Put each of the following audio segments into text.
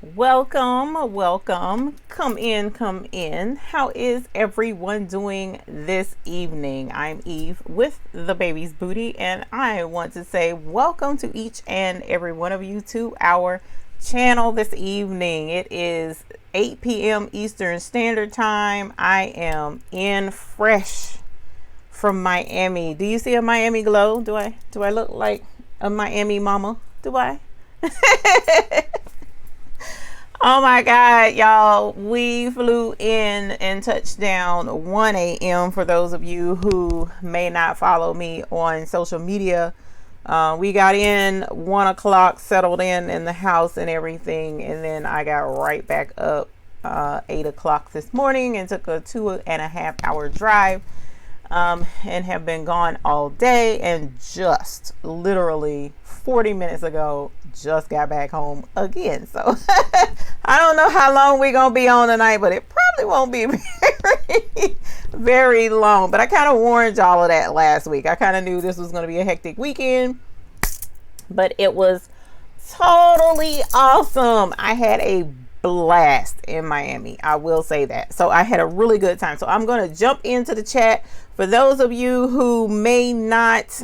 Welcome. Come in. How is everyone doing this evening? I'm Eve with the Baby's Booty, and I want to say welcome to each and every one of you to our channel this evening. It is 8 p.m. Eastern Standard Time. I am in fresh from Miami. Do you see a Miami glow? Do I look like a Miami mama? Do I? Oh my God, y'all, we flew in and touched down 1 a.m. For those of you who may not follow me on social media, we got in 1 o'clock, settled in the house and everything, and then I got right back up 8 o'clock this morning and took a 2.5 hour drive, and have been gone all day, and just literally 40 minutes ago just got back home again. So I don't know how long we're gonna be on tonight, but it probably won't be very long. But I kind of warned y'all of that last week. I kind of knew this was gonna be a hectic weekend, but it was totally awesome. I had a blast in Miami, I will say that. So I had a really good time. So I'm going to jump into the chat. For those of you who may not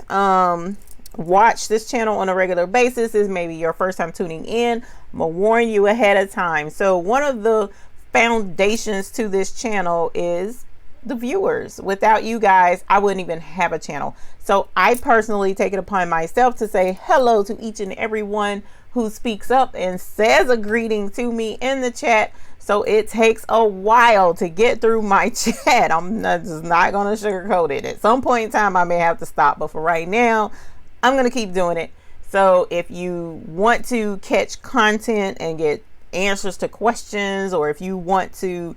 watch this channel on a regular basis, is maybe your first time tuning in, I'm gonna warn you ahead of time. So one of the foundations to this channel is the viewers. Without you guys, I wouldn't even have a channel. So I personally take it upon myself to say hello to each and every one who speaks up and says a greeting to me in the chat. So it takes a while to get through my chat. I'm just not gonna sugarcoat it. At some point in time I may have to stop, but for right now I'm gonna keep doing it. So if you want to catch content and get answers to questions, or if you want to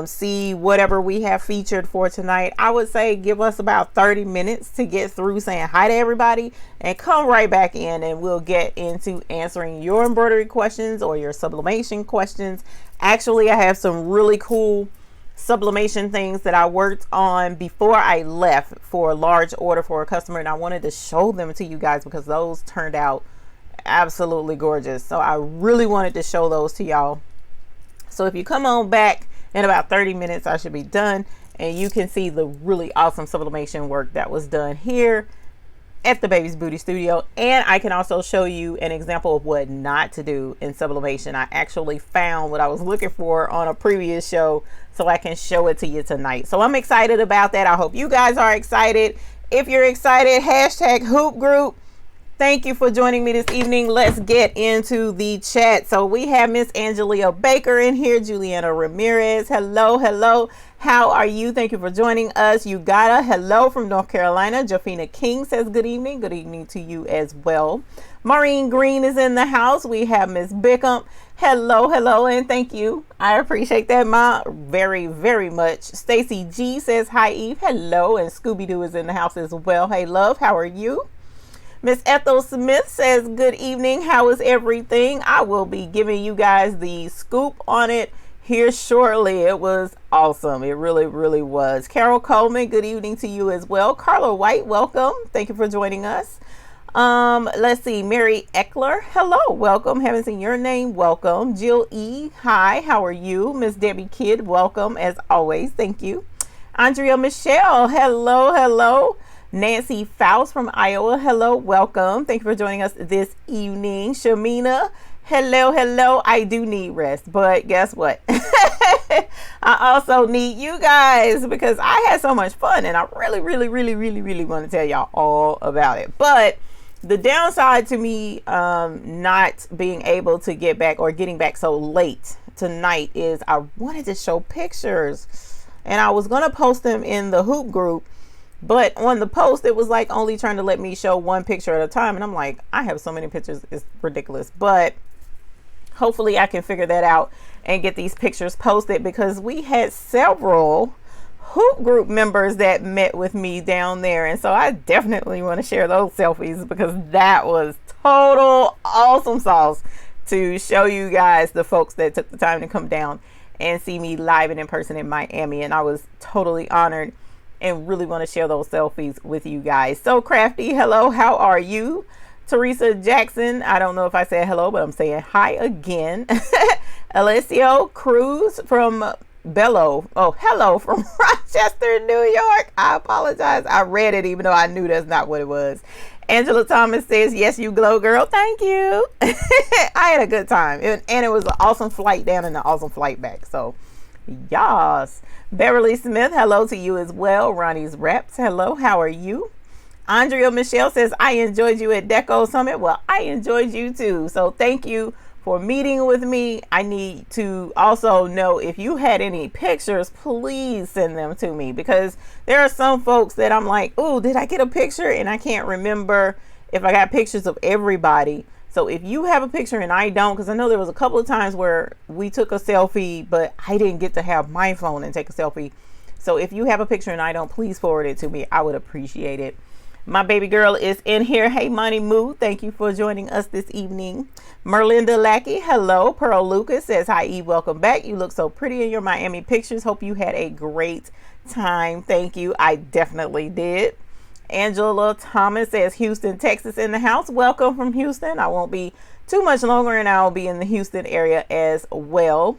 see whatever we have featured for tonight, I would say give us about 30 minutes to get through saying hi to everybody and come right back in, and we'll get into answering your embroidery questions or your sublimation questions. Actually, I have some really cool sublimation things that I worked on before I left for a large order for a customer, and I wanted to show them to you guys because those turned out absolutely gorgeous. So I really wanted to show those to y'all. So if you come on back in about 30 minutes, I should be done, and you can see the really awesome sublimation work that was done here at the Baby's Booty Studio. And I can also show you an example of what not to do in sublimation. I actually found what I was looking for on a previous show, so I can show it to you tonight. So I'm excited about that. I hope you guys are excited. If you're excited, hashtag hoop group. Thank you for joining me this evening. Let's get into the chat. So we have Miss Angelia Baker in here, Juliana Ramirez. Hello. How are you? Thank you for joining us. You got a hello from North Carolina. Jafina King says good evening. Good evening to you as well. Maureen Green is in the house. We have Miss Bickham. Hello, and thank you. I appreciate that, Ma, very, very much. Stacy G says hi, Eve. Hello, and Scooby Doo is in the house as well. Hey, love, how are you? Miss Ethel Smith says good evening. How is everything? I will be giving you guys the scoop on it here shortly. It was awesome. It really, really was. Carol Coleman, good evening to you as well. Carla White, welcome. Thank you for joining us. Let's see. Mary Eckler, hello, welcome. Haven't seen your name. Welcome. Jill E, hi, how are you? Miss Debbie Kidd, welcome as always. Thank you. Andrea Michelle, hello. Nancy Faust from Iowa, hello, welcome. Thank you for joining us this evening. Shamina, hello. I do need rest, but guess what? I also need you guys because I had so much fun, and I really want to tell y'all all about it. But the downside to me not being able to get back or getting back so late tonight is I wanted to show pictures, and I was going to post them in the hoop group. But on the post, it was like only trying to let me show one picture at a time. And I'm like, I have so many pictures, it's ridiculous. But hopefully I can figure that out and get these pictures posted, because we had several hoop group members that met with me down there. And so I definitely want to share those selfies, because that was total awesome sauce to show you guys the folks that took the time to come down and see me live and in person in Miami. And I was totally honored and really want to share those selfies with you guys. So Crafty, hello, how are you? Teresa Jackson, I don't know if I said hello, but I'm saying hi again. Alessio Cruz from Bello. Oh, hello from Rochester, New York. I apologize. I read it even though I knew that's not what it was. Angela Thomas says, yes, you glow, girl. Thank you. I had a good time. And it was an awesome flight down and an awesome flight back. So, yas. Beverly Smith, hello to you as well. Ronnie's Reps, hello. How are you? Andrea Michelle says, I enjoyed you at Deco Summit. Well, I enjoyed you too. So thank you for meeting with me. I need to also know if you had any pictures, please send them to me, because there are some folks that I'm like, oh, did I get a picture? And I can't remember if I got pictures of everybody. So if you have a picture and I don't, because I know there was a couple of times where we took a selfie, but I didn't get to have my phone and take a selfie. So if you have a picture and I don't, please forward it to me. I would appreciate it. My baby girl is in here. Hey, Money Moo, thank you for joining us this evening. Merlinda Lackey, hello. Pearl Lucas says, hi, Eve, welcome back. You look so pretty in your Miami pictures. Hope you had a great time. Thank you. I definitely did. Angela Thomas says, Houston, Texas in the house. Welcome from Houston. I won't be too much longer and I'll be in the Houston area as well.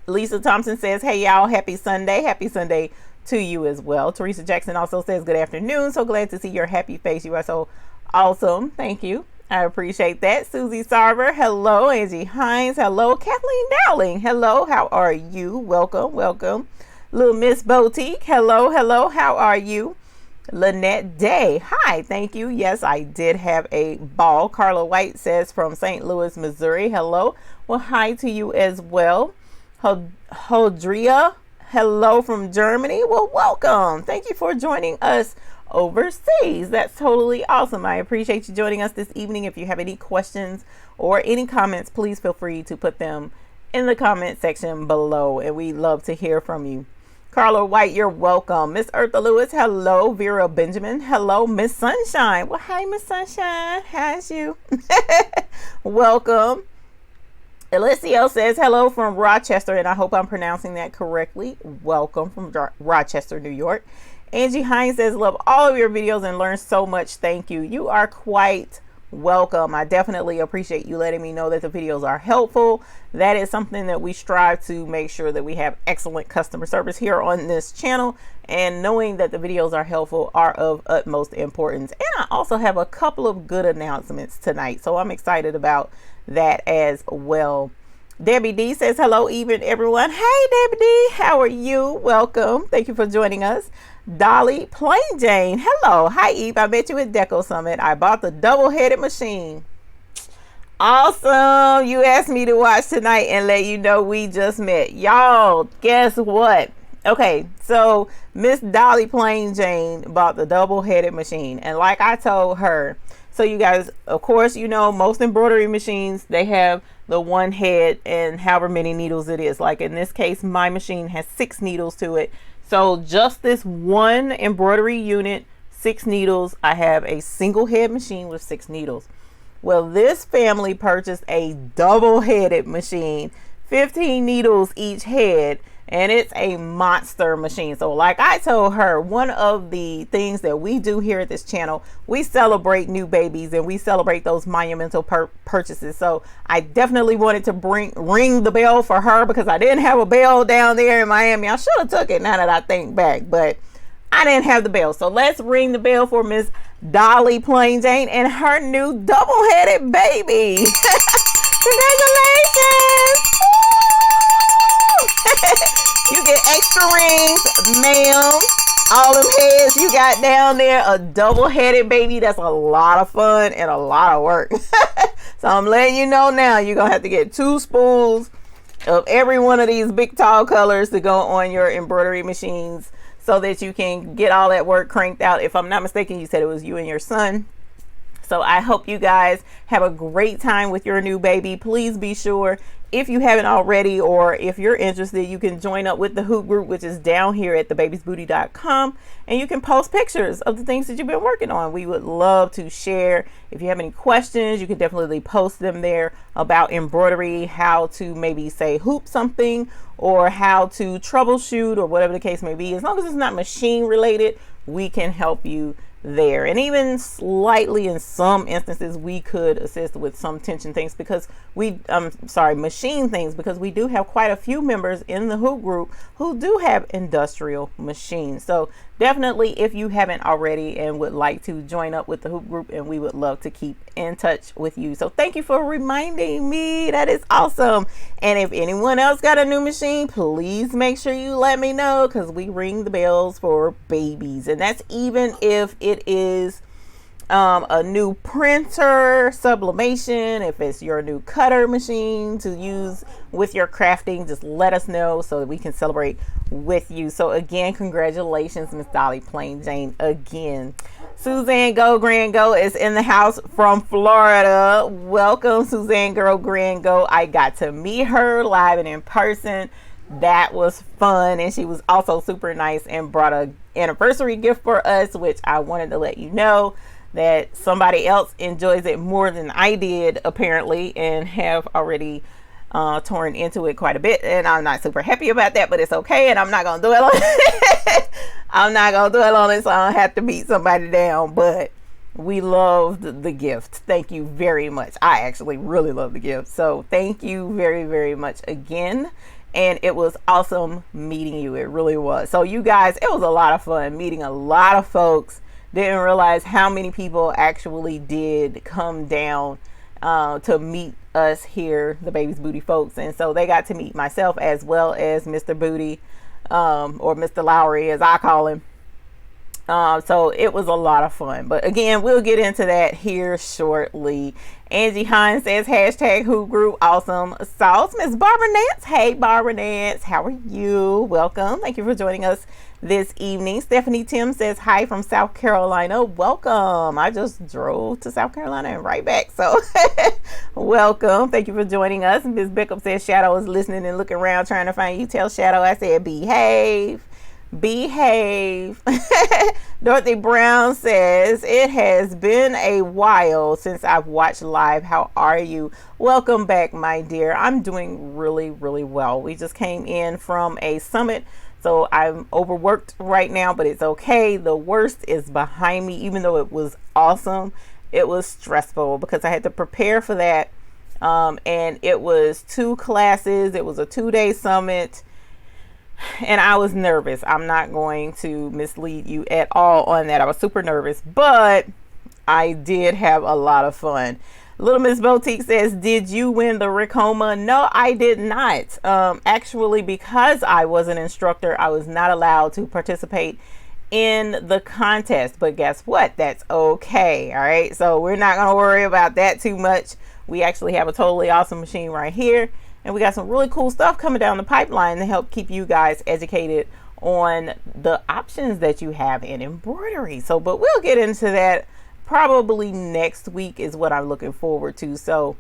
Lisa Thompson says, hey, y'all, happy Sunday. Happy Sunday to you as well. Teresa Jackson also says, good afternoon. So glad to see your happy face. You are so awesome. Thank you. I appreciate that. Susie Sarver, hello. Angie Hines, hello. Kathleen Dowling, hello. How are you? Welcome, welcome. Little Miss Boutique, hello, hello. How are you? Lynette Day, hi. Thank you. Yes, I did have a ball. Carla White says from St. Louis, Missouri, hello. Well, hi to you as well. Hodria, hello from Germany. Well, welcome. Thank you for joining us overseas. That's totally awesome. I appreciate you joining us this evening. If you have any questions or any comments, please feel free to put them in the comment section below, and we love to hear from you. Carla White, you're welcome. Miss Eartha Lewis, hello. Vera Benjamin, hello. Miss Sunshine, well, hi, Miss Sunshine. How's you? Welcome. Alessio says, hello from Rochester, and I hope I'm pronouncing that correctly. Welcome from Rochester, New York. Angie Hines says, love all of your videos and learn so much. Thank you. You are quite welcome. I definitely appreciate you letting me know that the videos are helpful. That is something that we strive to make sure that we have excellent customer service here on this channel, and knowing that the videos are helpful are of utmost importance. And I also have a couple of good announcements tonight, so I'm excited about that as well. Debbie D says, hello, even everyone. Hey, Debbie D, how are you? Welcome. Thank you for joining us. Dolly Plain Jane, hello. Hi, Eve. I met you at Deco Summit. I bought the double-headed machine. Awesome. You asked me to watch tonight and let you know we just met. Y'all, guess what? Okay, so Miss Dolly Plain Jane bought the double-headed machine. And like I told her, so you guys, of course, you know, most embroidery machines, they have the one head and however many needles it is. Like in this case, my machine has 6 needles to it. So just this one embroidery unit, 6 needles. I have a single head machine with 6 needles. Well, this family purchased a double-headed machine, 15 needles each head, and it's a monster machine. So like I told her, one of the things that we do here at this channel, we celebrate new babies and we celebrate those monumental purchases. So I definitely wanted to ring the bell for her, because I didn't have a bell down there in Miami. I should have took it now that I think back, but I didn't have the bell. So let's ring the bell for Miss Dolly Plain Jane and her new double-headed baby. Congratulations! You get extra rings, ma'am. All them heads you got down there, a double-headed baby. That's a lot of fun and a lot of work. So I'm letting you know now, you're going to have to get 2 spools of every one of these big tall colors to go on your embroidery machines so that you can get all that work cranked out. If I'm not mistaken, you said it was you and your son. So I hope you guys have a great time with your new baby. Please be sure, if you haven't already, or if you're interested, you can join up with the Hoop Group, which is down here at thebabiesbooty.com, and you can post pictures of the things that you've been working on. We would love to share. If you have any questions, you can definitely post them there about embroidery, how to maybe say hoop something, or how to troubleshoot, or whatever the case may be. As long as it's not machine related, we can help you there. And even slightly in some instances, we could assist with some tension things because machine things, because we do have quite a few members in the hoop group who do have industrial machines. So definitely, if you haven't already and would like to join up with the hoop group, and we would love to keep in touch with you. So thank you for reminding me. That is awesome. And if anyone else got a new machine, please make sure you let me know, because we ring the bells for babies. And that's even if it is a new printer, sublimation. If it's your new cutter machine to use with your crafting, just let us know so that we can celebrate with you. So again, congratulations, Miss Dolly Plain Jane again. Suzanne Go Grand Go is in the house from Florida. Welcome, Suzanne Girl Grand Go. I got to meet her live and in person. That was fun, and she was also super nice and brought an anniversary gift for us, which I wanted to let you know that somebody else enjoys it more than I did apparently, and have already torn into it quite a bit, and I'm not super happy about that, but it's okay, and I'm not gonna dwell on it. I'm not gonna dwell on it, so I don't have to beat somebody down. But we loved the gift. Thank you very much. I actually really love the gift, so thank you very, very much again. And it was awesome meeting you. It really was. So you guys, it was a lot of fun meeting a lot of folks. Didn't realize how many people actually did come down to meet us here, the Baby's Booty folks. And so they got to meet myself as well as Mr. Booty, or Mr. Lowry as I call him. So it was a lot of fun. But again, we'll get into that here shortly. Angie Hines says hashtag Hoop Group awesome sauce. Miss Barbara Nance, hey Barbara Nance, how are you? Welcome. Thank you for joining us this evening. Stephanie Tim says hi from South Carolina. Welcome. I just drove to South Carolina and right back, so welcome. Thank you for joining us. Miss Bickup says Shadow is listening and looking around trying to find you. Tell Shadow I said behave. Dorothy Brown says it has been a while since I've watched live. How are you? Welcome back, my dear. I'm doing really, really well. We just came in from a summit, so I'm overworked right now, but it's okay. The worst is behind me. Even though it was awesome, it was stressful because I had to prepare for that, and it was 2 classes. It was a 2-day summit. And I was nervous. I'm not going to mislead you at all on that. I was super nervous, but I did have a lot of fun. Little Miss Boutique says, did you win the Ricoma? No, I did not. Actually, because I was an instructor, I was not allowed to participate in the contest. But guess what? That's okay. All right. So we're not going to worry about that too much. We actually have a totally awesome machine right here. And we got some really cool stuff coming down the pipeline to help keep you guys educated on the options that you have in embroidery. So, but we'll get into that probably next week is what I'm looking forward to. So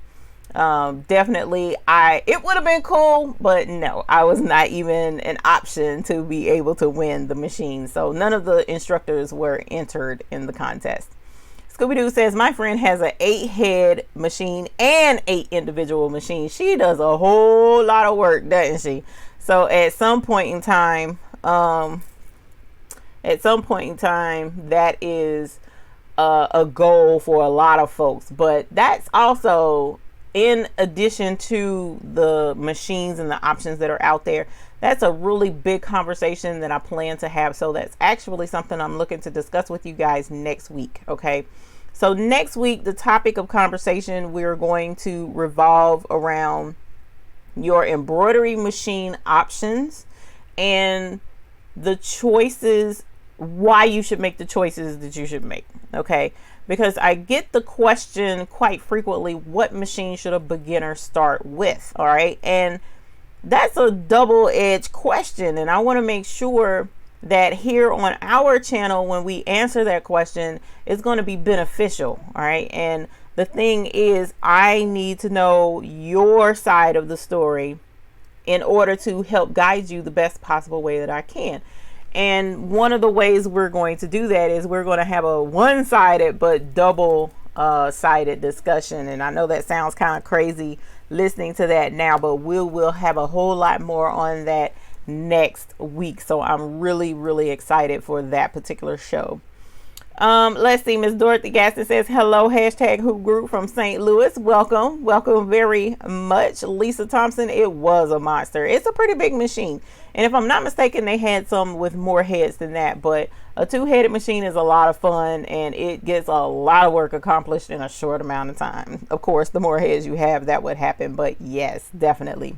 definitely it would have been cool, but no, I was not even an option to be able to win the machine. So none of the instructors were entered in the contest. Scooby-Doo says, my friend has an 8-head machine and 8 individual machines. She does a whole lot of work, doesn't she? So at some point in time, that is a goal for a lot of folks. But that's also in addition to the machines and the options that are out there. That's a really big conversation that I plan to have. So that's actually something I'm looking to discuss with you guys next week. Okay. So next week, the topic of conversation, we're going to revolve around your embroidery machine options and the choices, why you should make the choices that you should make. Okay. Because I get the question quite frequently, what machine should a beginner start with? All right. And that's a double-edged question. And I want to make sure that here on our channel, when we answer that question, it's going to be beneficial. All right. And the thing is, I need to know your side of the story in order to help guide you the best possible way that I can. And one of the ways we're going to do that is we're going to have a one-sided but double-sided discussion. And I know that sounds kind of crazy listening to that now, but we'll have a whole lot more on that next week. So I'm really, really excited for that particular show. Let's see. Miss Dorothy Gaston says, hello, hashtag Who Grew from St. Louis. Welcome. Welcome very much. Lisa Thompson, it was a monster. It's a pretty big machine. And if I'm not mistaken, they had some with more heads than that. But a two-headed machine is a lot of fun, and it gets a lot of work accomplished in a short amount of time. Of course, the more heads you have, that would happen. But yes, definitely.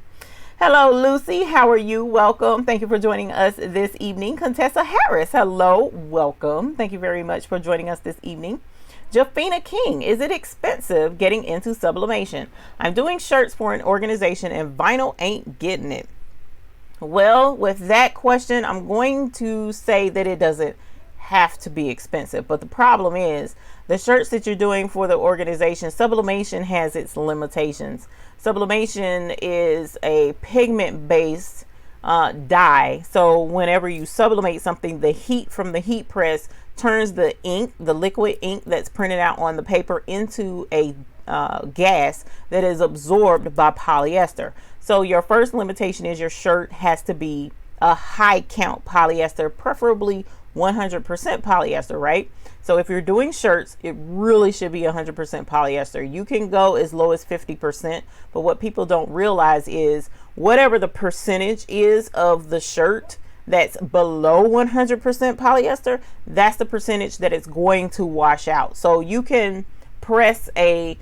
Hello, Lucy. How are you? Welcome. Thank you for joining us this evening. Contessa Harris. Hello. Welcome. Thank you very much for joining us this evening. Jafina King. Is it expensive getting into sublimation? I'm doing shirts for an organization and vinyl ain't getting it. Well, with that question, I'm going to say that it doesn't have to be expensive. But the problem is the shirts that you're doing for the organization, sublimation has its limitations. Sublimation is a pigment-based dye. So whenever you sublimate something, the heat from the heat press turns the ink, the liquid ink that's printed out on the paper, into a gas that is absorbed by polyester. So your first limitation is your shirt has to be a high count polyester, preferably 100% polyester, right? So if you're doing shirts, it really should be 100% polyester. You can go as low as 50%, but what people don't realize is whatever the percentage is of the shirt that's below 100% polyester, that's the percentage that it's going to wash out. So you can press a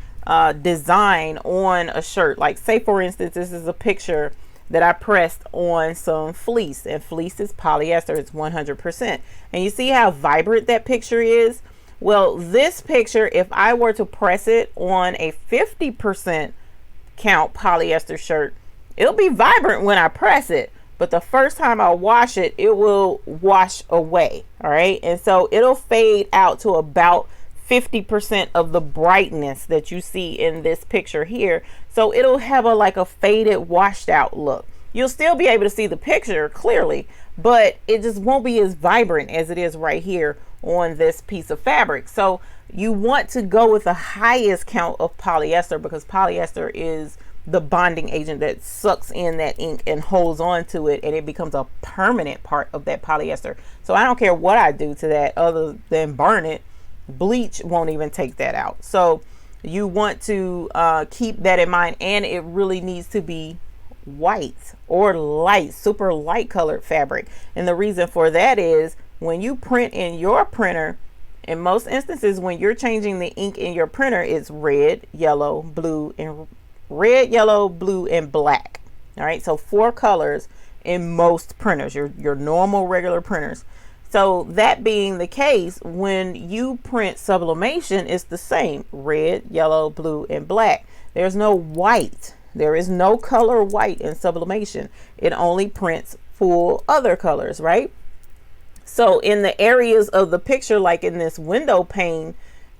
design on a shirt. Like, say for instance, this is a picture that I pressed on some fleece, and fleece is polyester. It's 100%. And you see how vibrant that picture is? Well, this picture, if I were to press it on a 50% count polyester shirt, it'll be vibrant when I press it, but the first time I wash it, it will wash away. All right. And so it'll fade out to about 50% of the brightness that you see in this picture here. So it'll have like a faded, washed out look. You'll still be able to see the picture clearly, but it just won't be as vibrant as it is right here on this piece of fabric. So you want to go with the highest count of polyester, because polyester is the bonding agent that sucks in that ink and holds on to it, and it becomes a permanent part of that polyester. So I don't care what I do to that other than burn it. Bleach won't even take that out. So you want to keep that in mind, and it really needs to be white or light, super light colored fabric. And the reason for that is when you print in your printer, in most instances when you're changing the ink in your printer, it's red, yellow, blue, and black. All right, so 4 colors in most printers, your normal regular printers. So that being the case, when you print sublimation, it's the same: red, yellow, blue, and black. There's no white. There is no color white in sublimation. It only prints full other colors, right? So in the areas of the picture, like in this window pane,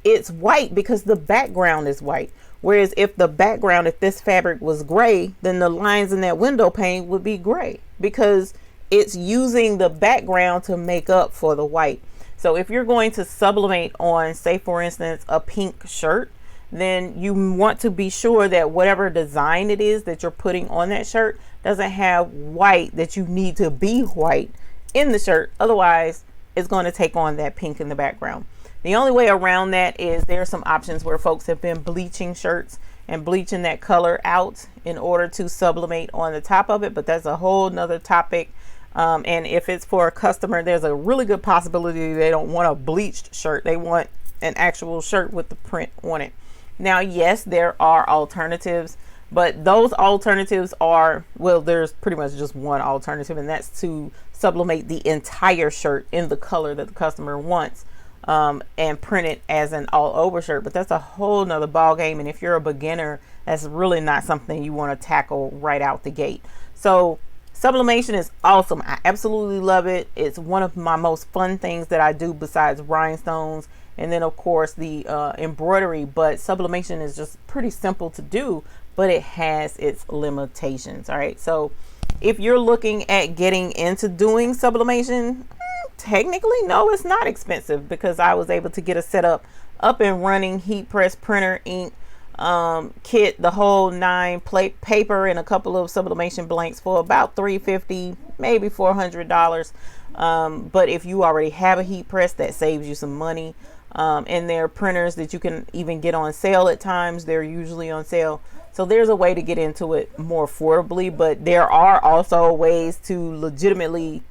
it's white because the background is white. Whereas if the background, if this fabric was gray, then the lines in that window pane would be gray, because it's using the background to make up for the white. So if you're going to sublimate on, say for instance, a pink shirt, then you want to be sure that whatever design it is that you're putting on that shirt doesn't have white that you need to be white in the shirt. Otherwise, it's going to take on that pink in the background. The only way around that is there are some options where folks have been bleaching shirts and bleaching that color out in order to sublimate on the top of it, but that's a whole nother topic. And if it's for a customer, there's a really good possibility they don't want a bleached shirt. They want an actual shirt with the print on it. Now, yes, there are alternatives, but those alternatives are, well, there's pretty much just one alternative, and that's to sublimate the entire shirt in the color that the customer wants, and print it as an all over shirt. But that's a whole nother ball game. And if you're a beginner, that's really not something you want to tackle right out the gate. So sublimation is awesome. I absolutely love it. It's one of my most fun things that I do besides rhinestones, and then of course the embroidery. But sublimation is just pretty simple to do, but it has its limitations. All right, so if you're looking at getting into doing sublimation, technically no, it's not expensive, because I was able to get a setup up and running, heat press, printer, ink, kit, the whole 9, plate, paper, and a couple of sublimation blanks for about $350, maybe $400. But if you already have a heat press, that saves you some money. And there are printers that you can even get on sale at times. They're usually on sale. So there's a way to get into it more affordably, but there are also ways to legitimately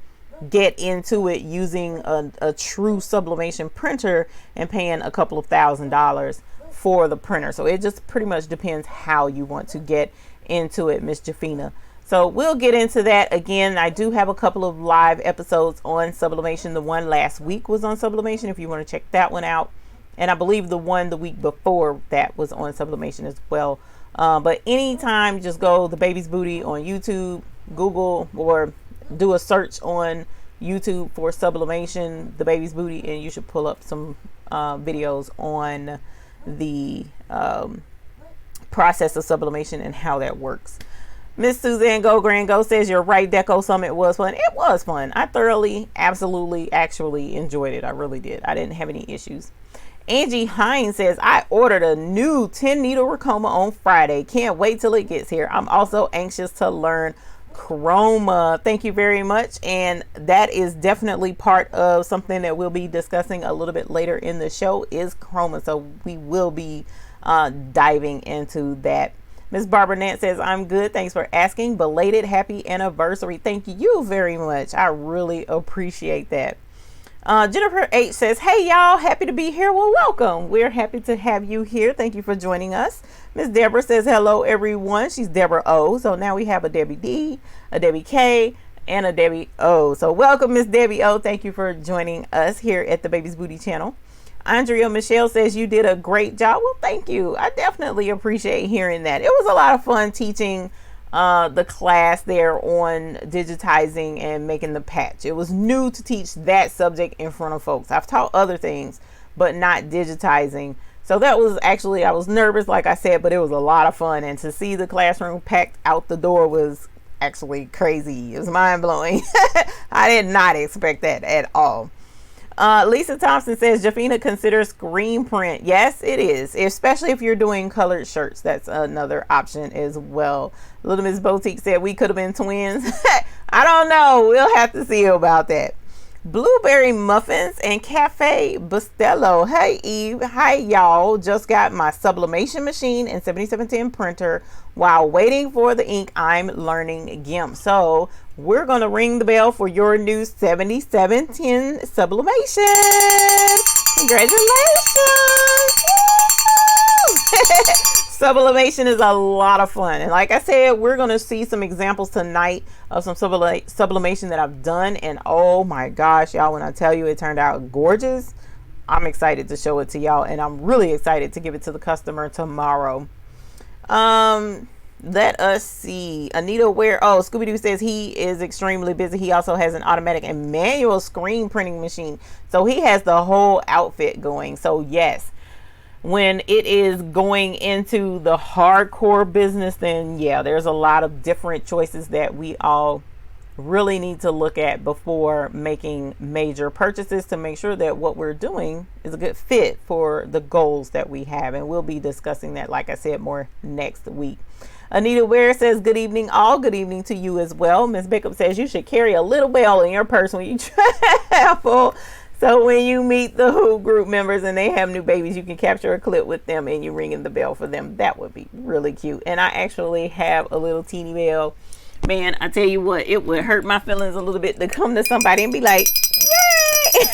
get into it using a true sublimation printer and paying a couple of $1,000s for the printer. So it just pretty much depends how you want to get into it, Miss Jafina. So we'll get into that. Again, I do have a couple of live episodes on sublimation. The one last week was on sublimation, if you want to check that one out. And I believe the one the week before that was on sublimation as well. But anytime, just go The Baby's Booty on YouTube, Google, or do a search on YouTube for sublimation, The Baby's Booty, and you should pull up some videos on the process of sublimation and how that works. Miss Suzanne Go Grand Go says, you're right, Deco Summit was fun. It was fun. I thoroughly, absolutely, actually enjoyed it. I really did. I didn't have any issues. Angie Hines says, I ordered a new 10 needle Ricoma on Friday. Can't wait till it gets here. I'm also anxious to learn chroma. Thank you very much. And that is definitely part of something that we'll be discussing a little bit later in the show is chroma. So we will be diving into that. Miss Barbara Nance says, I'm good. Thanks for asking. Belated happy anniversary. Thank you very much. I really appreciate that. Jennifer H says, hey y'all, happy to be here. Well, welcome. We're happy to have you here. Thank you for joining us. Miss Deborah says, hello everyone. She's Deborah O. So now we have a Debbie D, a Debbie K, and a Debbie O. So welcome, Miss Debbie O. Thank you for joining us here at the Baby's Booty channel. Andrea Michelle says, you did a great job. Well, thank you. I definitely appreciate hearing that. It was a lot of fun teaching the class there on digitizing and making the patch. It was new to teach that subject in front of folks. I've taught other things, but not digitizing. So that was actually, I was nervous, like I said, but it was a lot of fun. And to see the classroom packed out the door was actually crazy. It was mind blowing. I did not expect that at all. Lisa Thompson says, Jafina considers screen print. Yes, it is, especially if you're doing colored shirts. That's another option as well. Little Miss Boutique said we could have been twins. I don't know. We'll have to see about that. Blueberry Muffins and Cafe Bustelo. Hey Eve. Hi y'all. Just got my sublimation machine and 7710 printer. While waiting for the ink, I'm learning GIMP. So we're going to ring the bell for your new 7710 sublimation. Congratulations. Sublimation is a lot of fun. And like I said, we're going to see some examples tonight of some sublimation that I've done. And oh my gosh, y'all, when I tell you it turned out gorgeous, I'm excited to show it to y'all. And I'm really excited to give it to the customer tomorrow. Let us see. Anita Ware. Oh, Scooby-Doo says he is extremely busy. He also has an automatic and manual screen printing machine. So he has the whole outfit going. So yes, when it is going into the hardcore business, then yeah, there's a lot of different choices that we all really need to look at before making major purchases to make sure that what we're doing is a good fit for the goals that we have. And we'll be discussing that, like I said, more next week. Anita Ware says, good evening all. Good evening to you as well. Miss Bickup says you should carry a little bell in your purse when you travel. So when you meet the Who group members and they have new babies, you can capture a clip with them and you ringing the bell for them. That would be really cute. And I actually have a little teeny bell. Man, I tell you what, it would hurt my feelings a little bit to come to somebody and be like, yay!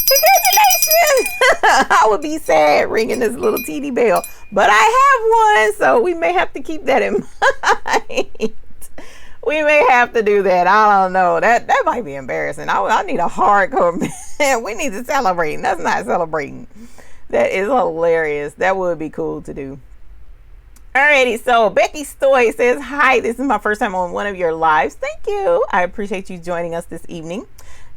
Congratulations! I would be sad ringing this little teeny bell. But I have one, so we may have to keep that in mind. We may have to do that. I don't know. That might be embarrassing. I need a hardcore. We need to celebrate. That's not celebrating. That is hilarious. That would be cool to do. Alrighty, so Becky Stoy says, hi, this is my first time on one of your lives. Thank you. I appreciate you joining us this evening.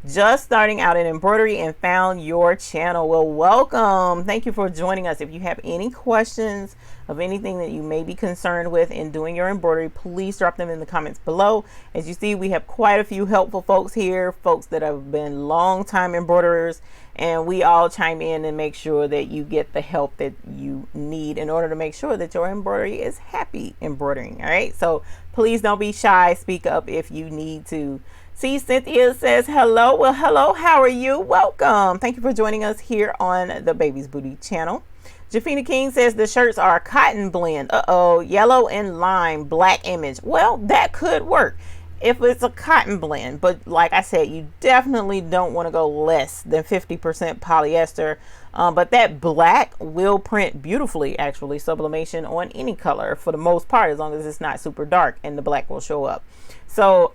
Just starting out in embroidery and found your channel. Well, welcome. Thank you for joining us. If you have any questions of anything that you may be concerned with in doing your embroidery, please drop them in the comments below. As you see, we have quite a few helpful folks here, folks that have been long time embroiderers, and we all chime in and make sure that you get the help that you need in order to make sure that your embroidery is happy embroidering. All right, so please don't be shy. Speak up if you need to See, Cynthia says hello. Well, hello, how are you? Welcome. Thank you for joining us here on the Baby's Booty channel. Jafina King says the shirts are a cotton blend. Yellow and lime, black image. Well, that could work if it's a cotton blend, but like I said, you definitely don't want to go less than 50% polyester. But that black will print beautifully, actually, sublimation on any color for the most part, as long as it's not super dark, and the black will show up. So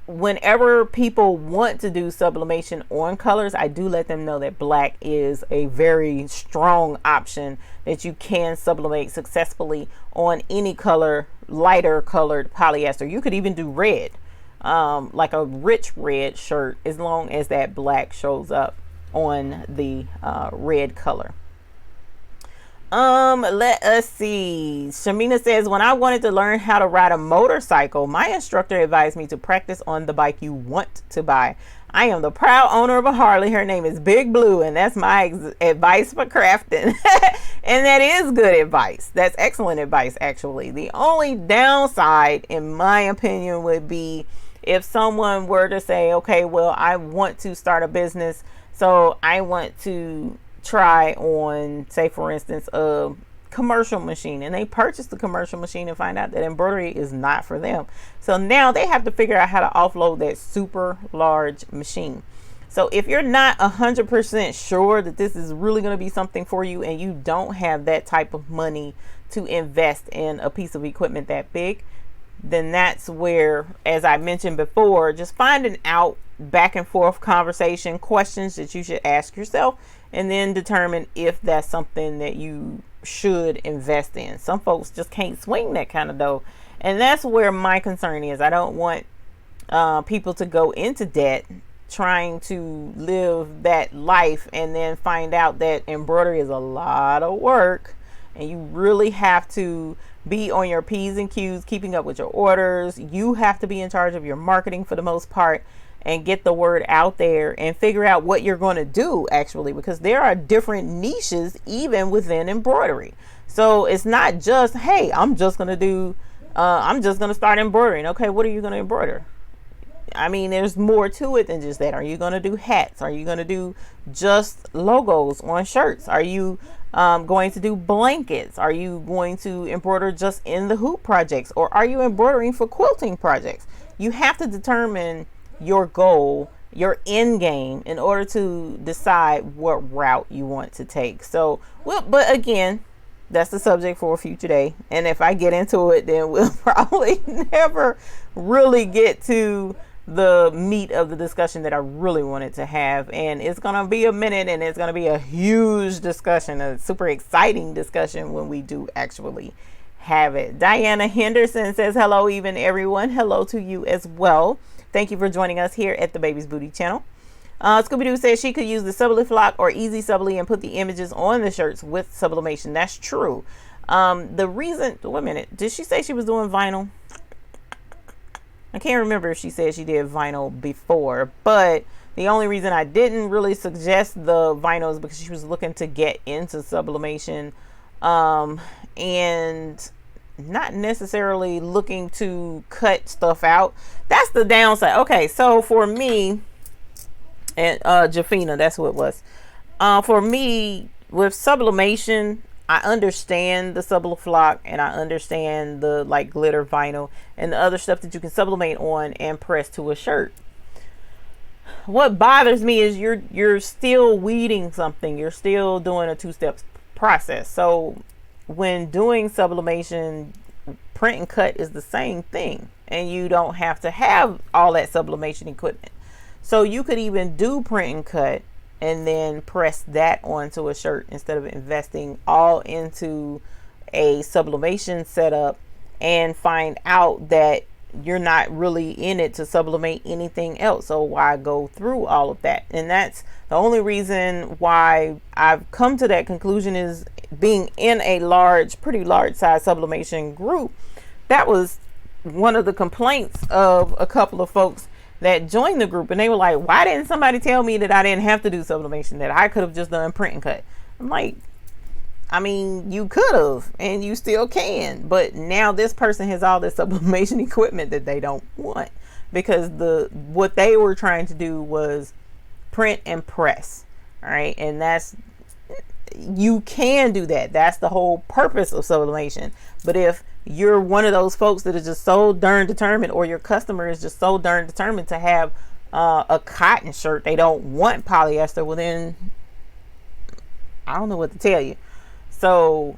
whenever people want to do sublimation on colors, I do let them know that black is a very strong option that you can sublimate successfully on any color, lighter colored polyester. You could even do red, like a rich red shirt, as long as that black shows up on the red color. Let us see. Shamina says, when I wanted to learn how to ride a motorcycle, my instructor advised me to practice on the bike you want to buy. I am the proud owner of a Harley. Her name is Big Blue, and that's my advice for crafting. And that is good advice. That's excellent advice, actually. The only downside, in my opinion, would be if someone were to say, okay, well, I want to start a business, so I want to try on, say for instance, a commercial machine, and they purchase the commercial machine and find out that embroidery is not for them. So now they have to figure out how to offload that super large machine. So if you're not 100% sure that this is really going to be something for you, and you don't have that type of money to invest in a piece of equipment that big, then that's where, as I mentioned before, just finding out back and forth conversation questions that you should ask yourself, and then determine if that's something that you should invest in. Some folks just can't swing that kind of dough, and that's where my concern is. I don't want people to go into debt trying to live that life and then find out that embroidery is a lot of work, and you really have to be on your P's and Q's, keeping up with your orders. You have to be in charge of your marketing for the most part, and get the word out there and figure out what you're going to do, actually, because there are different niches even within embroidery. So it's not just, hey, I'm just going to start embroidering. Okay, what are you going to embroider? I mean, there's more to it than just that. Are you going to do hats? Are you going to do just logos on shirts? Are you going to do blankets? Are you going to embroider just in the hoop projects? Or are you embroidering for quilting projects? You have to determine your goal, your end game, in order to decide what route you want to take. So, well, but again, that's the subject for a future day. And if I get into it, then we'll probably never really get to the meat of the discussion that I really wanted to have. And it's going to be a minute, and it's going to be a huge discussion, a super exciting discussion when we do actually have it. Diana Henderson says, hello, even everyone. Hello to you as well. Thank you for joining us here at the Baby's Booty channel. Scooby-Doo says she could use the Subliflock or Easy Subli and put the images on the shirts with sublimation. That's true. The reason, wait a minute, did she say she was doing vinyl? I can't remember if she said she did vinyl before, but the only reason I didn't really suggest the vinyl is because she was looking to get into sublimation, and not necessarily looking to cut stuff out. That's the downside. Okay, so for me, and Jafina, that's what it was. For me, with sublimation, I understand the Subliflock, and I understand the like glitter vinyl and the other stuff that you can sublimate on and press to a shirt. What bothers me is you're still weeding something. You're still doing a two-step process. So when doing sublimation, print and cut is the same thing, and you don't have to have all that sublimation equipment. So you could even do print and cut and then press that onto a shirt instead of investing all into a sublimation setup and find out that you're not really in it to sublimate anything else. So why go through all of that? And that's the only reason why I've come to that conclusion, is being in a pretty large size sublimation group. That was one of the complaints of a couple of folks that joined the group, and they were like, why didn't somebody tell me that I didn't have to do sublimation, that I could have just done print and cut? I'm like, I mean, you could have, and you still can, but now this person has all this sublimation equipment that they don't want because what they were trying to do was print and press. All right, and you can do that. That's the whole purpose of sublimation. But if you're one of those folks that is just so darn determined, or your customer is just so darn determined to have a cotton shirt, they don't want polyester, well then I don't know what to tell you. So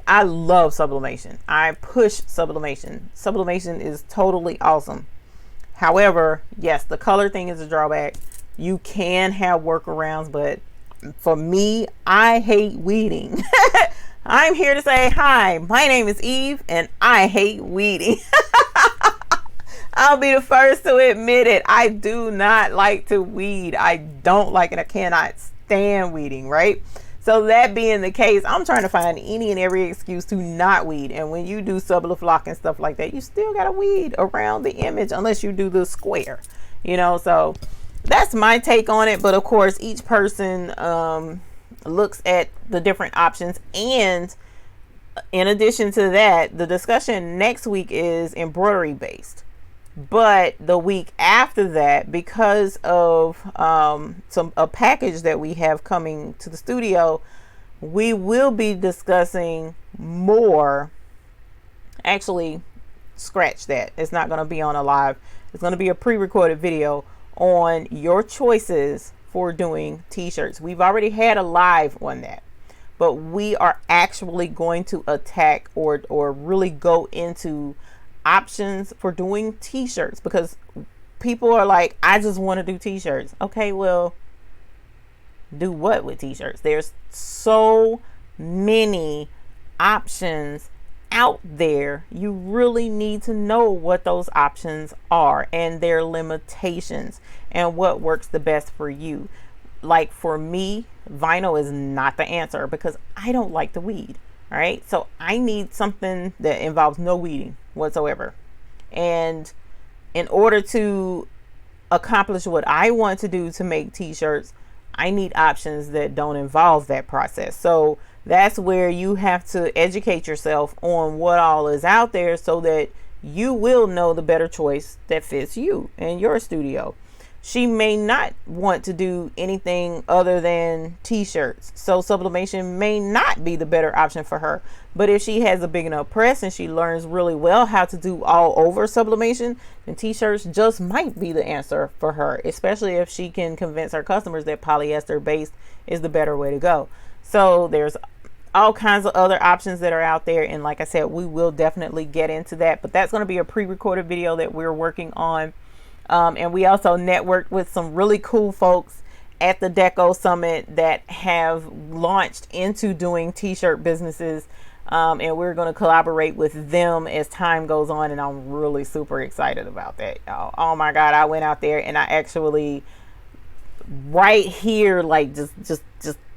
I love sublimation. I push sublimation. Sublimation is totally awesome. However, yes, the color thing is a drawback. You can have workarounds, but for me, I hate weeding. I'm here to say, hi, my name is Eve, and I hate weeding. I'll be the first to admit it. I do not like to weed. I don't like it. I cannot stand weeding, right? So that being the case, I'm trying to find any and every excuse to not weed. And when you do subflock and stuff like that, you still got to weed around the image unless you do the square, you know. So that's my take on it. But of course, each person looks at the different options. And in addition to that, the discussion next week is embroidery based. But the week after that, because of a package that we have coming to the studio, we will be discussing more. Actually, scratch that. It's not going to be on a live. It's going to be a pre-recorded video on your choices for doing t-shirts. We've already had a live on that, but we are actually going to attack or really go into options for doing t-shirts, because people are like, I just want to do t-shirts. Okay, well, do what with t-shirts? There's so many options out there. You really need to know what those options are and their limitations and what works the best for you. Like for me, vinyl is not the answer because I don't like to weed. All right, so I need something that involves no weeding whatsoever. And in order to accomplish what I want to do to make t-shirts, I need options that don't involve that process. So that's where you have to educate yourself on what all is out there so that you will know the better choice that fits you and your studio. She may not want to do anything other than t-shirts, so sublimation may not be the better option for her. But if she has a big enough press and she learns really well how to do all over sublimation, then t-shirts just might be the answer for her, especially if she can convince her customers that polyester based is the better way to go. So there's all kinds of other options that are out there, and like I said, we will definitely get into that, but that's going to be a pre-recorded video that we're working on. And we also networked with some really cool folks at the Deco Summit that have launched into doing t-shirt businesses. And we're going to collaborate with them as time goes on. And I'm really super excited about that, y'all. Oh my God. I went out there and I actually right here, like just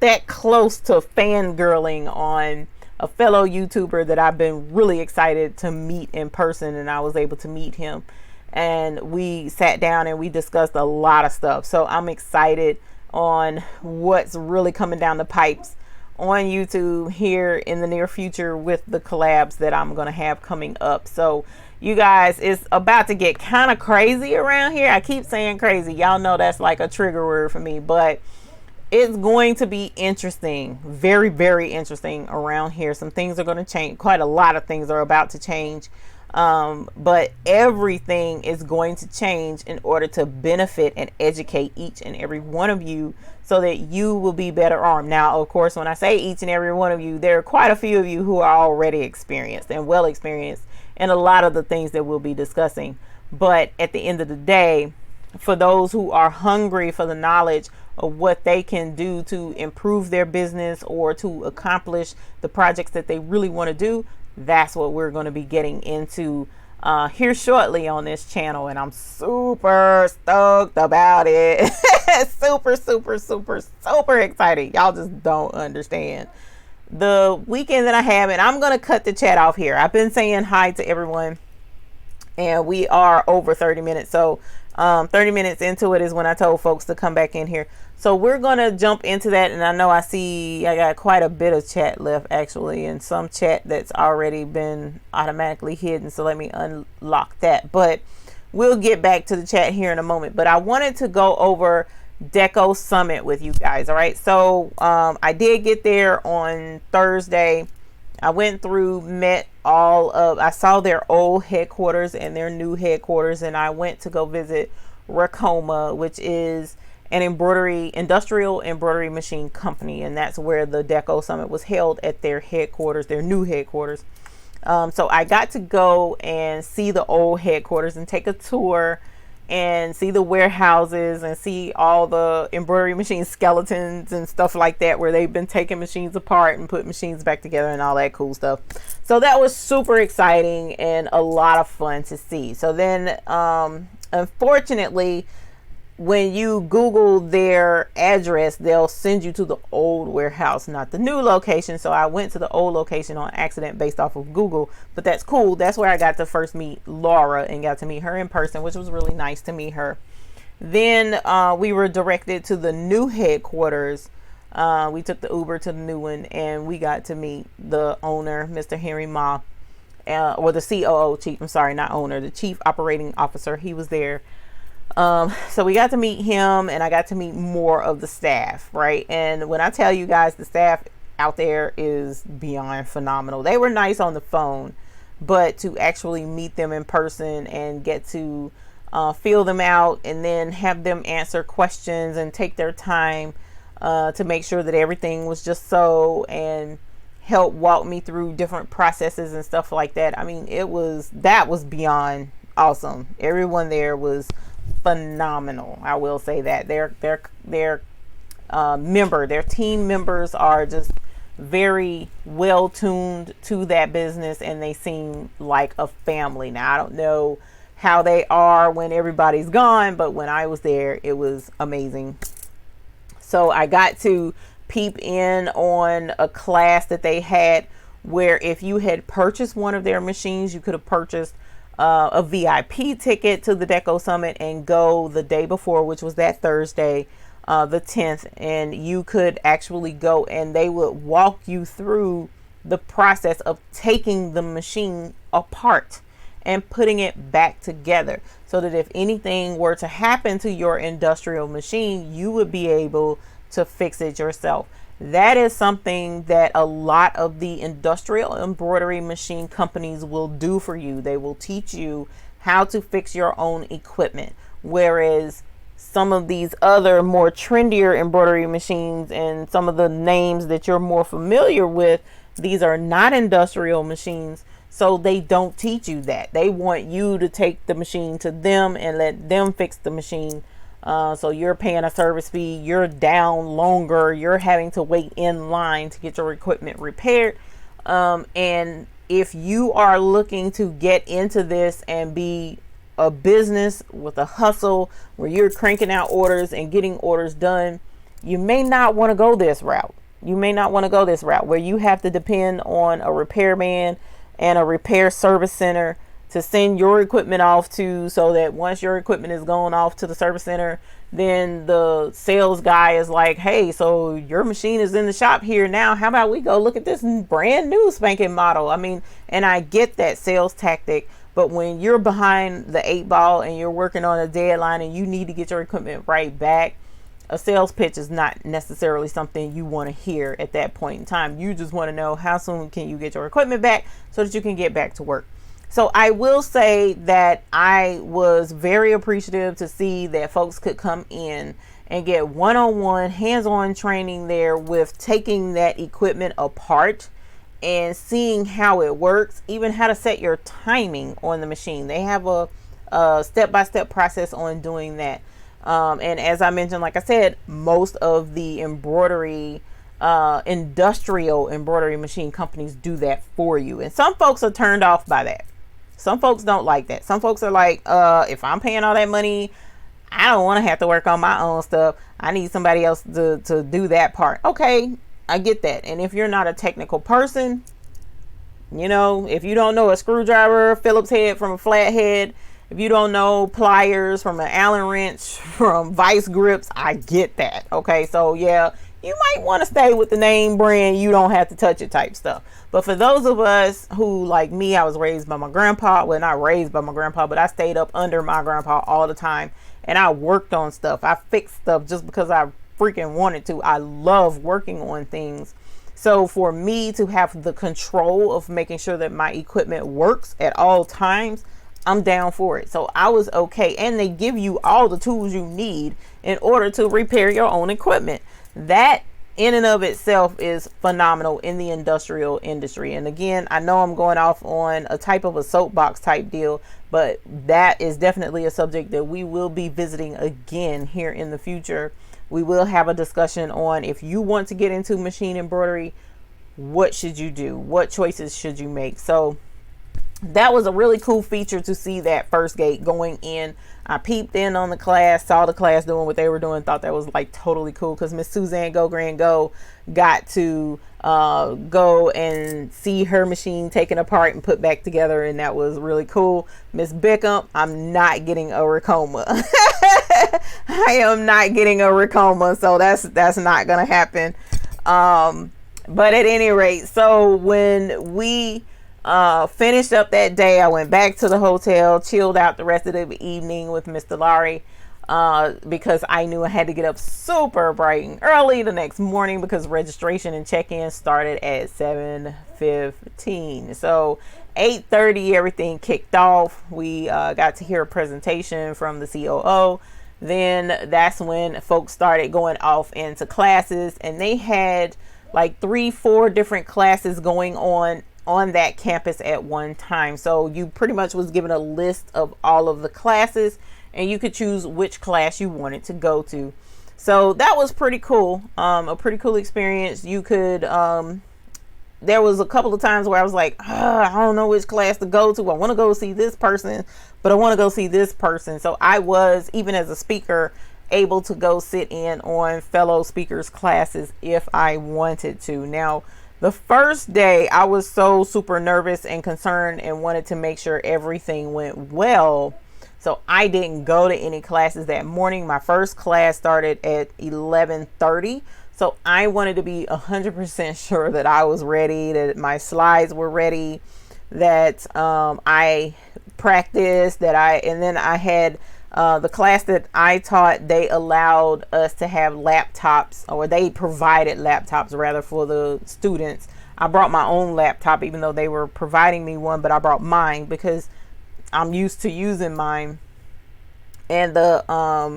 that close to fangirling on a fellow YouTuber that I've been really excited to meet in person. And I was able to meet him. And we sat down and we discussed a lot of stuff. So I'm excited on what's really coming down the pipes on YouTube here in the near future with the collabs that I'm going to have coming up. So you guys, it's about to get kind of crazy around here. I keep saying crazy. Y'all know that's like a trigger word for me, but it's going to be interesting. Very, very interesting around here. Some things are going to change. Quite a lot of things are about to change. But everything is going to change in order to benefit and educate each and every one of you so that you will be better armed. Now, of course, when I say each and every one of you, there are quite a few of you who are already experienced and well experienced in a lot of the things that we'll be discussing. But at the end of the day, for those who are hungry for the knowledge of what they can do to improve their business or to accomplish the projects that they really want to do, that's what we're going to be getting into here shortly on this channel, and I'm super stoked about it. super excited. Y'all just don't understand the weekend that I have, and I'm going to cut the chat off here. I've been saying hi to everyone, and we are over 30 minutes. So 30 minutes into it is when I told folks to come back in here. So we're going to jump into that. And I know I got quite a bit of chat left actually, and some chat that's already been automatically hidden. So let me unlock that. But we'll get back to the chat here in a moment, but I wanted to go over Deco Summit with you guys. All right, so I did get there on Thursday. I went through, I saw their old headquarters and their new headquarters, and I went to go visit Racoma, which is an industrial embroidery machine company, and that's where the Deco Summit was held, at their headquarters, their new headquarters. So I got to go and see the old headquarters and take a tour and see the warehouses and see all the embroidery machine skeletons and stuff like that, where they've been taking machines apart and put machines back together and all that cool stuff. So that was super exciting and a lot of fun to see. So then unfortunately, when you Google their address, they'll send you to the old warehouse, not the new location. So I went to the old location on accident based off of Google, but that's cool. That's where I got to first meet Laura and got to meet her in person, which was really nice to meet her. Then we were directed to the new headquarters. We took the Uber to the new one, and we got to meet the owner, Mr. Henry Ma, or the COO, chief. I'm sorry, not owner, the chief operating officer. He was there. So we got to meet him, and I got to meet more of the staff, right? And when I tell you guys, the staff out there is beyond phenomenal. They were nice on the phone, but to actually meet them in person and get to feel them out, and then have them answer questions and take their time to make sure that everything was just so, and help walk me through different processes and stuff like that. I mean, that was beyond awesome. Everyone there was phenomenal. I will say that their team members are just very well tuned to that business, and they seem like a family. Now, I don't know how they are when everybody's gone, but when I was there, it was amazing. So I got to peep in on a class that they had, where if you had purchased one of their machines, you could have purchased a VIP ticket to the Deco Summit and go the day before, which was that Thursday, the 10th, and you could actually go, and they would walk you through the process of taking the machine apart and putting it back together, so that if anything were to happen to your industrial machine, you would be able to fix it yourself. That is something that a lot of the industrial embroidery machine companies will do for you. They will teach you how to fix your own equipment. Whereas some of these other more trendier embroidery machines, and some of the names that you're more familiar with, these are not industrial machines. So they don't teach you that. They want you to take the machine to them and let them fix the machine. So you're paying a service fee, you're down longer, you're having to wait in line to get your equipment repaired. And if you are looking to get into this and be a business with a hustle where you're cranking out orders and getting orders done, you may not want to go this route. You may not want to go this route where you have to depend on a repairman and a repair service center to send your equipment off to, so that once your equipment is going off to the service center, then the sales guy is like, hey, so your machine is in the shop here now. How about we go look at this brand new spanking model? I mean, and I get that sales tactic, but when you're behind the 8 ball and you're working on a deadline and you need to get your equipment right back, a sales pitch is not necessarily something you want to hear at that point in time. You just want to know, how soon can you get your equipment back so that you can get back to work? So I will say that I was very appreciative to see that folks could come in and get one-on-one, hands-on training there with taking that equipment apart and seeing how it works, even how to set your timing on the machine. They have a step-by-step process on doing that. And as I mentioned, like I said, most of the industrial embroidery machine companies do that for you. And some folks are turned off by that. Some folks don't like that. Some folks are like, if I'm paying all that money, I don't want to have to work on my own stuff. I need somebody else to do that part. Okay, I get that. And if you're not a technical person, you know, if you don't know a screwdriver, Phillips head from a flathead, if you don't know pliers from an Allen wrench, from vice grips, I get that. Okay, so yeah, you might want to stay with the name brand, you don't have to touch it type stuff. But for those of us who, like me, I was raised by my grandpa. Well, not raised by my grandpa, but I stayed up under my grandpa all the time. And I worked on stuff. I fixed stuff just because I freaking wanted to. I love working on things. So for me to have the control of making sure that my equipment works at all times, I'm down for it. So I was okay. And they give you all the tools you need in order to repair your own equipment. That in and of itself is phenomenal in the industrial industry. And again, I know I'm going off on a type of a soapbox type deal, but that is definitely a subject that we will be visiting again here in the future. We will have a discussion on, if you want to get into machine embroidery, what should you do? What choices should you make? So that was a really cool feature to see that first gate going in. I peeped in on the class, saw the class doing what they were doing, thought that was like totally cool, because Miss Suzanne Go Grand Go got to go and see her machine taken apart and put back together, and that was really cool. Miss Bickham, I'm not getting a Ricoma. I am not getting a Ricoma, so that's not gonna happen. But at any rate, so when we finished up that day, I went back to the hotel, chilled out the rest of the evening with Mr. Laurie, because I knew I had to get up super bright and early the next morning, because registration and check-in started at 7:15. So 8:30 everything kicked off. We got to hear a presentation from the COO. Then that's when folks started going off into classes, and they had like 3-4 different classes going on that campus at one time. So you pretty much was given a list of all of the classes, and you could choose which class you wanted to go to. So that was pretty cool. A pretty cool experience. You could there was a couple of times where I was like, I don't know which class to go to. I want to go see this person, but I want to go see this person. So I was, even as a speaker, able to go sit in on fellow speakers' classes if I wanted to. Now, the first day I was so super nervous and concerned and wanted to make sure everything went well. So I didn't go to any classes that morning. My first class started at 11:30. So I wanted to be 100% sure that I was ready, that my slides were ready, that I practiced, and then I had the class that I taught, they allowed us to have laptops, or they provided laptops rather, for the students. I brought my own laptop, even though they were providing me one, but I brought mine because I'm used to using mine, and the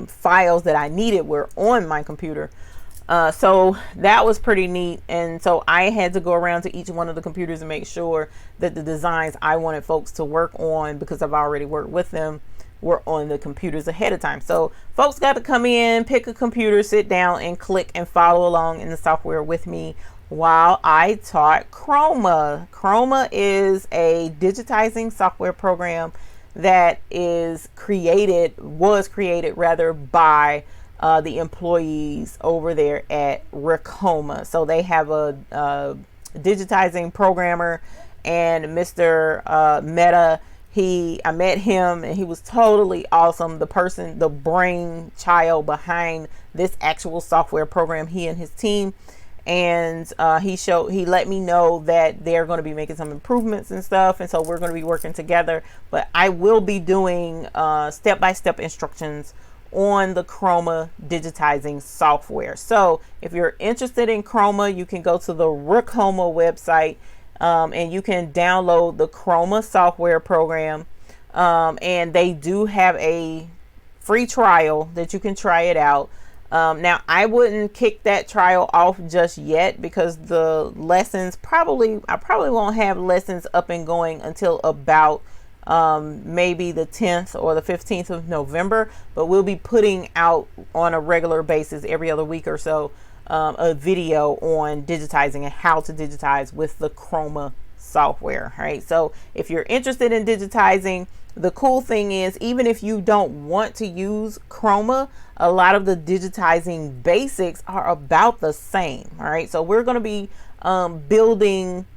files that I needed were on my computer. So that was pretty neat. And so I had to go around to each one of the computers and make sure that the designs I wanted folks to work on, because I've already worked with them, were on the computers ahead of time. So folks got to come in, pick a computer, sit down and click and follow along in the software with me while I taught Chroma. Chroma is a digitizing software program that was created rather by the employees over there at Ricoma. So they have a digitizing programmer, and Mr. Meta, I met him and he was totally awesome. The brain child behind this actual software program, he and his team. And he let me know that they're going to be making some improvements and stuff, and so we're going to be working together. But I will be doing step-by-step instructions on the Chroma digitizing software. So if you're interested in Chroma, you can go to the Ricoma website, and you can download the Chroma software program, and they do have a free trial that you can try it out. Now, I wouldn't kick that trial off just yet, because the lessons I probably won't have lessons up and going until about maybe the 10th or the 15th of November, but we'll be putting out on a regular basis every other week or so a video on digitizing and how to digitize with the Chroma software. Right? So if you're interested in digitizing, the cool thing is, even if you don't want to use Chroma, a lot of the digitizing basics are about the same. All right, so we're going to be building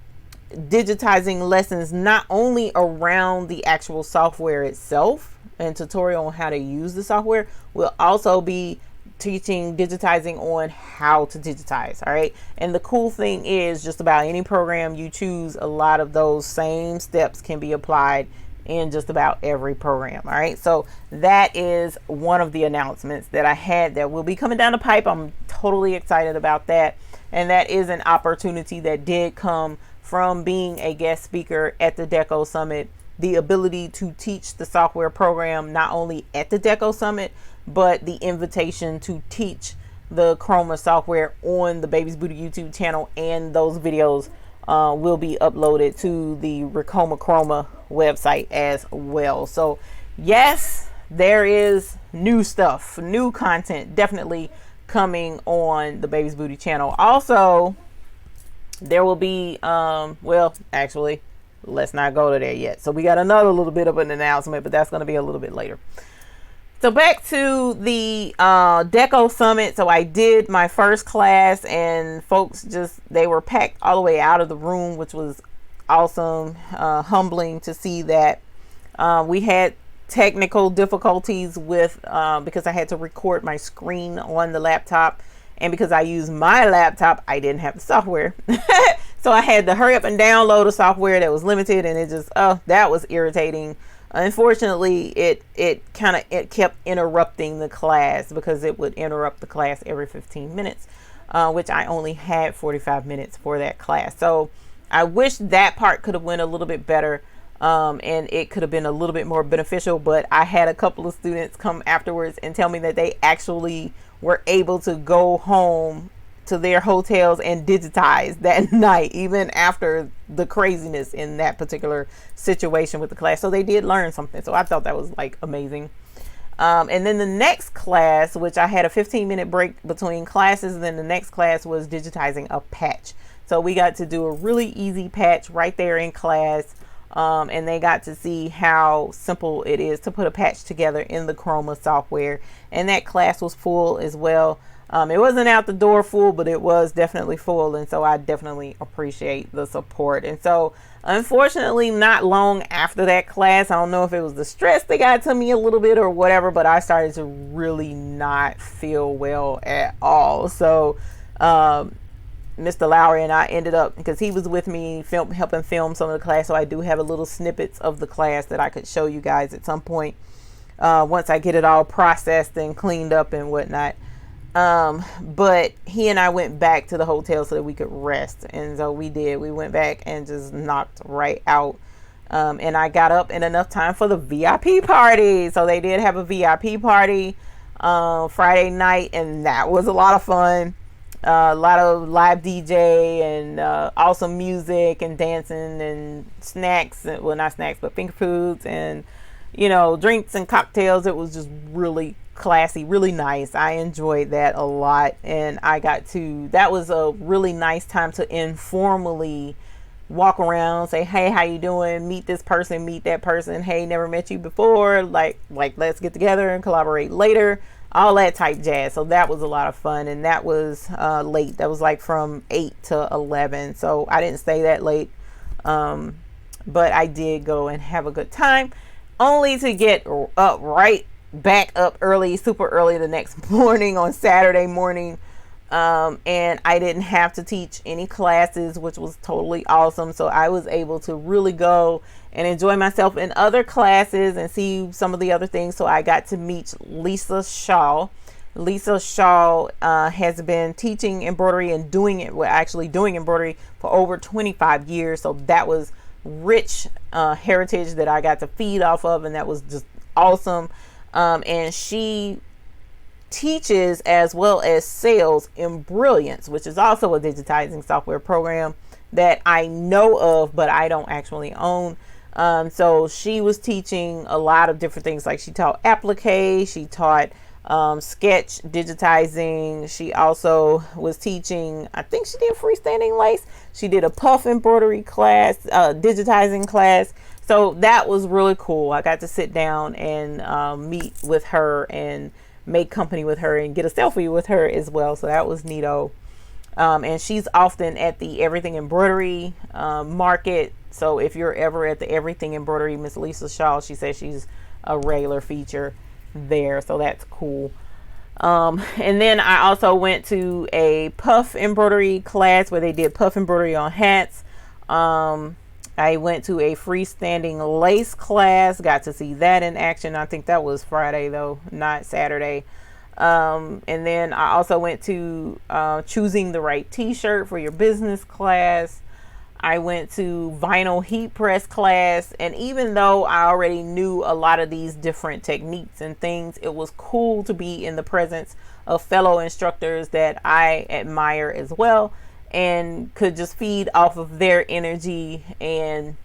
digitizing lessons not only around the actual software itself and tutorial on how to use the software. We'll also be teaching digitizing on how to digitize. All right. And the cool thing is, just about any program you choose, a lot of those same steps can be applied in just about every program. All right. So that is one of the announcements that I had that will be coming down the pipe. I'm totally excited about that. And that is an opportunity that did come from being a guest speaker at the Deco Summit. The ability to teach the software program not only at the Deco Summit, but the invitation to teach the Chroma software on the Baby's Booty YouTube channel, and those videos will be uploaded to the Ricoma Chroma website as well. So yes, there is new stuff, new content definitely coming on the Baby's Booty channel. Also, there will be well, actually, let's not go to there yet. So we got another little bit of an announcement, but that's going to be a little bit later. So back to the Deco Summit. So I did my first class, and folks they were packed all the way out of the room, which was awesome, humbling to see that. We had technical difficulties with because I had to record my screen on the laptop, and because I used my laptop, I didn't have the software. So I had to hurry up and download the software that was limited, and it just, that was irritating. Unfortunately, it kept interrupting the class, because it would interrupt the class every 15 minutes, which I only had 45 minutes for that class. So I wish that part could have went a little bit better, and it could have been a little bit more beneficial. But I had a couple of students come afterwards and tell me that they actually were able to go home to their hotels and digitize that night, even after the craziness in that particular situation with the class. So they did learn something. So I thought that was like amazing. And then the next class, which I had a 15-minute break between classes, and then the next class was digitizing a patch. So we got to do a really easy patch right there in class. And they got to see how simple it is to put a patch together in the Chroma software. And that class was full as well. It wasn't out the door full, but it was definitely full. And so I definitely appreciate the support. And so unfortunately, not long after that class, I don't know if it was the stress that got to me a little bit or whatever, but I started to really not feel well at all. So Mr. Lowry and I ended up, because he was with me helping film some of the class, so I do have a little snippets of the class that I could show you guys at some point once I get it all processed and cleaned up and whatnot. But he and I went back to the hotel so that we could rest, and so we did. We went back and just knocked right out, and I got up in enough time for the VIP party. So they did have a VIP party Friday night, and that was a lot of fun. A lot of live DJ and awesome music and dancing and snacks, well, not snacks, but finger foods and, drinks and cocktails. It was just really classy, really nice. I enjoyed that a lot, and that was a really nice time to informally walk around, say, hey, how you doing? Meet this person, meet that person. Hey, never met you before. Like let's get together and collaborate later. All that type jazz. So that was a lot of fun, and that was late. That was like from 8 to 11. So I didn't stay that late, but I did go and have a good time, only to get up back up early, super early the next morning on Saturday morning. And I didn't have to teach any classes, which was totally awesome. So I was able to really go and enjoy myself in other classes and see some of the other things. So I got to meet Lisa Shaw. Lisa Shaw has been teaching embroidery and doing embroidery for over 25 years. So that was rich heritage that I got to feed off of, and that was just awesome. And she teaches as well as sells Embrilliance, which is also a digitizing software program that I know of, but I don't actually own. So she was teaching a lot of different things. Like she taught applique, she taught sketch digitizing. She also was teaching, I think she did freestanding lace. She did a puff embroidery class, digitizing class. So that was really cool. I got to sit down and meet with her and make company with her and get a selfie with her as well. So that was neato. And she's often at the Everything Embroidery market. So if you're ever at the Everything Embroidery, Miss Lisa Shaw, she says she's a regular feature there. So that's cool. And then I also went to a puff embroidery class where they did puff embroidery on hats. I went to a freestanding lace class, got to see that in action. I think that was Friday though, not Saturday. And then I also went to choosing the right t-shirt for your business class. I went to vinyl heat press class, and even though I already knew a lot of these different techniques and things, it was cool to be in the presence of fellow instructors that I admire as well, and could just feed off of their energy and,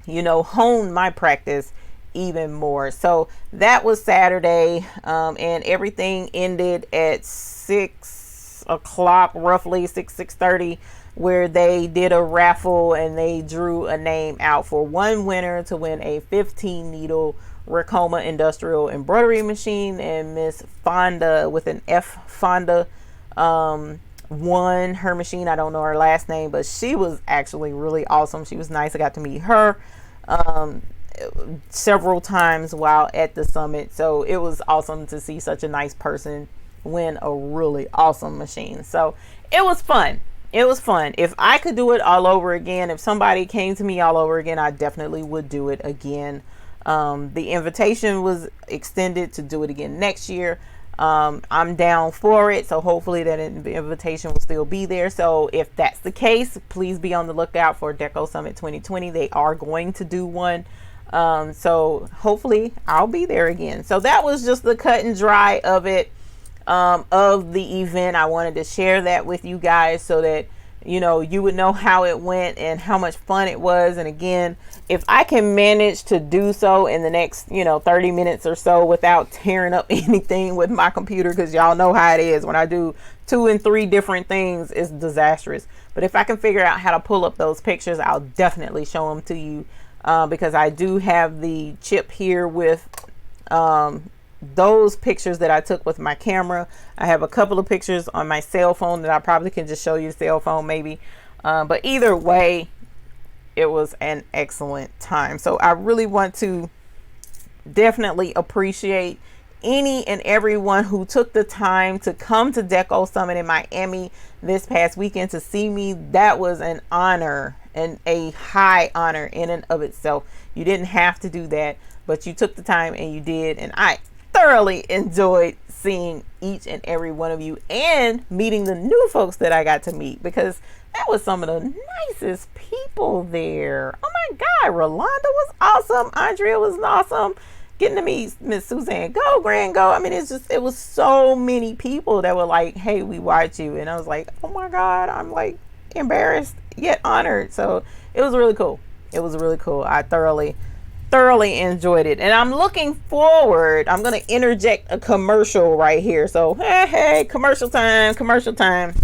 you know, hone my practice even more. So that was Saturday, and everything ended at 6 o'clock, roughly 6:30, where they did a raffle and they drew a name out for one winner to win a 15 needle Ricoma industrial embroidery machine. And Miss Fonda, with an F, Fonda, won her machine. I don't know her last name, but she was actually really awesome. She was nice. I got to meet her several times while at the summit, so it was awesome to see such a nice person win a really awesome machine. So it was fun. It was fun. If I could do it all over again, if somebody came to me all over again, I definitely would do it again. The invitation was extended to do it again next year. I'm down for it, so hopefully that invitation will still be there. So if that's the case, please be on the lookout for Deco Summit 2020. They are going to do one. So hopefully I'll be there again. So that was just the cut and dry of it, of the event. I wanted to share that with you guys so that, you know, you would know how it went and how much fun it was. And again, if I can manage to do so in the next, 30 minutes or so without tearing up anything with my computer, because y'all know how it is when I do 2 and 3 different things, it's disastrous. But if I can figure out how to pull up those pictures, I'll definitely show them to you, because I do have the chip here with those pictures that I took with my camera. I have a couple of pictures on my cell phone that I probably can just show you the cell phone maybe. But either way, it was an excellent time. So I really want to definitely appreciate any and everyone who took the time to come to Deco Summit in Miami this past weekend to see me. That was an honor, and a high honor in and of itself. You didn't have to do that, but you took the time and you did, and I thoroughly enjoyed seeing each and every one of you and meeting the new folks that I got to meet, because that was some of the nicest people there. Oh my God, Rolanda was awesome. Andrea was awesome. Getting to meet Miss Suzanne Go, Grand Go. I mean, it was so many people that were like, hey, we watch you. And I was like, oh my God, I'm like embarrassed yet honored. So it was really cool. It was really cool. I thoroughly enjoyed it, and I'm looking forward. I'm going to interject a commercial right here. So hey, commercial time.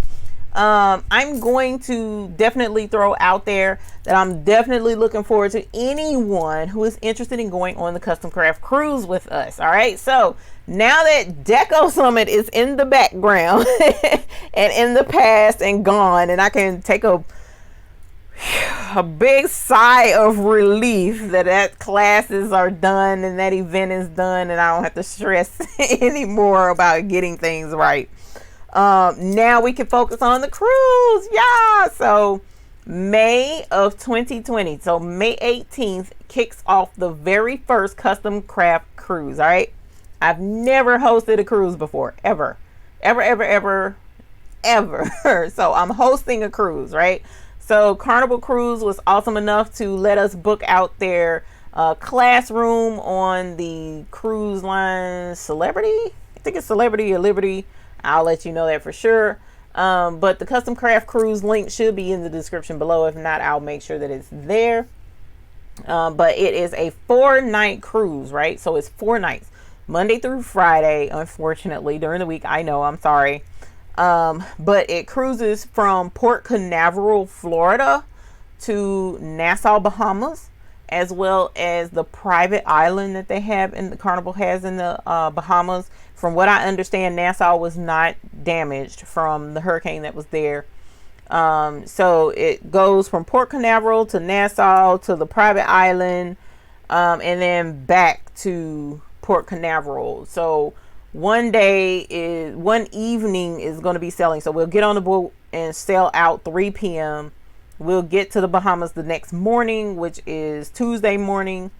I'm going to definitely throw out there that I'm definitely looking forward to anyone who is interested in going on the custom craft cruise with us. All right, so now that Deco Summit is in the background and in the past and gone, and I can take a big sigh of relief that classes are done and that event is done, and I don't have to stress anymore about getting things right. Now we can focus on the cruise. Yeah. So May of 2020. So May 18th kicks off the very first custom craft cruise. All right. I've never hosted a cruise before, ever. So I'm hosting a cruise, right? So Carnival Cruise was awesome enough to let us book out their classroom on the cruise line Celebrity. I think it's Celebrity or Liberty. I'll let you know that for sure. But the Custom Craft Cruise link should be in the description below. If not, I'll make sure that it's there. But it is a 4-night cruise, right? So it's 4 nights, Monday through Friday, unfortunately, during the week. I know, I'm sorry. But it cruises from Port Canaveral, Florida to Nassau, Bahamas, as well as the private island that they have in the Carnival has in the Bahamas. From what I understand, Nassau was not damaged from the hurricane that was there. So it goes from Port Canaveral to Nassau to the private island, and then back to Port Canaveral. So one evening is going to be selling. So we'll get on the boat and sail out 3 p.m. We'll get to the Bahamas the next morning, which is Tuesday morning.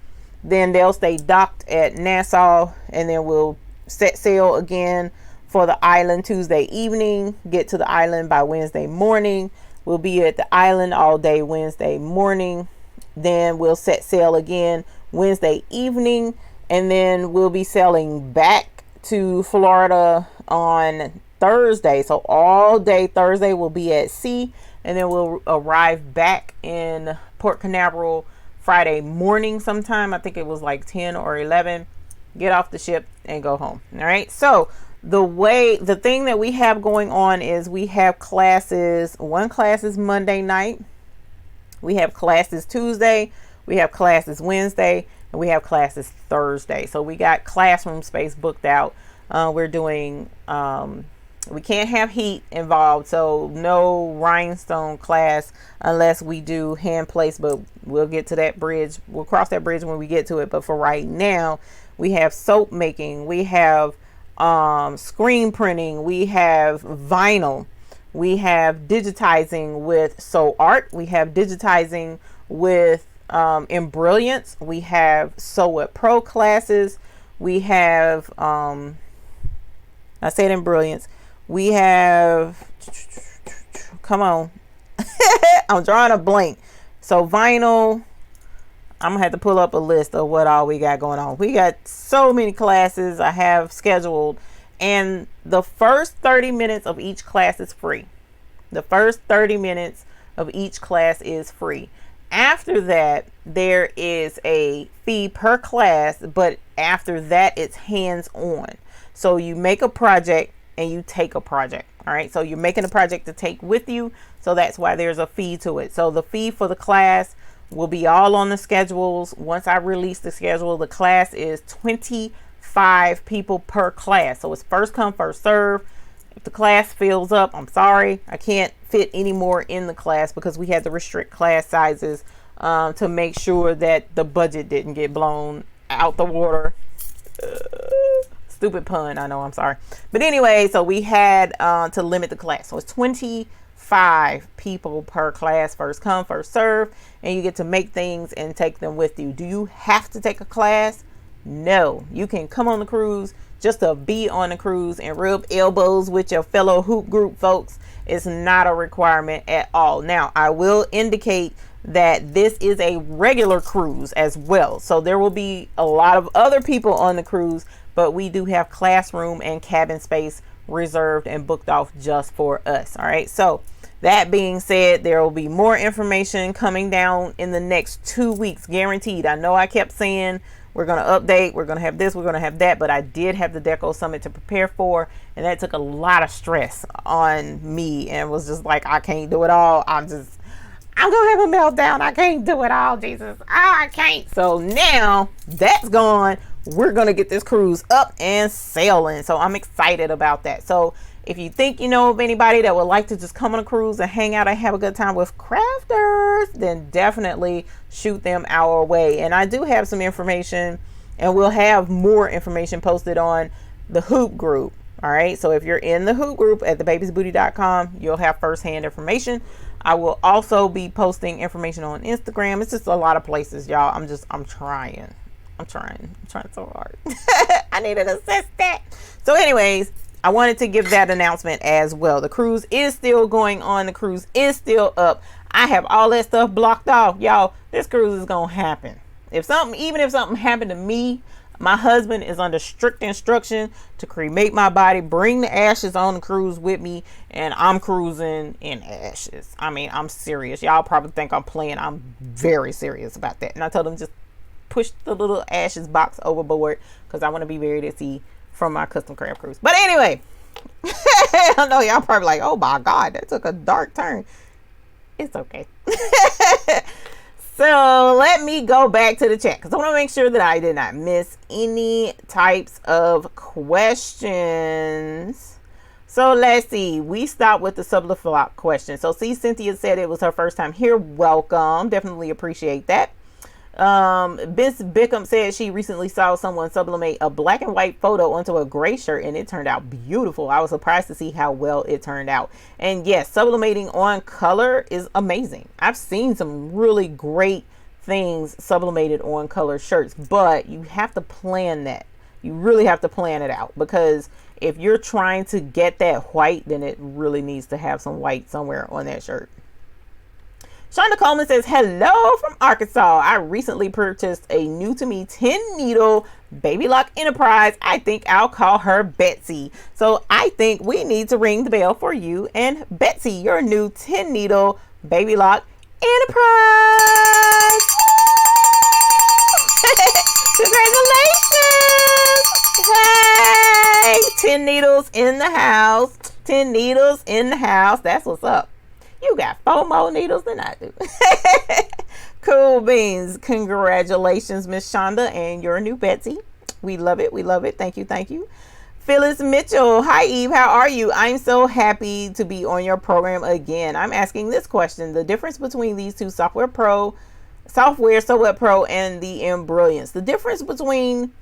Then they'll stay docked at Nassau, and then we'll set sail again for the island Tuesday evening. Get to the island by Wednesday morning. We'll be at the island all day Wednesday morning. Then we'll set sail again Wednesday evening, and then we'll be sailing back to Florida on Thursday. So all day Thursday we'll be at sea, and then we'll arrive back in Port Canaveral Friday morning sometime. I think it was like 10 or 11. Get off the ship and go home. All right. So the thing that we have going on is we have classes. One class is Monday night. We have classes Tuesday. We have classes Wednesday, and we have classes Thursday. So we got classroom space booked out. We're doing, we can't have heat involved, so no rhinestone class unless we do hand place, but we'll get to that bridge. We'll cross that bridge when we get to it. But for right now, we have soap making, we have screen printing, we have vinyl, we have digitizing with Sew Art, we have digitizing with Embrilliance, we have Sew It Pro classes, we have I said Embrilliance, we have, come on, I'm drawing a blank. So vinyl, I'm gonna have to pull up a list of what all we got going on. We got so many classes I have scheduled, and the first 30 minutes of each class is free. The first 30 minutes of each class is free. After that, there is a fee per class, but after that, it's hands-on. So you make a project and you take a project. All right. So you're making a project to take with you. So that's why there's a fee to it. So the fee for the class will be all on the schedules. Once I release the schedule, the class is 25 people per class. So it's first come, first serve. If the class fills up, I'm sorry, I can't fit any more in the class because we had to restrict class sizes to make sure that the budget didn't get blown out the water. Stupid pun, I know, I'm sorry. But anyway, so we had to limit the class. So it's 25 people per class, first come, first serve, and you get to make things and take them with you. Do you have to take a class? No. You can come on the cruise just to be on the cruise and rub elbows with your fellow hoop group folks. It's not a requirement at all. Now, I will indicate that this is a regular cruise as well. So there will be a lot of other people on the cruise, but we do have classroom and cabin space reserved and booked off just for us. All right. So that being said, there will be more information coming down in the next 2 weeks, guaranteed. I know I kept saying we're going to update, we're going to have this, we're going to have that, but I did have the Deco Summit to prepare for, and that took a lot of stress on me, and was just like, I can't do it all. I'm going to have a meltdown. I can't do it all, Jesus. I can't. So now that's gone. We're going to get this cruise up and sailing. So I'm excited about that. So if you think you know of anybody that would like to just come on a cruise and hang out and have a good time with crafters, then definitely shoot them our way. And I do have some information, and we'll have more information posted on the Hoop group. All right. So if you're in the Hoop group at thebabiesbooty.com, you'll have firsthand information. I will also be posting information on Instagram. It's just a lot of places, y'all. I'm trying so hard. I need an assistant. So anyways, I wanted to give that announcement as well. The cruise is still going on. The cruise is still up. I have all that stuff blocked off. Y'all, this cruise is going to happen. Even if something happened to me, my husband is under strict instruction to cremate my body, bring the ashes on the cruise with me, and I'm cruising in ashes. I mean, I'm serious. Y'all probably think I'm playing. I'm very serious about that. And I told him just push the little ashes box overboard because I want to be buried at sea from my custom craft cruise. But anyway, I know y'all probably like, oh my God, that took a dark turn. It's okay. So let me go back to the chat because I want to make sure that I did not miss any types of questions. So let's see. We stopped with the Sublimation question. So see, Cynthia said it was her first time here. Welcome. Definitely appreciate that. Miss Bickham said she recently saw someone sublimate a black and white photo onto a gray shirt and it turned out beautiful. I was surprised to see how well it turned out. And yes, sublimating on color is amazing. I've seen some really great things sublimated on color shirts, but you have to plan that. You really have to plan it out, because if you're trying to get that white, then it really needs to have some white somewhere on that shirt. Shonda Coleman says, hello from Arkansas. I recently purchased a new to me 10 needle baby lock enterprise. I think I'll call her Betsy. So I think we need to ring the bell for you and Betsy, your new 10 needle baby lock enterprise. Congratulations. Hey, 10 needles in the house. 10 needles in the house. That's what's up. You got 4 more needles than I do. Cool beans. Congratulations, Miss Shonda, and your new Betsy. We love it. We love it. Thank you. Thank you. Phyllis Mitchell. Hi, Eve. How are you? I'm so happy to be on your program again. I'm asking this question. The difference between these two software, Sew What Pro, and the Embrilliance. The difference between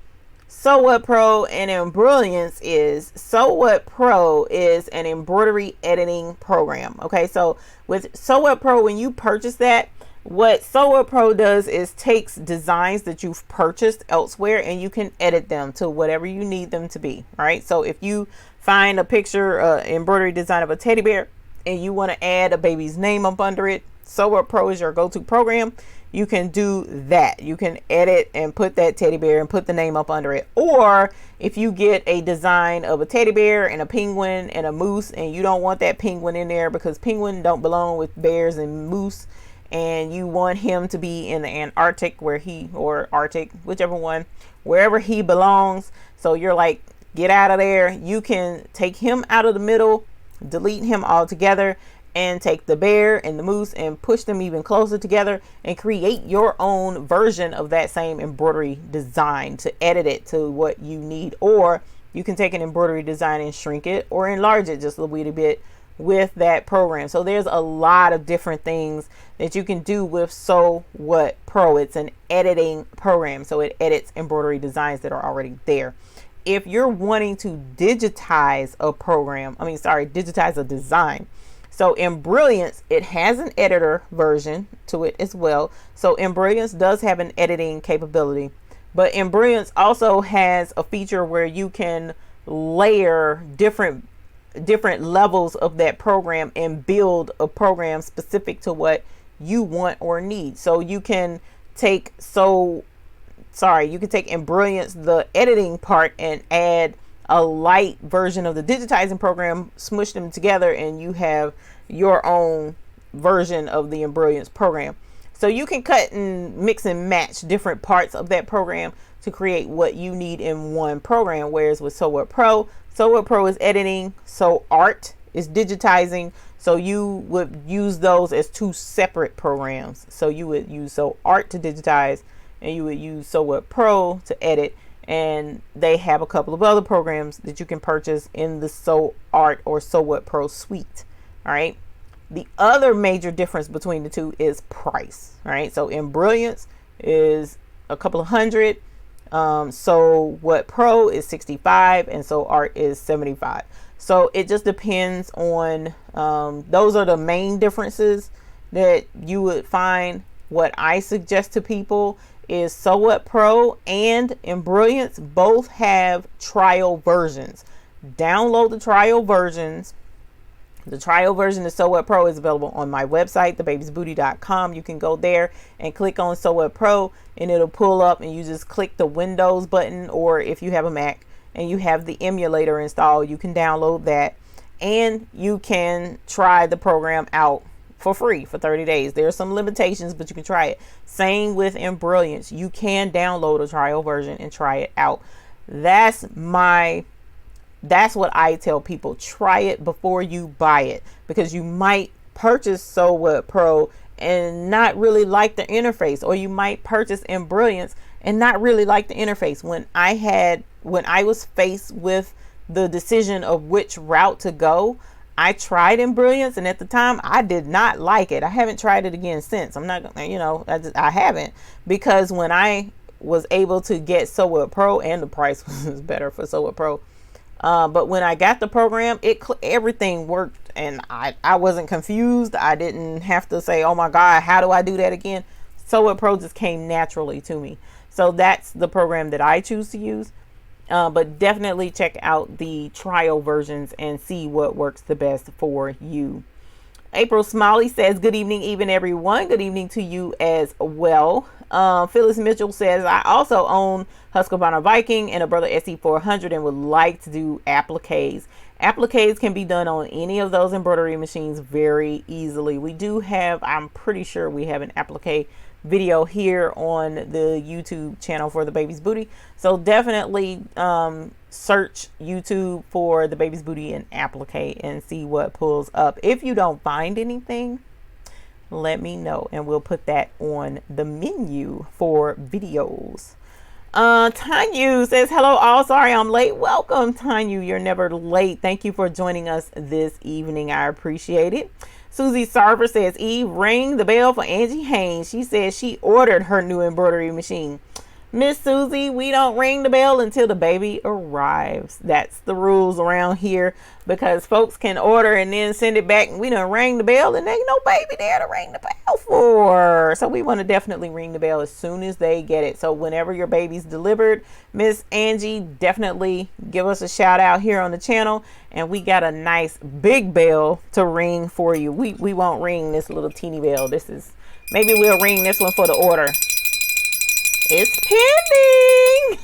Sew What Pro and Embrilliance is Sew What Pro is an embroidery editing program. Okay, so with Sew What Pro, when you purchase that, what Sew What Pro does is takes designs that you've purchased elsewhere and you can edit them to whatever you need them to be. All right, so if you find a picture, embroidery design of a teddy bear, and you want to add a baby's name up under it, Sew What Pro is your go-to program. You can do that. You can edit and put that teddy bear and put the name up under it. Or if you get a design of a teddy bear and a penguin and a moose, and you don't want that penguin in there because penguin don't belong with bears and moose, and you want him to be in the Antarctic or Arctic, whichever one, wherever he belongs. So you're like, get out of there. You can take him out of the middle, delete him altogether, and take the bear and the moose and push them even closer together and create your own version of that same embroidery design to edit it to what you need. Or you can take an embroidery design and shrink it or enlarge it just a little bit with that program. So there's a lot of different things that you can do with Sew What Pro. It's an editing program, so it edits embroidery designs that are already there. If you're wanting to digitize a design, so Embrilliance, it has an editor version to it as well. So Embrilliance does have an editing capability, but Embrilliance also has a feature where you can layer different levels of that program and build a program specific to what you want or need. So you can take Embrilliance, the editing part, and add a light version of the digitizing program, smush them together, and you have your own version of the Embrilliance program. So you can cut and mix and match different parts of that program to create what you need in one program. Whereas with Sew What Pro is editing, So Art is digitizing. So you would use those as two separate programs. So you would use Sew Art to digitize, and you would use Sew What Pro to edit. And they have a couple of other programs that you can purchase in the Sew Art or Sew What Pro suite. All right. The other major difference between the two is price. All right. So Embrilliance is a couple of $100. Sew What Pro is $65, and Sew Art is $75. So it just depends on, those are the main differences that you would find. What I suggest to people is Sew What Pro and Embrilliance both have trial versions. Download the trial versions. The trial version of Sew What Pro is available on my website, thebabiesbooty.com. You can go there and click on Sew What Pro, and it'll pull up, and you just click the Windows button, or if you have a Mac and you have the emulator installed, you can download that, and you can try the program out for free for 30 days. There are some limitations, but you can try it. Same with Embrilliance. You can download a trial version and try it out. That's what I tell people. Try it before you buy it, because you might purchase Sew What Pro and not really like the interface, or you might purchase Embrilliance and not really like the interface. When I was faced with the decision of which route to go, I tried Embrilliance, and at the time I did not like it. I haven't tried it again since. I'm not gonna, you know, I haven't, because when I was able to get Sew It Pro, and the price was better for Sew It Pro, but when I got the program, everything worked, and I wasn't confused. I didn't have to say, oh my God, how do I do that again? Sew It Pro just came naturally to me. So that's the program that I choose to use. But definitely check out the trial versions and see what works the best for you. April Smiley says, good evening, even everyone. Good evening to you as well. Phyllis Mitchell says, I also own Husqvarna Viking and a Brother SE400 and would like to do appliques. Appliques can be done on any of those embroidery machines very easily. We do have, I'm pretty sure we have an applique video here on the YouTube channel for The Baby's Booty. So definitely search YouTube for The Baby's Booty and applique and see what pulls up. If you don't find anything, let me know and we'll put that on the menu for videos. Tanya says, hello all, sorry I'm late. Welcome, Tanya, you're never late. Thank you for joining us this evening. I appreciate it. Susie Sarver says, Eve, ring the bell for Angie Haynes. She says she ordered her new embroidery machine. Miss Susie, we don't ring the bell until the baby arrives. That's the rules around here, because folks can order and then send it back and we don't ring the bell and there ain't no baby there to ring the bell for. So we want to definitely ring the bell as soon as they get it. So whenever your baby's delivered, Miss Angie, definitely give us a shout out here on the channel, and we got a nice big bell to ring for you. We won't ring this little teeny bell. Maybe we'll ring this one for the order. It's pending.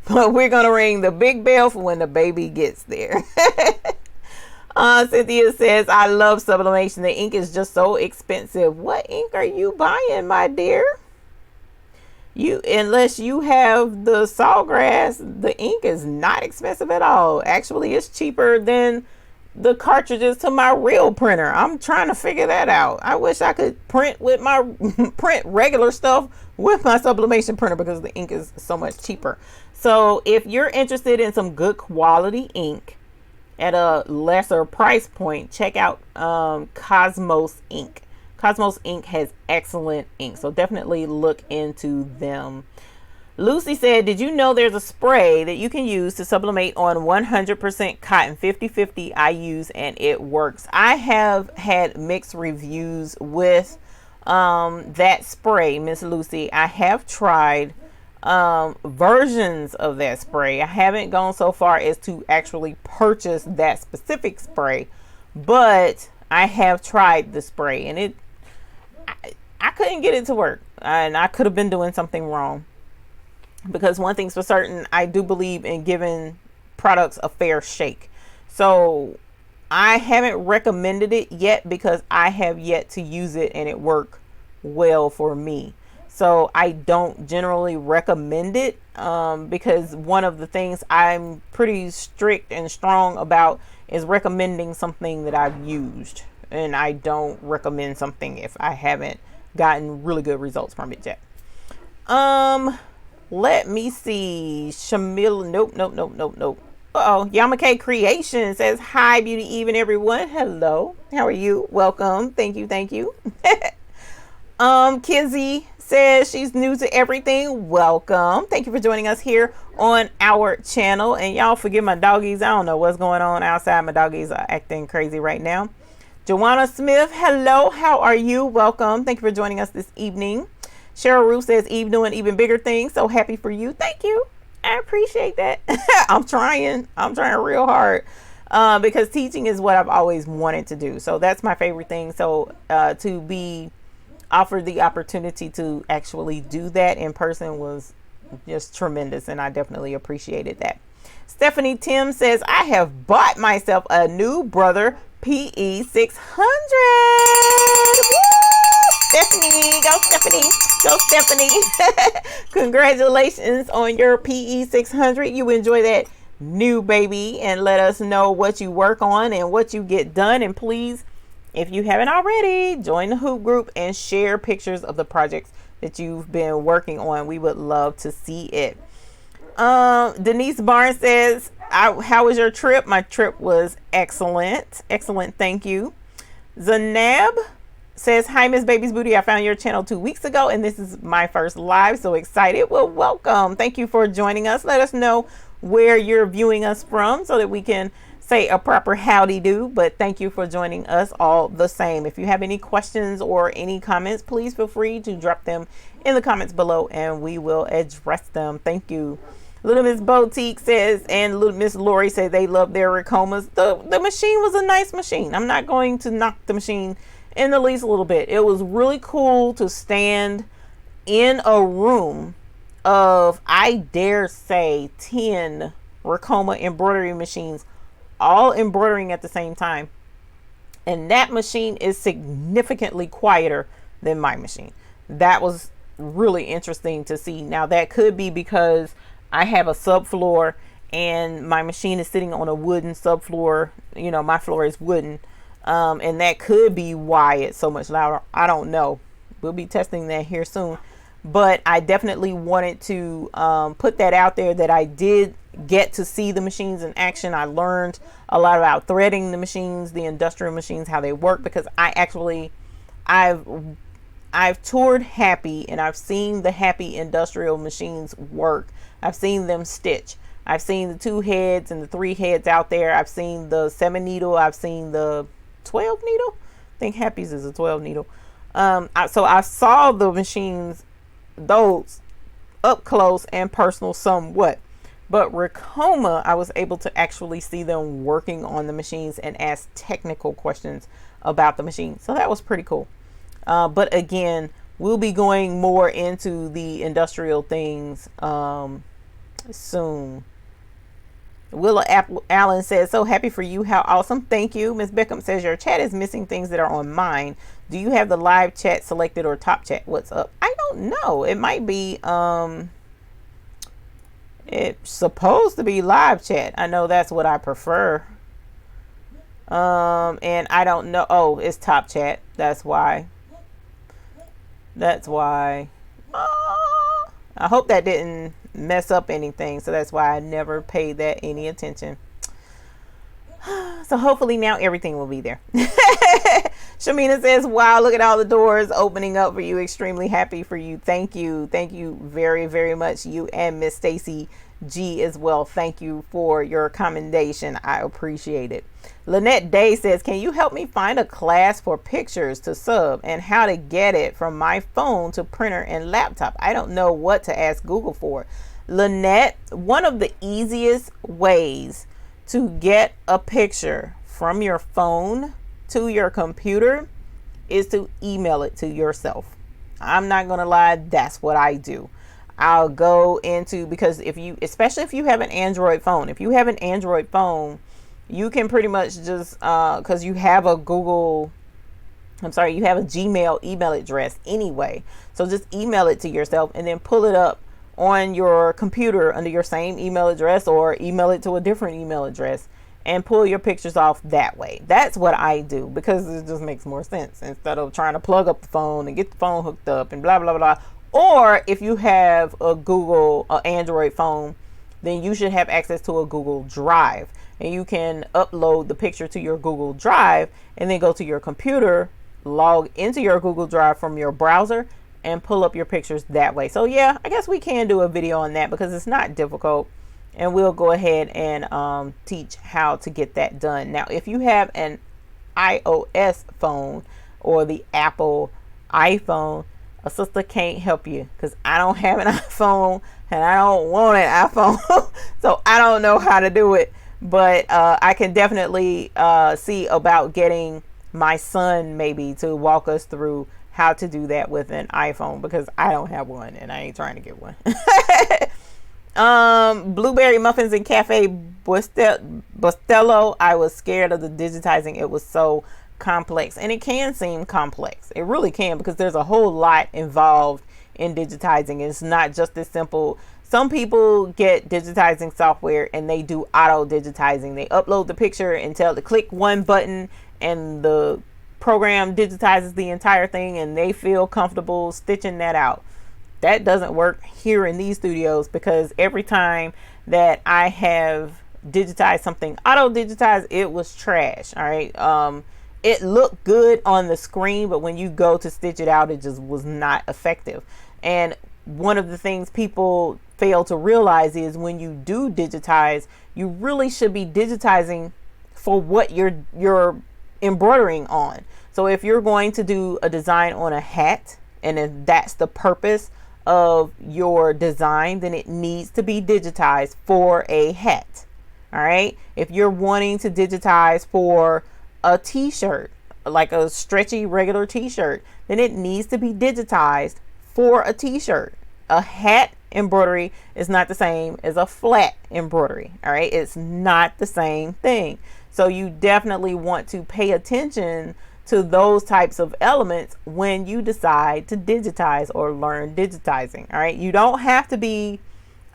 But we're going to ring the big bell for when the baby gets there. Cynthia says, I love sublimation. The ink is just so expensive. What ink are you buying, my dear? Unless you have the sawgrass, the ink is not expensive at all. Actually, it's cheaper than the cartridges to my real printer. I'm trying to figure that out. I wish I could print with my print regular stuff with my sublimation printer, because the ink is so much cheaper. So if you're interested in some good quality ink at a lesser price point, check out Cosmos ink. Cosmos ink has excellent ink, so definitely look into them. Lucy said, did you know there's a spray that you can use to sublimate on 100% cotton? 50-50 I use and it works. I have had mixed reviews with that spray, Miss Lucy. I have tried versions of that spray. I haven't gone so far as to actually purchase that specific spray, but I have tried the spray, and I couldn't get it to work, and I could have been doing something wrong. Because one thing's for certain, I do believe in giving products a fair shake. So I haven't recommended it yet because I have yet to use it and it worked well for me. So I don't generally recommend it because one of the things I'm pretty strict and strong about is recommending something that I've used. And I don't recommend something if I haven't gotten really good results from it yet. Let me see. Shamil, nope. Uh-oh. Yamake Creation says, hi, Beauty Even, everyone. Hello. How are you? Welcome. Thank you. Kizzy says she's new to everything. Welcome. Thank you for joining us here on our channel. And y'all forgive my doggies. I don't know what's going on outside. My doggies are acting crazy right now. Joanna Smith, hello. How are you? Welcome. Thank you for joining us this evening. Cheryl Roof says, Eve doing even bigger things. So happy for you. Thank you. I appreciate that. I'm trying real hard because teaching is what I've always wanted to do. So that's my favorite thing. So to be offered the opportunity to actually do that in person was just tremendous. And I definitely appreciated that. Stephanie Tim says, I have bought myself a new Brother PE 600. Woo! Go Stephanie. Congratulations on your PE 600. You enjoy that new baby and let us know what you work on and what you get done. And please, if you haven't already, join the Hoop group and share pictures of the projects that you've been working on. We would love to see it. Denise Barnes says, how was your trip? My trip was excellent. Excellent. Thank you. Zanab says, hi, Miss Baby's Booty. I found your channel 2 weeks ago, and this is my first live. So excited. Well, welcome. Thank you for joining us. Let us know where you're viewing us from so that we can say a proper howdy do. But thank you for joining us all the same. If you have any questions or any comments, please feel free to drop them in the comments below and we will address them. Thank you. Little Miss Boutique says, and Little Miss Lori said they love their Ricomas. The machine was a nice machine. I'm not going to knock the machine in the least a little bit. It was really cool to stand in a room of, I dare say, 10 Ricoma embroidery machines, all embroidering at the same time. And that machine is significantly quieter than my machine. That was really interesting to see. Now that could be because I have a subfloor and my machine is sitting on a wooden subfloor. You know, my floor is wooden. And that could be why it's so much louder. I don't know. We'll be testing that here soon. But I definitely wanted to put that out there, that I did get to see the machines in action. I learned a lot about threading the machines, the industrial machines, how they work, because I've toured Happy and I've seen the Happy industrial machines work. I've seen them stitch. I've seen the 2 heads and the 3 heads out there. I've seen the 7 needle. I've seen the 12 needle. I think Happy's is a 12 needle. So I saw the machines, those up close and personal somewhat. But Ricoma, I was able to actually see them working on the machines and ask technical questions about the machine. So that was pretty cool. But again, we'll be going more into the industrial things soon. Willa Allen says, so happy for you. How awesome. Thank you. Miss Beckham says, your chat is missing things that are on mine. Do you have the live chat selected or top chat? What's up? I don't know. It might be, it's supposed to be live chat. I know that's what I prefer. And I don't know. Oh, it's top chat. That's why. I hope that didn't mess up anything. So that's why I never paid that any attention. So hopefully now everything will be there. Shamina says, wow, look at all the doors opening up for you. Extremely happy for you. Thank you. Thank you very, very much. You and Miss Stacy G as well. Thank you for your commendation. I appreciate it. Lynette Day says, can you help me find a class for pictures to sub and how to get it from my phone to printer and laptop? I don't know what to ask Google for. Lynette, one of the easiest ways to get a picture from your phone to your computer is to email it to yourself. I'm not going to lie. That's what I do. I'll go into, because especially if you have an Android phone, you can pretty much just, cause you have a Gmail email address anyway. So just email it to yourself and then pull it up on your computer under your same email address, or email it to a different email address and pull your pictures off that way. That's what I do, because it just makes more sense instead of trying to plug up the phone and get the phone hooked up and blah, blah, blah. Or if you have a Android phone, then you should have access to a Google Drive, and you can upload the picture to your Google Drive and then go to your computer, log into your Google Drive from your browser and pull up your pictures that way. So yeah, I guess we can do a video on that because it's not difficult, and we'll go ahead and teach how to get that done. Now, if you have an iOS phone or the Apple iPhone, a sister can't help you because I don't have an iPhone and I don't want an iPhone. So I don't know how to do it, but I can definitely see about getting my son maybe to walk us through how to do that with an iPhone, because I don't have one and I ain't trying to get one. Blueberry Muffins and Cafe Bustelo. I was scared of the digitizing. It was so complex, and it can seem complex. It really can, because there's a whole lot involved in digitizing. It's not just as simple. Some people get digitizing software and they do auto digitizing. They upload the picture and click one button and the program digitizes the entire thing and they feel comfortable stitching that out. That doesn't work here in these studios, because every time that I have digitize something auto digitize, it was trash. All right. It looked good on the screen, but when you go to stitch it out, it just was not effective. And one of the things people fail to realize is when you do digitize, you really should be digitizing for what you're embroidering on. So if you're going to do a design on a hat, and if that's the purpose of your design, then it needs to be digitized for a hat. All right. If you're wanting to digitize for a t-shirt, like a stretchy regular t-shirt, then it needs to be digitized for a t-shirt. A hat embroidery is not the same as a flat embroidery. All right. It's not the same thing. So you definitely want to pay attention to those types of elements when you decide to digitize or learn digitizing. All right. You don't have to be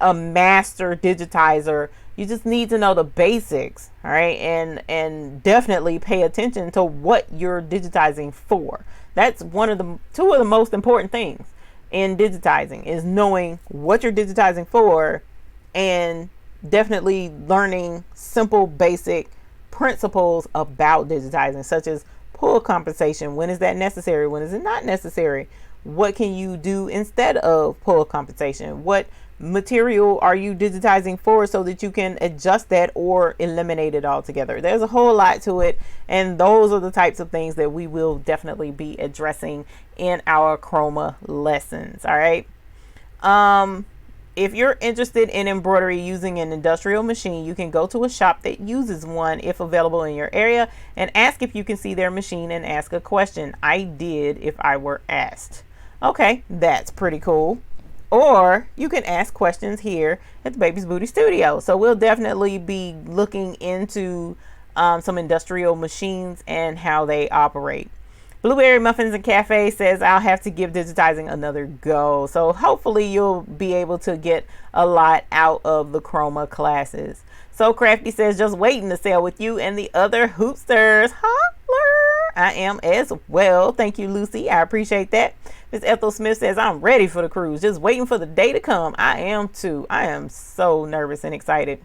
a master digitizer. You just need to know the basics. All right. And definitely pay attention to what you're digitizing for. That's two of the most important things in digitizing, is knowing what you're digitizing for, and definitely learning simple basic principles about digitizing, such as pull compensation. When is that necessary? When is it not necessary? What can you do instead of pull compensation? What material are you digitizing for, so that you can adjust that or eliminate it altogether? There's a whole lot to it, and those are the types of things that we will definitely be addressing in our chroma lessons. All right. If you're interested in embroidery using an industrial machine, you can go to a shop that uses one if available in your area, and ask if you can see their machine and ask a question. I did if I were asked. Okay, that's pretty cool. Or you can ask questions here at the Baby's Booty Studio. So we'll definitely be looking into some industrial machines and how they operate. Blueberry Muffins and Cafe says, I'll have to give digitizing another go. So hopefully you'll be able to get a lot out of the chroma classes. So Crafty says, just waiting to sail with you and the other hoopsters. Holler! I am as well. Thank you, Lucy. I appreciate that. Miss Ethel Smith says, I'm ready for the cruise. Just waiting for the day to come. I am too. I am so nervous and excited.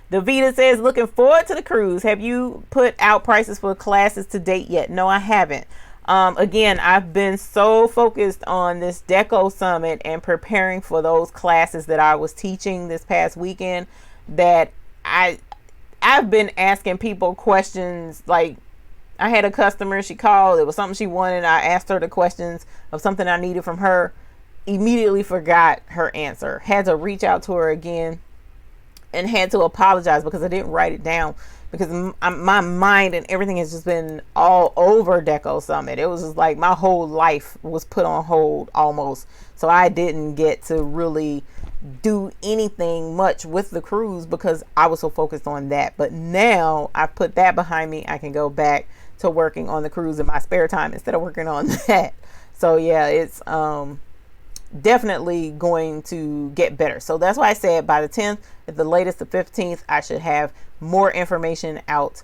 Davita says, looking forward to the cruise. Have you put out prices for classes to date yet? No, I haven't. Again, I've been so focused on this Deco Summit and preparing for those classes that I was teaching this past weekend, that I've been asking people questions. Like, I had a customer, she called, it was something she wanted. I asked her the questions of something I needed from her, immediately forgot her answer, had to reach out to her again, and had to apologize because I didn't write it down, because my mind and everything has just been all over Deco Summit. It was just like my whole life was put on hold almost. So I didn't get to really do anything much with the cruise because I was so focused on that. But now I've put that behind me. I can go back to working on the cruise in my spare time instead of working on that. So yeah, it's definitely going to get better. So that's why I said by the 10th, at the latest the 15th, I should have more information out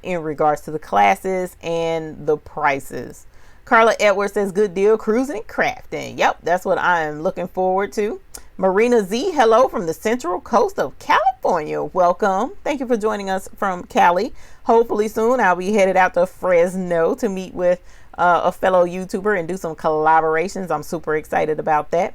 in regards to the classes and the prices. Carla Edwards says, good deal, cruising and crafting. Yep, that's what I am looking forward to. Marina Z, hello from the Central Coast of California. Welcome. Thank you for joining us from Cali. Hopefully soon I'll be headed out to Fresno to meet with a fellow YouTuber and do some collaborations. I'm super excited about that.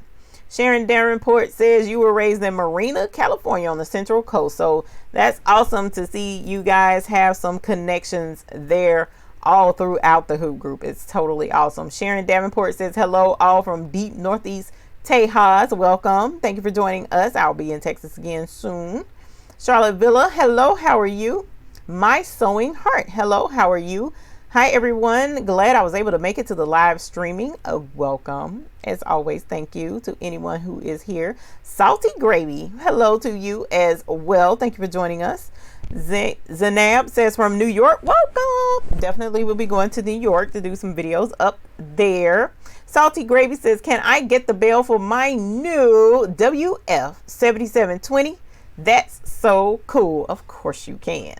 Sharon Davenport says you were raised in Marina, California on the Central Coast. So that's awesome to see you guys have some connections there all throughout the hoop group. It's totally awesome. Sharon Davenport says hello all from deep Northeast Tejas. Welcome. Thank you for joining us. I'll be in Texas again soon. Charlotte Villa, hello, how are you? My Sewing Heart, hello, how are you? Hi everyone, glad I was able to make it to the live streaming. Welcome. As always, thank you to anyone who is here. Salty Gravy, hello to you as well. Thank you for joining us. Zanab says from New York, welcome. Definitely will be going to New York to do some videos up there. Salty Gravy says, can I get the bell for my new WF7720? That's so cool. Of course you can.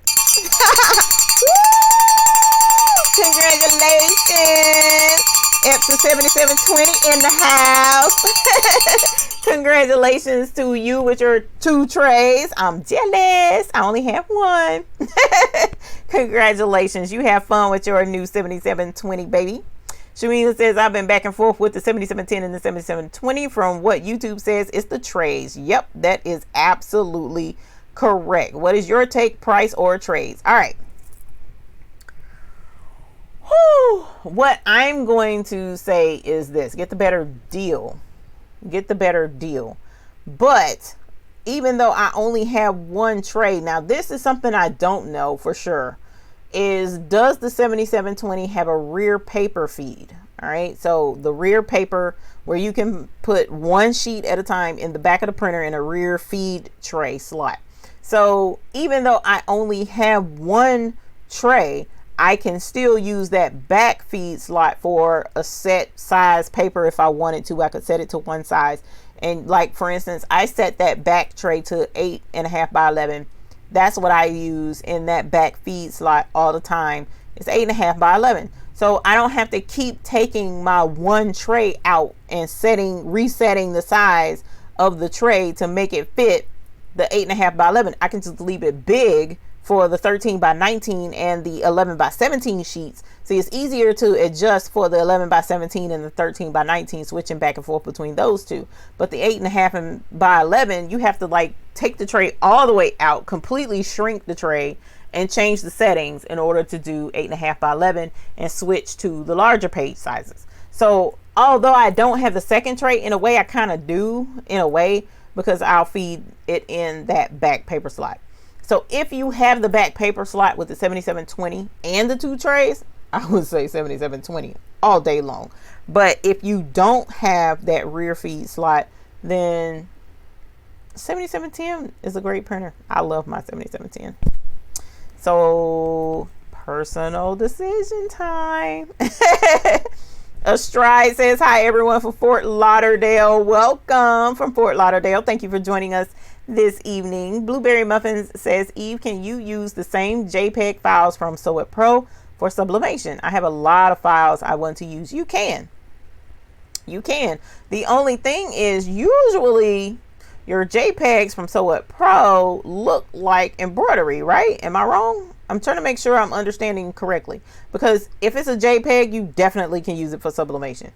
Congratulations. Episode 7720 in the house. Congratulations to you with your 2 trays. I'm jealous. I only have 1. Congratulations. You have fun with your new 7720, baby. Shamila says, I've been back and forth with the 7710 and the 7720. From what YouTube says, it's the trays. Yep, that is absolutely correct. What is your take, price, or trays? All right. What I'm going to say is this: get the better deal. Get the better deal. But even though I only have 1 tray, now this is something I don't know for sure, is does the 7720 have a rear paper feed? All right, so the rear paper where you can put 1 sheet at a time in the back of the printer in a rear feed tray slot. So even though I only have 1 tray, I can still use that back feed slot for a set size paper. If I wanted to, I could set it to 1 size. And like, for instance, I set that back tray to 8.5 by 11. That's what I use in that back feed slot all the time. It's 8.5 by 11. So I don't have to keep taking my 1 tray out and resetting the size of the tray to make it fit the 8.5 by 11. I can just leave it big for the 13 by 19 and the 11 by 17 sheets. See, it's easier to adjust for the 11 by 17 and the 13 by 19, switching back and forth between those two. But the 8.5 by 11, you have to like take the tray all the way out, completely shrink the tray, and change the settings in order to do 8.5 by 11 and switch to the larger page sizes. So although I don't have the second tray, in a way I kind of do, in a way, because I'll feed it in that back paper slot. So if you have the back paper slot with the 7720 and the 2 trays, I would say 7720 all day long. But if you don't have that rear feed slot, then 7710 is a great printer. I love my 7710. So personal decision time. Astride says, hi everyone from Fort Lauderdale. Welcome from Fort Lauderdale. Thank you for joining us this evening. Blueberry Muffins says, Eve, can you use the same JPEG files from Sew It Pro for sublimation? I have a lot of files I want to use. You can. The only thing is, usually your JPEGs from Sew It Pro look like embroidery, right? Am I wrong? I'm trying to make sure I'm understanding correctly, because if it's a JPEG, you definitely can use it for sublimation.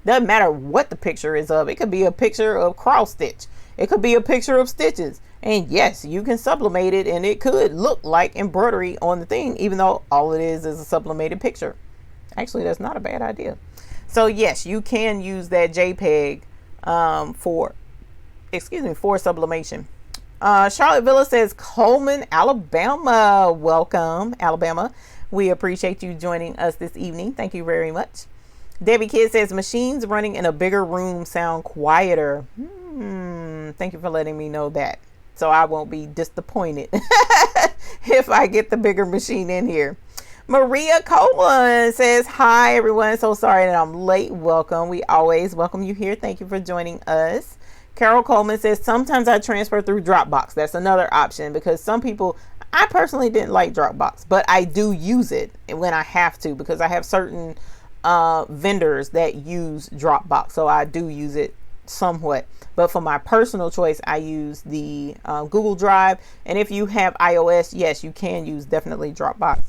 Doesn't matter what the picture is of. It could be a picture of cross stitch. It could be a picture of stitches. And yes, you can sublimate it and it could look like embroidery on the thing, even though all it is a sublimated picture. Actually, that's not a bad idea. So yes, you can use that JPEG for sublimation. Charlotte Villa says, Coleman, Alabama. Welcome, Alabama. We appreciate you joining us this evening. Thank you very much. Debbie Kidd says, machines running in a bigger room sound quieter. Thank you for letting me know that, so I won't be disappointed if I get the bigger machine in here. Maria Coleman says, hi everyone, so sorry that I'm late. Welcome. We always welcome you here. Thank you for joining us. Carol Coleman says, sometimes I transfer through Dropbox. That's another option, because some people, I personally didn't like Dropbox, but I do use it when I have to, because I have certain vendors that use Dropbox, so I do use it somewhat. But for my personal choice, I use the Google Drive. And if you have iOS, yes, you can use definitely Dropbox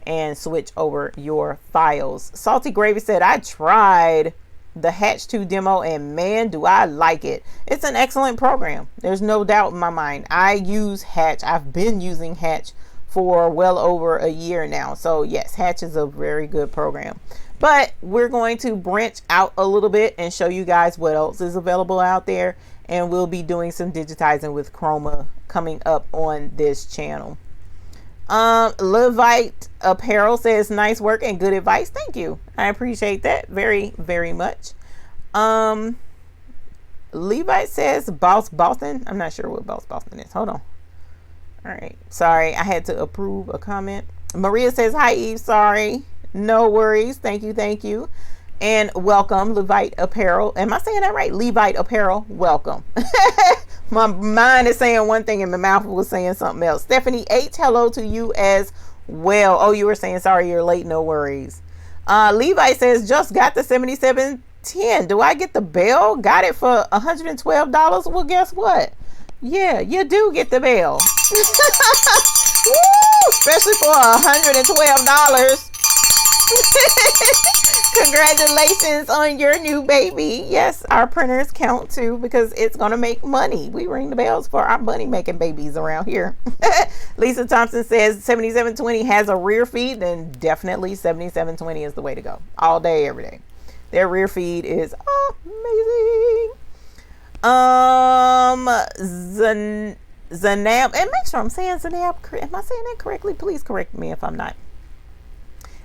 and switch over your files. Salty Gravy said, I tried the Hatch 2 demo and man, do I like it. It's an excellent program. There's no doubt in my mind. I use Hatch. I've been using Hatch for well over a year now. So yes, Hatch is a very good program. But we're going to branch out a little bit and show you guys what else is available out there. And we'll be doing some digitizing with Chroma coming up on this channel. Levite Apparel says, nice work and good advice. Thank you. I appreciate that very, very much. Levite says, Boss Boston. I'm not sure what Boss Boston is. Hold on. All right. Sorry, I had to approve a comment. Maria says, hi, Eve. Sorry. No worries. Thank you. Thank you. And welcome, Levite Apparel. Am I saying that right? Levite Apparel. Welcome. My mind is saying one thing and my mouth was saying something else. Stephanie H, hello to you as well. Oh, you were saying sorry you're late. No worries. Levi says, just got the 7710. Do I get the bell? Got it for $112. Well, guess what? Yeah, you do get the bell. Woo! Especially for $112. Congratulations on your new baby. Yes, our printers count too because it's gonna make money. We ring the bells for our money making babies around here. Lisa Thompson says 7720 has a rear feed, then definitely 7720 is the way to go. All day, every day. Their rear feed is amazing. Zanab, and make sure I'm saying Zanab. Am I saying that correctly? Please correct me if I'm not.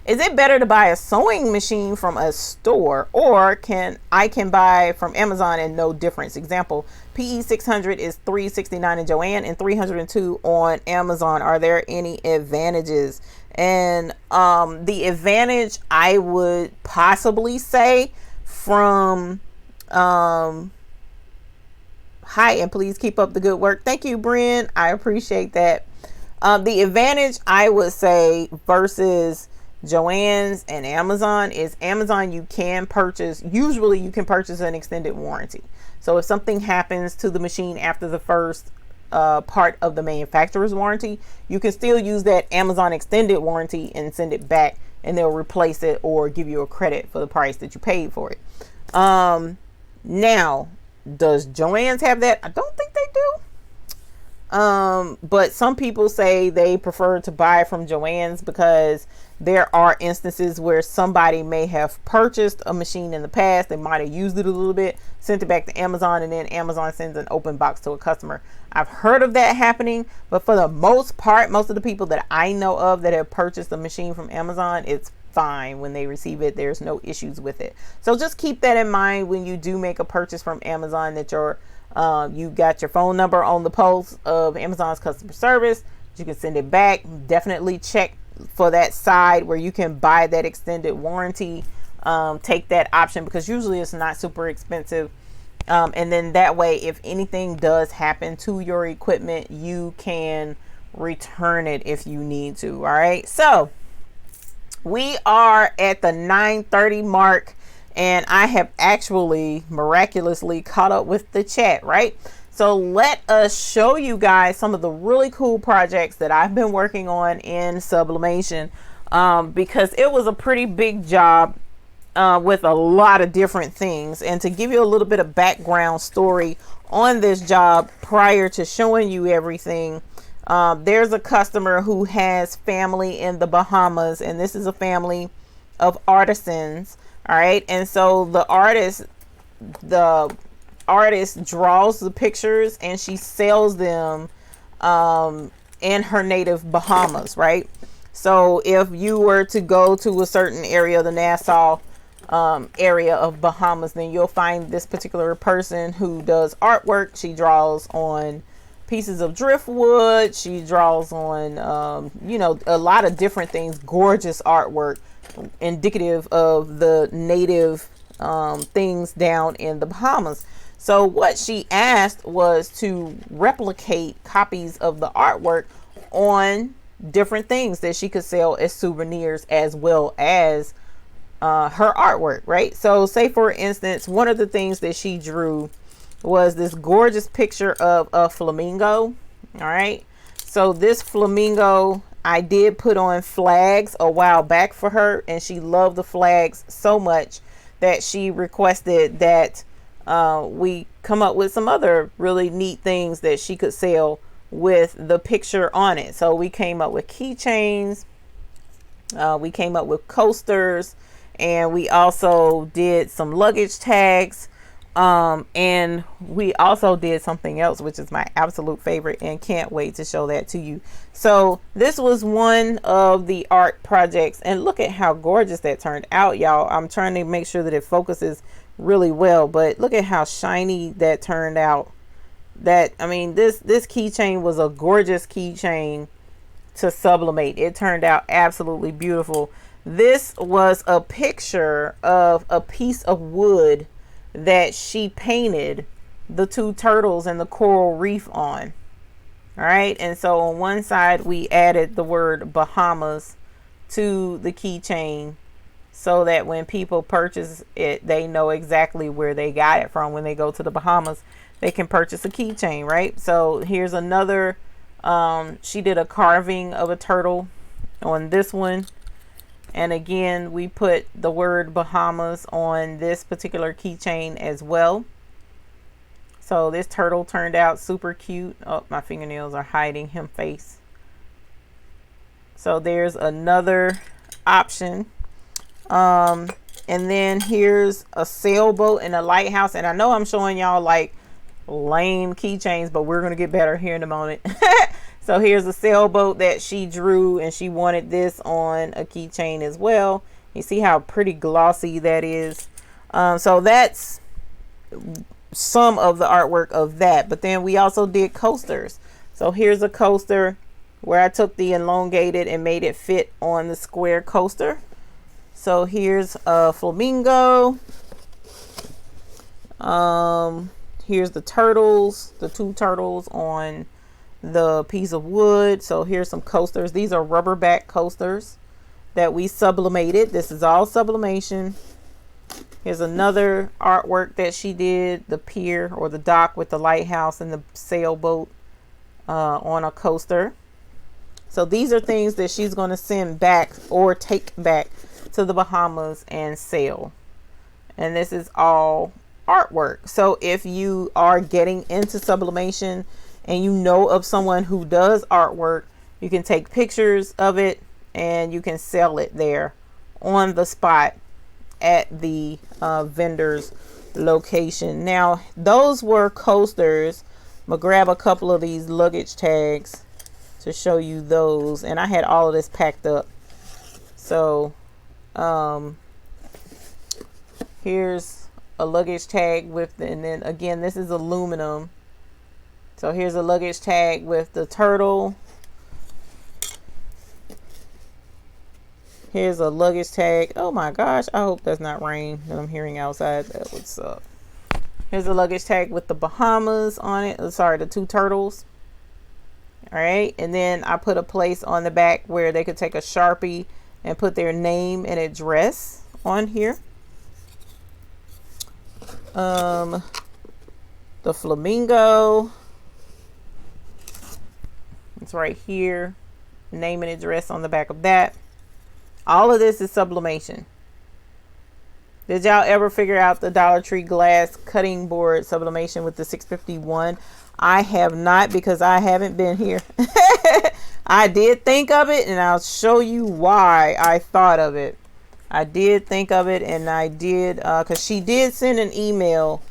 Is it better to buy a sewing machine from a store, or can I buy from Amazon and no difference? Example, PE 600 is $369 in Joann and $302 on Amazon. Are there any advantages? And the advantage I would possibly say from hi, and please keep up the good work. Thank you, Bryn. I appreciate that. The advantage I would say versus Joann's and Amazon is Amazon, you can purchase an extended warranty. So if something happens to the machine after the first part of the manufacturer's warranty, you can still use that Amazon extended warranty and send it back, and they'll replace it or give you a credit for the price that you paid for it. Now, does Joann's have that? I don't think they do. But some people say they prefer to buy from Joann's because there are instances where somebody may have purchased a machine in the past. They might have used it a little bit, sent it back to Amazon, and then Amazon sends an open box to a customer. I've heard of that happening, but for the most part, most of the people that I know of that have purchased a machine from Amazon, it's fine when they receive it. There's no issues with it. So just keep that in mind when you do make a purchase from Amazon, that you got your phone number on the post of Amazon's customer service. You can send it back. Definitely check for that side where you can buy that extended warranty. Take that option because usually it's not super expensive. And then that way, if anything does happen to your equipment, you can return it if you need to. All right. So we are at the 9:30 mark. And I have actually miraculously caught up with the chat, right? So let us show you guys some of the really cool projects that I've been working on in Sublimation, because it was a pretty big job with a lot of different things. And to give you a little bit of background story on this job prior to showing you everything, there's a customer who has family in the Bahamas, and this is a family of artisans. All right. And so the artist draws the pictures and she sells them in her native Bahamas. Right. So if you were to go to a certain area, the Nassau area of Bahamas, then you'll find this particular person who does artwork. She draws on pieces of driftwood. She draws on, a lot of different things, gorgeous artwork, indicative of the native things down in the Bahamas. So what she asked was to replicate copies of the artwork on different things that she could sell as souvenirs as well as her artwork, right? So say for instance, one of the things that she drew was this gorgeous picture of a flamingo. All right. So this flamingo, I did put on flags a while back for her, and she loved the flags so much that she requested that we come up with some other really neat things that she could sell with the picture on it. So we came up with keychains, we came up with coasters, and we also did some luggage tags. And we also did something else, which is my absolute favorite, and can't wait to show that to you. So this was one of the art projects, and look at how gorgeous that turned out, y'all. I'm trying to make sure that it focuses really well, but look at how shiny that turned out. This keychain was a gorgeous keychain to sublimate. It turned out absolutely beautiful. This was a picture of a piece of wood that she painted the two turtles and the coral reef on. All right. And so on one side, we added the word Bahamas to the keychain so that when people purchase it, they know exactly where they got it from. When they go to the Bahamas, they can purchase a keychain, right? So here's another, she did a carving of a turtle on this one. And again, we put the word Bahamas on this particular keychain as well. So this turtle turned out super cute. Oh, my fingernails are hiding him face. So there's another option. And then here's a sailboat and a lighthouse. And I know I'm showing y'all like lame keychains, but we're going to get better here in a moment. So here's a sailboat that she drew, and she wanted this on a keychain as well. You see how pretty glossy that is. So that's some of the artwork of that. But then we also did coasters. So here's a coaster where I took the elongated and made it fit on the square coaster. So here's a flamingo. Here's the turtles, the two turtles on the piece of wood. So here's some coasters. These are rubber back coasters that we sublimated. This is all sublimation. Here's another artwork that she did, the pier or the dock with the lighthouse and the sailboat on a coaster. So these are things that she's going to send back or take back to the Bahamas and sell. And this is all artwork. So if you are getting into sublimation and you know of someone who does artwork, you can take pictures of it and you can sell it there on the spot at the vendor's location. Now, those were coasters. I'm gonna grab a couple of these luggage tags to show you those. And I had all of this packed up. So, here's a luggage tag with, and then again, this is aluminum. So here's a luggage tag with the turtle. Here's a luggage tag. Oh my gosh, I hope that's not rain that I'm hearing outside. That would suck. Here's a luggage tag with the Bahamas on it. Oh, sorry, the two turtles. All right, and then I put a place on the back where they could take a Sharpie and put their name and address on here. The flamingo. It's right here. Name and address on the back of that. All of this is sublimation. Did y'all ever figure out the Dollar Tree glass cutting board sublimation with the 651? I have not, because I haven't been here. I did think of it, and I'll show you why I thought of it. I did think of it, and I did, because she did send an email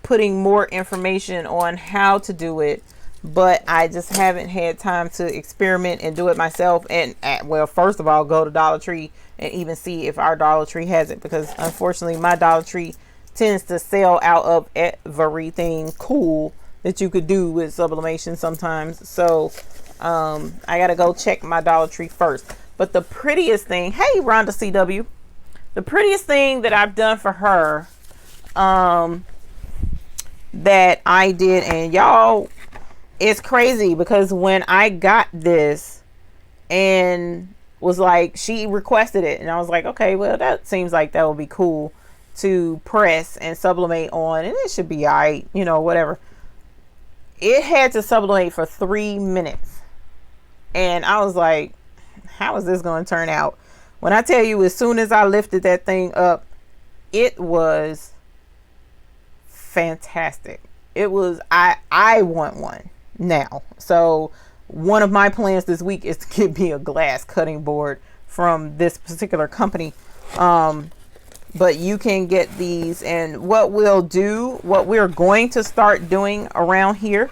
putting more information on how to do it, but I just haven't had time to experiment and do it myself. And well, first of all, go to Dollar Tree and even see if our Dollar Tree has it, because unfortunately my Dollar Tree tends to sell out of everything cool that you could do with sublimation sometimes. So I gotta go check my Dollar Tree first. But the prettiest thing, hey Rhonda CW, the prettiest thing that I've done for her that I did, and y'all, it's crazy because when I got this and was like, she requested it, and I was like, okay, well, that seems like that would be cool to press and sublimate on, and it should be all right, you know, whatever. It had to sublimate for 3 minutes, and I was like, how is this going to turn out? When I tell you, as soon as I lifted that thing up, it was fantastic. It was, I want one now. So one of my plans this week is to get me a glass cutting board from this particular company. But you can get these, and what we'll do, what we're going to start doing around here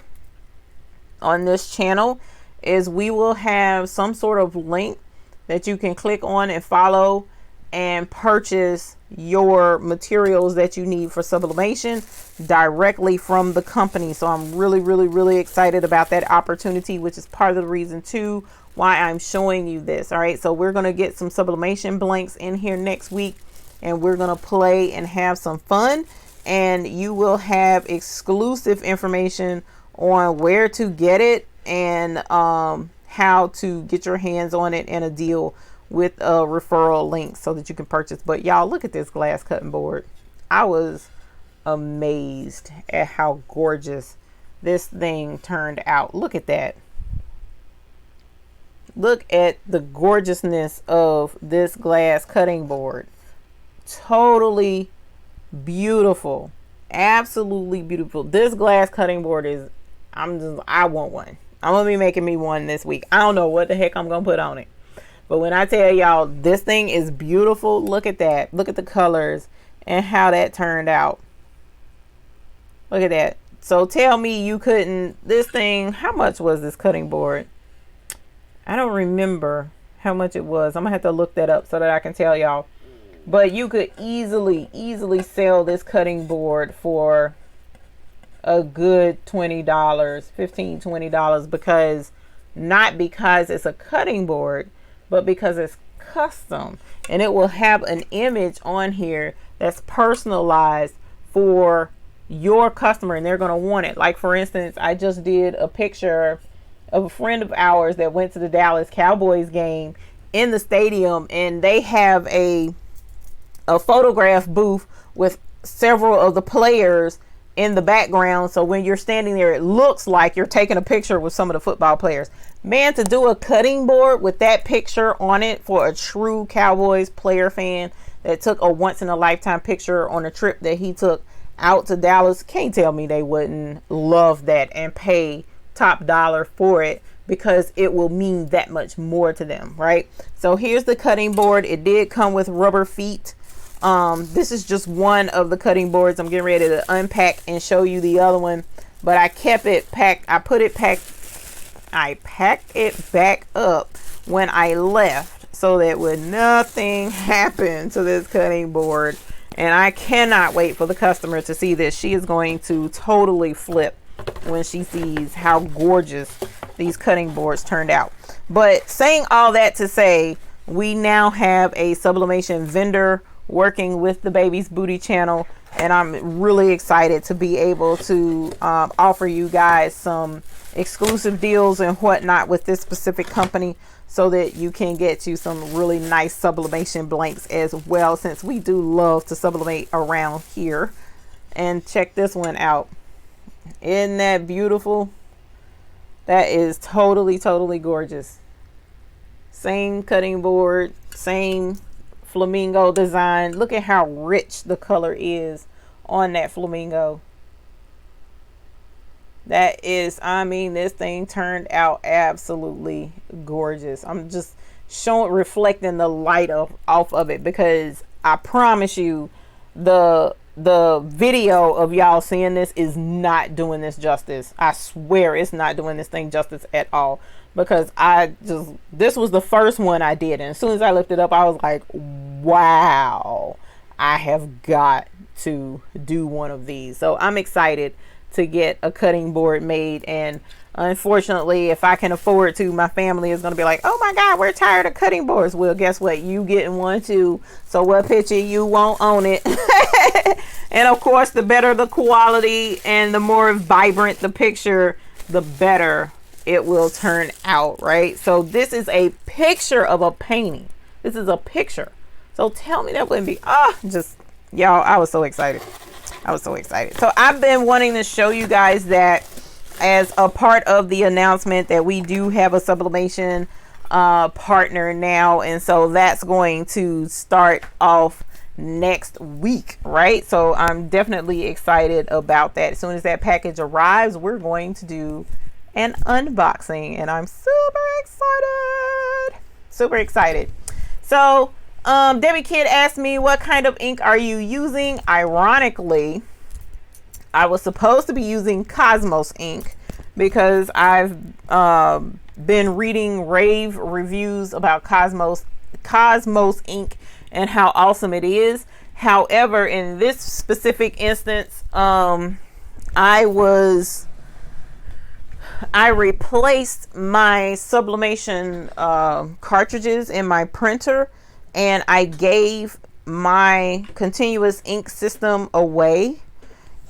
on this channel, is we will have some sort of link that you can click on and follow and purchase your materials that you need for sublimation directly from the company. So I'm really excited about that opportunity, which is part of the reason too why I'm showing you this. All right, so we're going to get some sublimation blanks in here next week, and we're going to play and have some fun, and you will have exclusive information on where to get it and how to get your hands on it, and a deal with a referral link so that you can purchase. But y'all, look at this glass cutting board. I was amazed at how gorgeous this thing turned out. Look at that. Look at the gorgeousness of this glass cutting board. Totally beautiful. Absolutely beautiful. This glass cutting board is, I want one. I'm gonna be making me one this week. I don't know what the heck I'm gonna put on it, but when I tell y'all this thing is beautiful, look at that. Look at the colors and how that turned out. Look at that. So tell me you couldn't, this thing, how much was this cutting board? I don't remember how much it was. I'm gonna have to look that up so that I can tell y'all. But you could easily sell this cutting board for a good $20, $15, $20, because not because it's a cutting board, but because it's custom, and it will have an image on here that's personalized for your customer, and they're going to want it. Like, for instance, I just did a picture of a friend of ours that went to the Dallas Cowboys game in the stadium, and they have a photograph booth with several of the players in the background, so when you're standing there it looks like you're taking a picture with some of the football players. Man, to do a cutting board with that picture on it for a true Cowboys player fan that took a once in a lifetime picture on a trip that he took out to Dallas, can't tell me they wouldn't love that and pay top dollar for it, because it will mean that much more to them, right? So here's the cutting board. It did come with rubber feet. This is just one of the cutting boards. I'm getting ready to unpack and show you the other one, but I kept it packed. I packed it back up when I left so that would nothing happen to this cutting board. And I cannot wait for the customer to see this. She is going to totally flip when she sees how gorgeous these cutting boards turned out. But saying all that to say, we now have a sublimation vendor working with the Baby's Booty channel, and I'm really excited to be able to offer you guys some exclusive deals and whatnot with this specific company, so that you can get you some really nice sublimation blanks as well, since we do love to sublimate around here. And check this one out. Isn't that beautiful? That is totally gorgeous. Same cutting board, same flamingo design. Look at how rich the color is on that flamingo. That is, I mean, this thing turned out absolutely gorgeous. I'm just reflecting the light off of it, because I promise you the video of y'all seeing this is not doing this justice. I swear it's not doing this thing justice at all, because this was the first one I did, and as soon as I lifted up I was like, wow, I have got to do one of these. So I'm excited to get a cutting board made, and unfortunately, if I can afford to, my family is going to be like, oh my god, we're tired of cutting boards. Well, guess what, you getting one too, so what picture you won't own it. And of course, the better the quality and the more vibrant the picture, the better it will turn out, right? So this is a picture of a painting. This is a picture. So tell me that wouldn't be y'all, I was so excited. So I've been wanting to show you guys that as a part of the announcement that we do have a sublimation partner now, and so that's going to start off next week, right? So I'm definitely excited about that. As soon as that package arrives, we're going to do an unboxing, and I'm super excited. So Debbie Kid asked me, what kind of ink are you using? Ironically, I was supposed to be using Cosmos ink, because I've been reading rave reviews about Cosmos ink and how awesome it is. However, in this specific instance, I replaced my sublimation cartridges in my printer, and I gave my continuous ink system away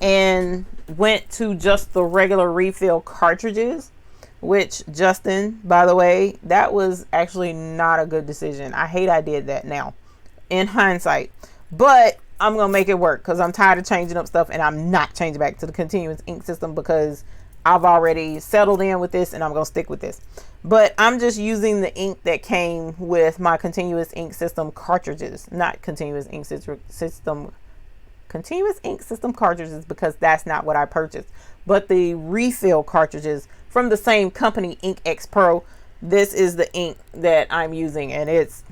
and went to just the regular refill cartridges. which, Justin, by the way, that was actually not a good decision. I hate I did that now in hindsight, but I'm gonna make it work because I'm tired of changing up stuff, and I'm not changing back to the continuous ink system because I've already settled in with this and I'm gonna stick with this. But I'm just using the ink that came with my continuous ink system cartridges, not continuous ink system cartridges, because that's not what I purchased, but the refill cartridges from the same company, Ink X Pro. This is the ink that I'm using, and it's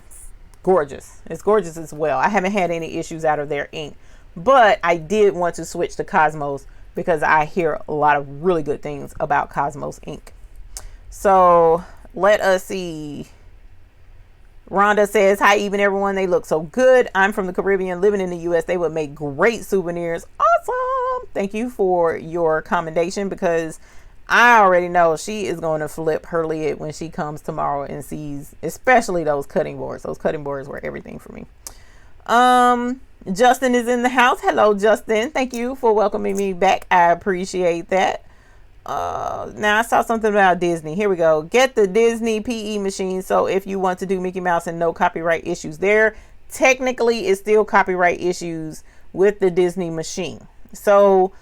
gorgeous. It's gorgeous as well. I haven't had any issues out of their ink, but I did want to switch to Cosmos because I hear a lot of really good things about Cosmos ink. So let us see. Rhonda says, hi, even everyone. They look so good. I'm from the Caribbean, living in the US. They would make great souvenirs. Awesome. Thank you for your commendation, because I already know she is going to flip her lid when she comes tomorrow and sees, especially those cutting boards. Those cutting boards were everything for me. Justin is in the house. Hello, Justin. Thank you for welcoming me back. I appreciate that. Now I saw something about Disney. Here we go. Get the Disney PE machine. So if you want to do Mickey Mouse and no copyright issues there, technically it's still copyright issues with the Disney machine. So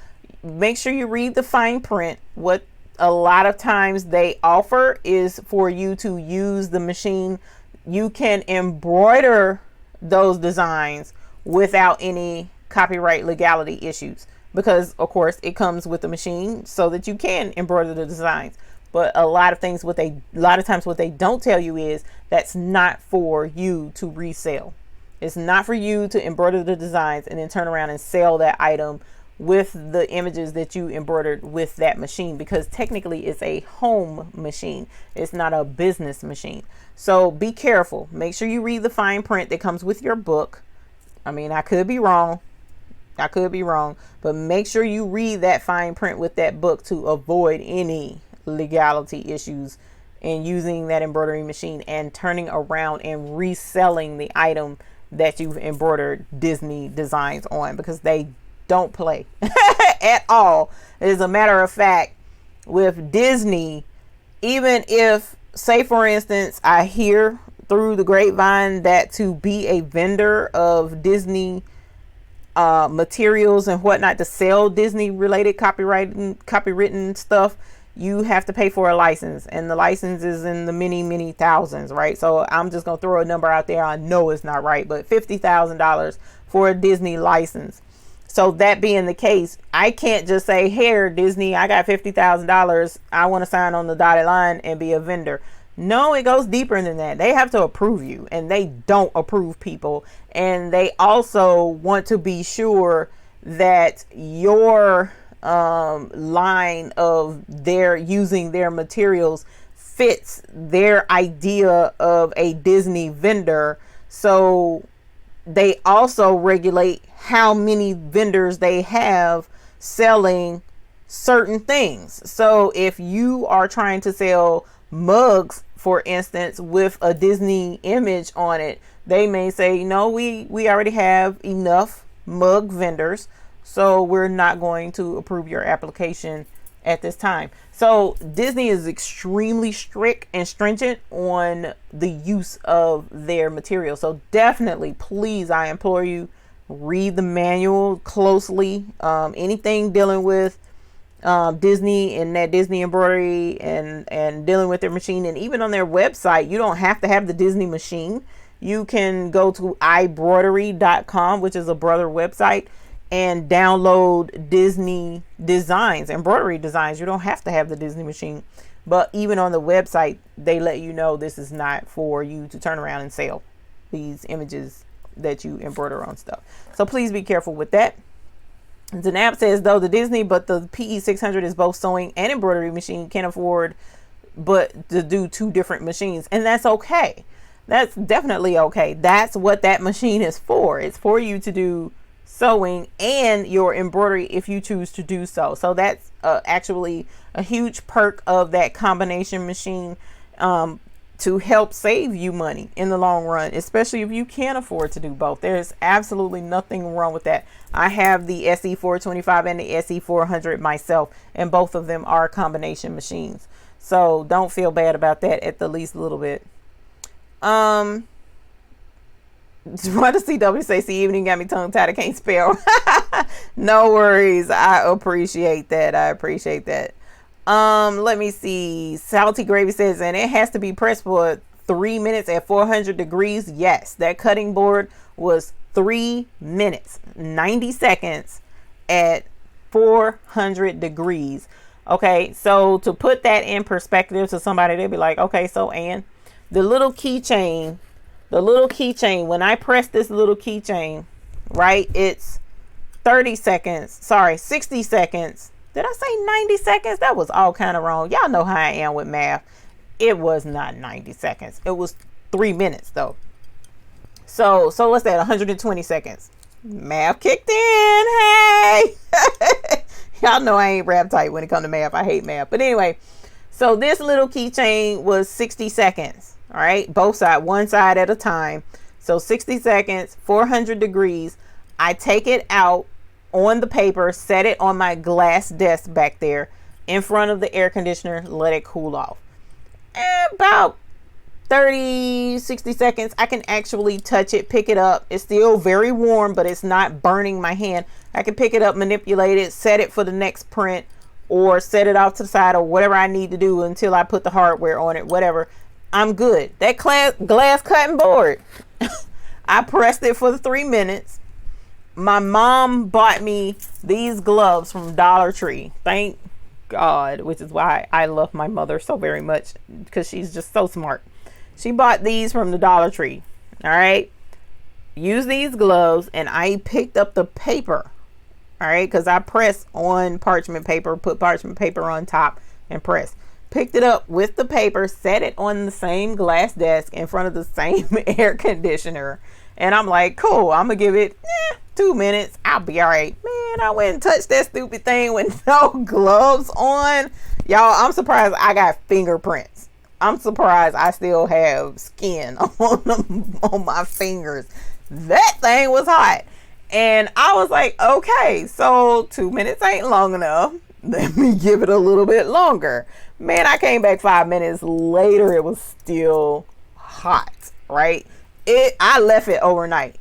make sure you read the fine print. What a lot of times they offer is for you to use the machine. You can embroider those designs without any copyright legality issues, because of course it comes with the machine so that you can embroider the designs. But a lot of times what they don't tell you is that's not for you to resell. It's not for you to embroider the designs and then turn around and sell that item with the images that you embroidered with that machine, because technically it's a home machine. It's not a business machine. So be careful. Make sure you read the fine print that comes with your book. I mean, I could be wrong, but make sure you read that fine print with that book to avoid any legality issues in using that embroidery machine and turning around and reselling the item that you've embroidered Disney designs on, because they don't play at all. As a matter of fact, with Disney, even if, say for instance, I hear through the grapevine that to be a vendor of Disney materials and whatnot, to sell Disney related copywritten stuff, you have to pay for a license, and the license is in the many thousands, right? So I'm just gonna throw a number out there. I know it's not right, but $50,000 for a Disney license. So that being the case, I can't just say, here, Disney, I got $50,000. I want to sign on the dotted line and be a vendor. No, it goes deeper than that. They have to approve you, and they don't approve people. And they also want to be sure that your line of their using their materials fits their idea of a Disney vendor. So they also regulate how many vendors they have selling certain things. So if you are trying to sell mugs, for instance, with a Disney image on it, they may say, no, we already have enough mug vendors, so we're not going to approve your application at this time. So Disney is extremely strict and stringent on the use of their material. So definitely, please, I implore you, read the manual closely. Anything dealing with Disney and that Disney embroidery and dealing with their machine, and even on their website, you don't have to have the Disney machine. You can go to iBroidery.com, which is a brother website, and download Disney designs, embroidery designs. You don't have to have the Disney machine, but even on the website, they let you know this is not for you to turn around and sell these images that you embroider on stuff. So please be careful with that. Zanab says, though the Disney, but the PE 600 is both sewing and embroidery machine, can't afford but to do two different machines. And that's okay. That's definitely okay. That's what that machine is for. It's for you to do sewing and your embroidery if you choose to do so. So that's actually a huge perk of that combination machine, to help save you money in the long run, especially if you can't afford to do both. There's absolutely nothing wrong with that. I have the SE425 and the SE400 myself, and both of them are combination machines. So don't feel bad about that at the least little bit. What does CW say? See, evening got me tongue tied. I can't spell. No worries. I appreciate that. Let me see. Salty Gravy says, and it has to be pressed for 3 minutes at 400 degrees. Yes, that cutting board was 3 minutes, 90 seconds at 400 degrees. Okay, so to put that in perspective to somebody, they'd be like, okay, so Ann, the little keychain, when I press this little keychain, right, it's 60 seconds. Did I say 90 seconds? That was all kind of wrong. Y'all know how I am with math. It was not 90 seconds. It was 3 minutes though. So what's that? 120 seconds. Math kicked in. Hey. Y'all know I ain't rap tight when it comes to math. I hate math. But anyway, so this little keychain was 60 seconds. All right. Both sides, one side at a time. So 60 seconds, 400 degrees. I take it out on the paper, set it on my glass desk back there in front of the air conditioner, let it cool off. And about 60 seconds, I can actually touch it, pick it up. It's still very warm, but it's not burning my hand. I can pick it up, manipulate it, set it for the next print, or set it off to the side, or whatever I need to do until I put the hardware on it, whatever. I'm good. That glass cutting board, I pressed it for the 3 minutes. My mom bought me these gloves from Dollar Tree. Thank God, which is why I love my mother so very much, because she's just so smart. She bought these from the Dollar Tree. All right. Use these gloves, and I picked up the paper. All right. Because I press on parchment paper, put parchment paper on top and press. Picked it up with the paper, set it on the same glass desk in front of the same air conditioner. And I'm like, cool, I'm going to give it 2 minutes. I'll be all right. Man, I went and touched that stupid thing with no gloves on. Y'all, I'm surprised I got fingerprints. I'm surprised I still have skin on my fingers. That thing was hot. And I was like, okay, so 2 minutes ain't long enough. Let me give it a little bit longer. Man, I came back 5 minutes later. It was still hot, right? I left it overnight.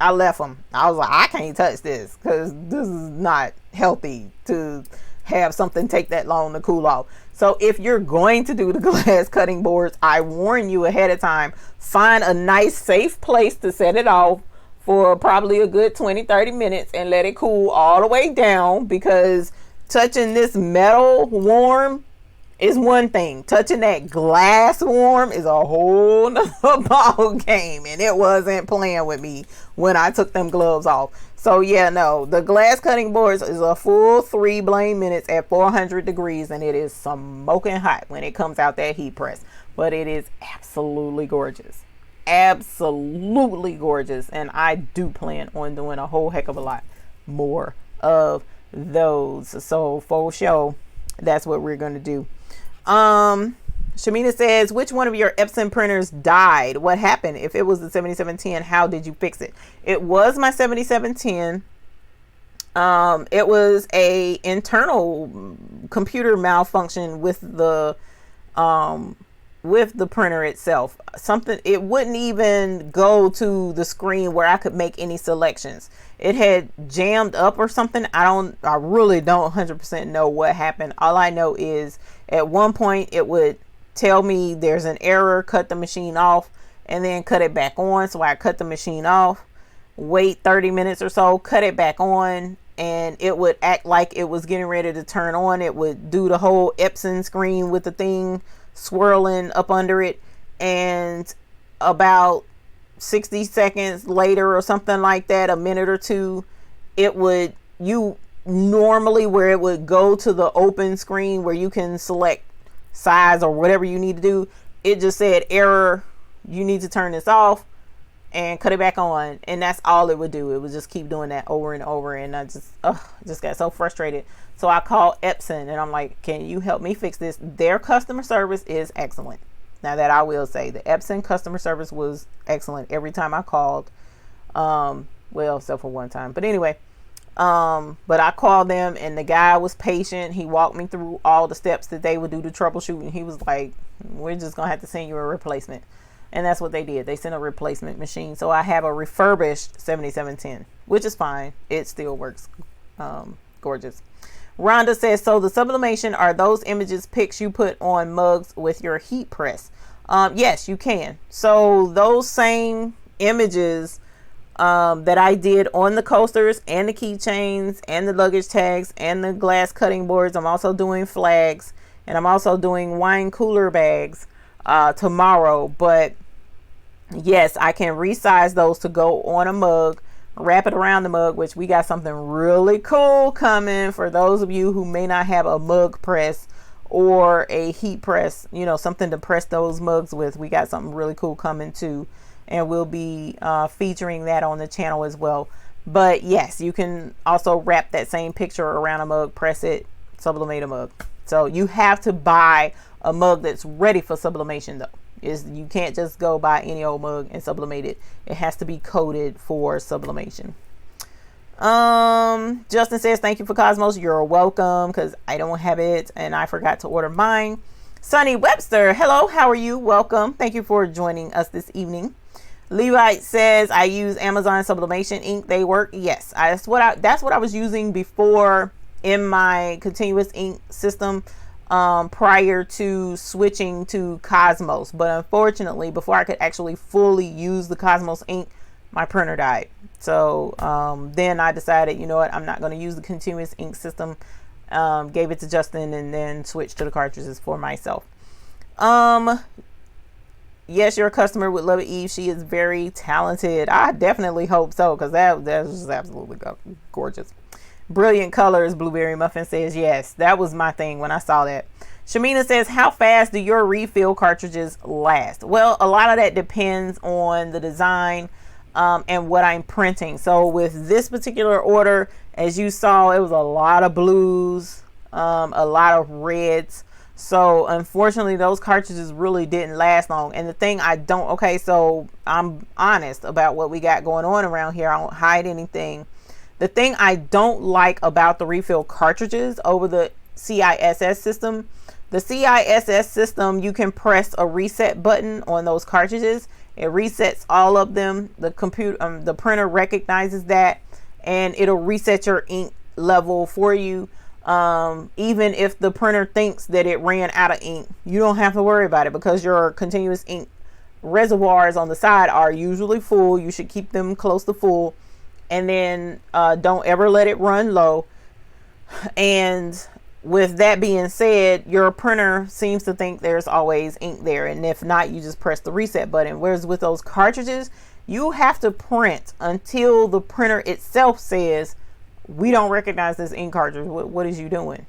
I left them. I was like, I can't touch this because this is not healthy to have something take that long to cool off. So if you're going to do the glass cutting boards, I warn you ahead of time, find a nice safe place to set it off for probably a good 20-30 minutes and let it cool all the way down, because touching this metal warm is one thing. Touching that glass warm is a whole nother ball game, and it wasn't playing with me when I took them gloves off. So yeah, no, the glass cutting boards is a full 3 blame minutes at 400 degrees, and it is smoking hot when it comes out that heat press. But it is absolutely gorgeous. Absolutely gorgeous. And I do plan on doing a whole heck of a lot more of those. So for sure, that's what we're going to do. Shamina says, which one of your Epson printers died? What happened? If it was the 7710, how did you fix it? It was my 7710. It was a internal computer malfunction with the printer itself. Something, it wouldn't even go to the screen where I could make any selections. It had jammed up or something. I really don't 100% know what happened. All I know is at one point it would tell me there's an error, cut the machine off, and then cut it back on. So I cut the machine off, wait 30 minutes or so, cut it back on, and it would act like it was getting ready to turn on. It would do the whole Epson screen with the thing swirling up under it, and about 60 seconds later or something like that, a minute or two, it would, normally where it would go to the open screen where you can select size or whatever you need to do, it just said error, you need to turn this off and cut it back on. And that's all it would do. It would just keep doing that over and over, and I just got so frustrated. So I called Epson and I'm like, can you help me fix this? Their customer service is excellent. Now that I will say, the Epson customer service was excellent every time I called. Well, except for one time. But anyway, But I called them and the guy was patient. He walked me through all the steps that they would do to troubleshoot. And he was like, we're just going to have to send you a replacement. And that's what they did. They sent a replacement machine. So I have a refurbished 7710, which is fine. It still works. Gorgeous. Rhonda says, so the sublimation, are those images pics you put on mugs with your heat press? Yes, you can. So those same images that I did on the coasters and the keychains and the luggage tags and the glass cutting boards. I'm also doing flags, and I'm also doing wine cooler bags tomorrow. But yes, I can resize those to go on a mug, wrap it around the mug, which we got something really cool coming for those of you who may not have a mug press or a heat press, you know, something to press those mugs with. We got something really cool coming too, and we'll be featuring that on the channel as well. But yes, you can also wrap that same picture around a mug, press it, sublimate a mug. So you have to buy a mug that's ready for sublimation though. You can't just go buy any old mug and sublimate it. It has to be coated for sublimation. Justin says, thank you for Cosmos. You're welcome, because I don't have it and I forgot to order mine. Sunny Webster, hello, how are you? Welcome. Thank you for joining us this evening. Levite says, I use Amazon sublimation ink. They work. Yes, that's what I was using before in my continuous ink system, prior to switching to Cosmos. But unfortunately, before I could actually fully use the Cosmos ink, my printer died. So then I decided, you know what, I'm not going to use the continuous ink system. Gave it to Justin and then switched to the cartridges for myself. Yes, your customer would love it, Eve. She is very talented. I definitely hope so, because that's just absolutely gorgeous. Brilliant colors. Blueberry Muffin says yes. That was my thing when I saw that. Shamina says, how fast do your refill cartridges last? Well, a lot of that depends on the design and what I'm printing. So with this particular order, as you saw, it was a lot of blues, a lot of reds. So unfortunately, those cartridges really didn't last long. And the thing so I'm honest about what we got going on around here. I don't hide anything. The thing I don't like about the refill cartridges over the CISS system, the CISS system, you can press a reset button on those cartridges. It resets all of them. The printer recognizes that, and it'll reset your ink level for you. Even if the printer thinks that it ran out of ink, you don't have to worry about it, because your continuous ink reservoirs on the side are usually full. You should keep them close to full. And then don't ever let it run low. And with that being said, your printer seems to think there's always ink there, and if not, you just press the reset button. Whereas with those cartridges, you have to print until the printer itself says, we don't recognize this ink cartridge. What is you doing?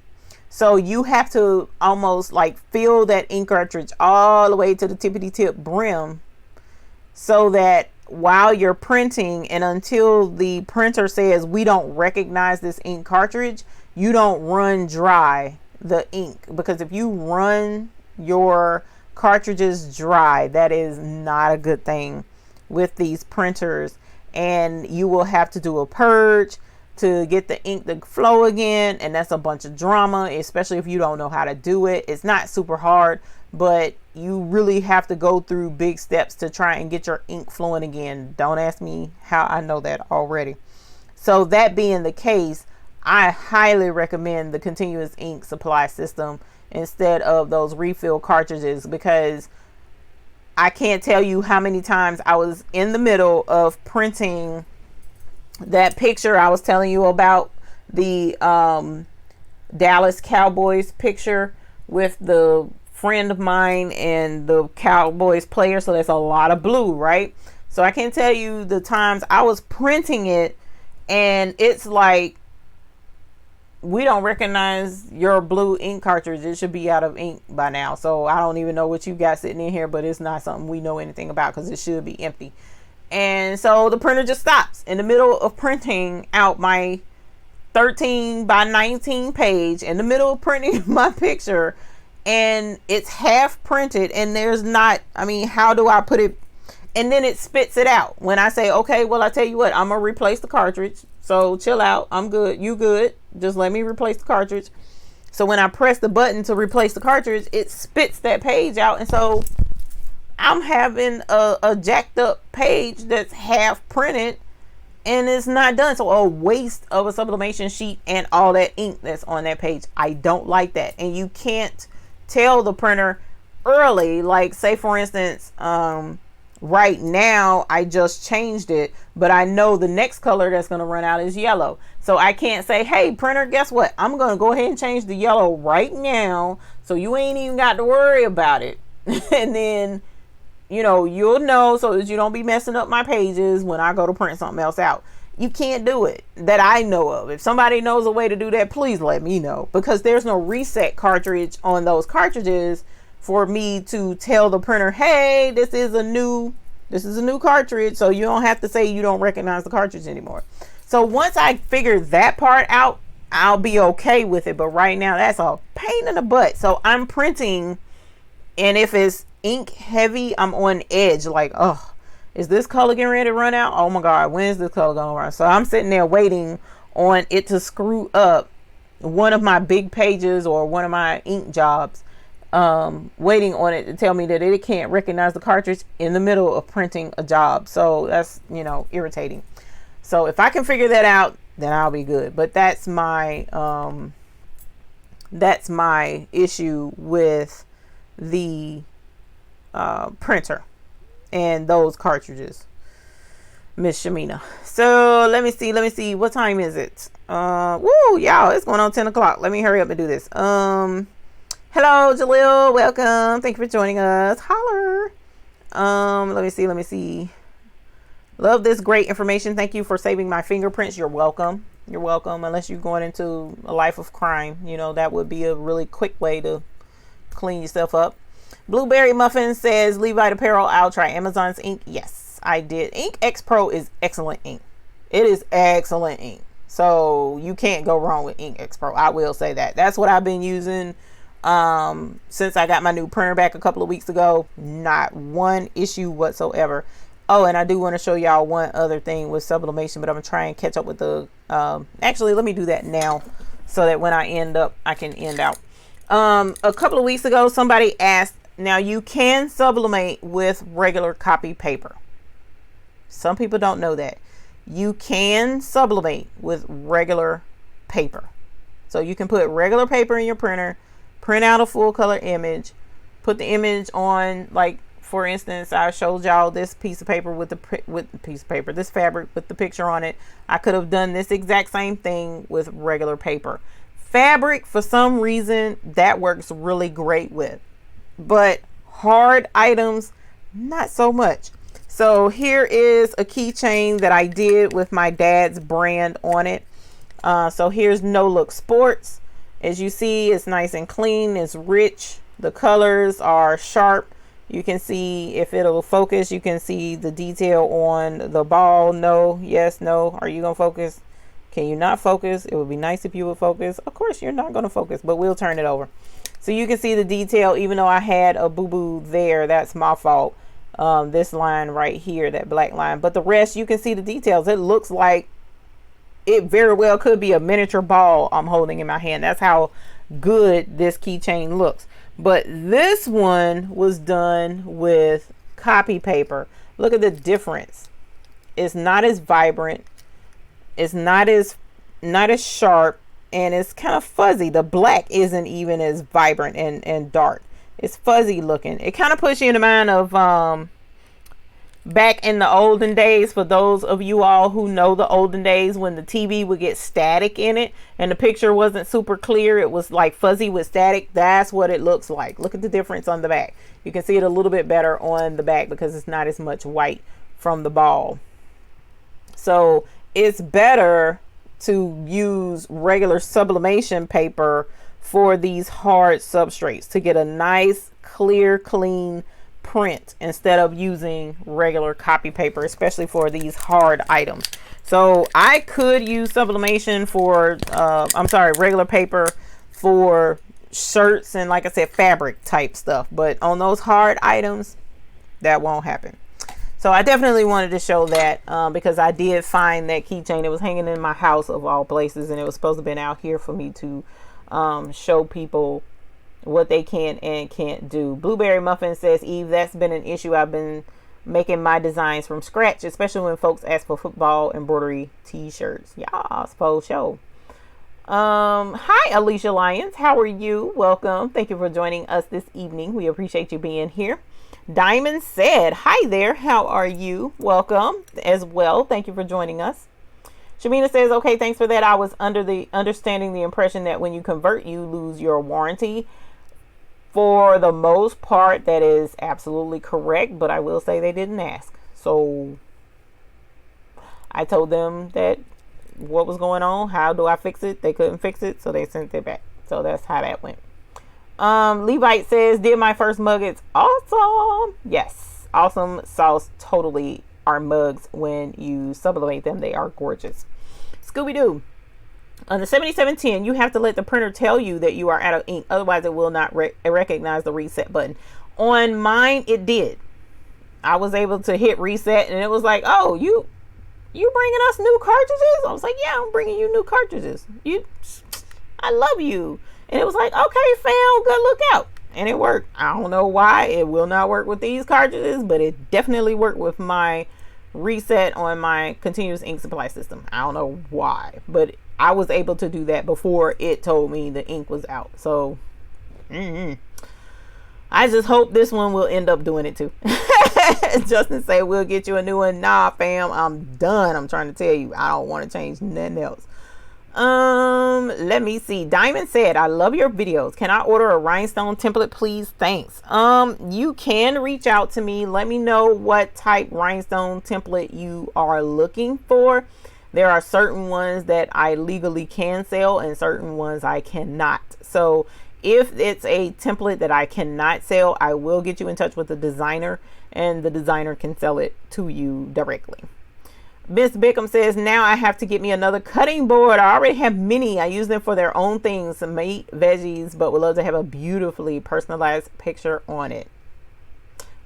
So you have to almost like fill that ink cartridge all the way to the tippity tip brim, so that while you're printing and until the printer says we don't recognize this ink cartridge, you don't run dry the ink. Because if you run your cartridges dry, that is not a good thing with these printers, and you will have to do a purge to get the ink to flow again, and that's a bunch of drama, especially if you don't know how to do it. It's not super hard, but you really have to go through big steps to try and get your ink flowing again. Don't ask me how I know that already. So that being the case, I highly recommend the continuous ink supply system instead of those refill cartridges, because I can't tell you how many times I was in the middle of printing that picture I was telling you about, the Dallas Cowboys picture with the friend of mine and the Cowboys player. So there's a lot of blue, right? So I can tell you the times I was printing it and it's like, we don't recognize your blue ink cartridge. It should be out of ink by now. So I don't even know what you got sitting in here, but it's not something we know anything about because it should be empty. And so the printer just stops in the middle of printing out my 13 by 19 page, in the middle of printing my picture, and it's half printed and there's not, I mean, how do I put it? and then it spits it out. When I say, okay, well, I tell you what, I'm gonna replace the cartridge, so chill out, I'm good, you good, just let me replace the cartridge. So when I press the button to replace the cartridge, it spits that page out, and so I'm having a jacked up page that's half printed and it's not done. So a waste of a sublimation sheet and all that ink that's on that page. I don't like that. And you can't tell the printer early, like say for instance, right now I just changed it, but I know the next color that's going to run out is yellow. So I can't say, hey printer, guess what, I'm going to go ahead and change the yellow right now, so you ain't even got to worry about it. And then, you know, you'll know, so that you don't be messing up my pages when I go to print something else out. You can't do it that I know of. If somebody knows a way to do that, please let me know, because there's no reset cartridge on those cartridges for me to tell the printer, hey, this is a new cartridge, so you don't have to say you don't recognize the cartridge anymore. So once I figure that part out, I'll be okay with it. But right now, that's a pain in the butt. So I'm printing, and if it's ink heavy, I'm on edge, like, oh, is this color getting ready to run out? Oh my god, when is this color gonna run? So I'm sitting there waiting on it to screw up one of my big pages or one of my ink jobs, waiting on it to tell me that it can't recognize the cartridge in the middle of printing a job. So that's, you know, irritating. So if I can figure that out, then I'll be good. But that's my issue with the printer and those cartridges, Miss Shamina. So let me see, what time is it? Woo, y'all, it's going on 10 o'clock. Let me hurry up and do this. Hello Jalil, welcome, thank you for joining us. Holler. Let me see. Love this great information, thank you for saving my fingerprints. You're welcome, unless you're going into a life of crime, you know, that would be a really quick way to clean yourself up. Blueberry Muffin says, Levite Apparel, I'll try Amazon's ink. Yes, I did. Ink X Pro is excellent ink. It is excellent ink. So you can't go wrong with Ink X Pro. I will say that. That's what I've been using since I got my new printer back a couple of weeks ago. Not one issue whatsoever. Oh, and I do want to show y'all one other thing with sublimation, but I'm going to try and catch up with the... actually, let me do that now so that when I end up, I can end out. A couple of weeks ago, somebody asked, now you can sublimate with regular copy paper. Some people don't know that. You can sublimate with regular paper. So you can put regular paper in your printer, print out a full color image, put the image on, like for instance, I showed y'all this piece of paper with this fabric with the picture on it. I could have done this exact same thing with regular paper. Fabric, for some reason, that works really great with, but hard items, not so much. So here is a keychain that I did with my dad's brand on it. So here's No Look Sports. As you see, it's nice and clean, it's rich, the colors are sharp. You can see, if it'll focus, you can see the detail on the ball. No, yes, no. Are you gonna focus? Can you not focus? It would be nice if you would focus. Of course you're not going to focus, but we'll turn it over. So you can see the detail, even though I had a boo-boo there. That's my fault. This line right here, that black line. But the rest, you can see the details. It looks like it very well could be a miniature ball I'm holding in my hand. That's how good this keychain looks. But this one was done with copy paper. Look at the difference. It's not as vibrant. It's not as sharp, and it's kind of fuzzy. The black isn't even as vibrant and dark. It's fuzzy looking. It kind of puts you in the mind of back in the olden days, for those of you all who know the olden days, when the TV would get static in it and the picture wasn't super clear. It was like fuzzy with static. That's what it looks like. Look at the difference on the back. You can see it a little bit better on the back because it's not as much white from the ball. So it's better to use regular sublimation paper for these hard substrates to get a nice, clear, clean print instead of using regular copy paper, especially for these hard items. So I could use sublimation for, regular paper for shirts and, like I said, fabric type stuff. But on those hard items, that won't happen. So I definitely wanted to show that because I did find that keychain. It was hanging in my house of all places, and it was supposed to have been out here for me to show people what they can and can't do. Blueberry Muffin says, Eve, that's been an issue. I've been making my designs from scratch, especially when folks ask for football embroidery t-shirts. Yeah, I suppose so. Hi, Alicia Lyons. How are you? Welcome. Thank you for joining us this evening. We appreciate you being here. Diamond said, hi there. How are you? Welcome as well. Thank you for joining us. Shamina says, okay, thanks for that. I was understanding the impression that when you convert, you lose your warranty. For the most part, that is absolutely correct, but I will say they didn't ask. So I told them that what was going on. How do I fix it? They couldn't fix it, so they sent it back. So that's how that went. Levite says, did my first mug. It's awesome. Yes, awesome sauce. Totally are mugs when you sublimate them. They are gorgeous. Scooby-Doo. On the 7710, you have to let the printer tell you that you are out of ink. Otherwise, it will not recognize the reset button. On mine, it did. I was able to hit reset, and it was like, oh, you bringing us new cartridges? I was like, yeah, I'm bringing you new cartridges. I love you. And it was like, okay, fam, good look out. And it worked. I don't know why it will not work with these cartridges, but it definitely worked with my reset on my continuous ink supply system. I don't know why, but I was able to do that before it told me the ink was out. So I just hope this one will end up doing it too. Justin say, we'll get you a new one. Nah, fam, I'm done. I'm trying to tell you, I don't want to change nothing else. Let me see. Diamond said, I love your videos. Can I order a rhinestone template, please? Thanks. You can reach out to me. Let me know what type rhinestone template you are looking for. There are certain ones that I legally can sell and certain ones I cannot. So if it's a template that I cannot sell, I will get you in touch with the designer and the designer can sell it to you directly. Miss Bickham says, now I have to get me another cutting board. I already have many. I use them for their own things, some meat, veggies, but would love to have a beautifully personalized picture on it.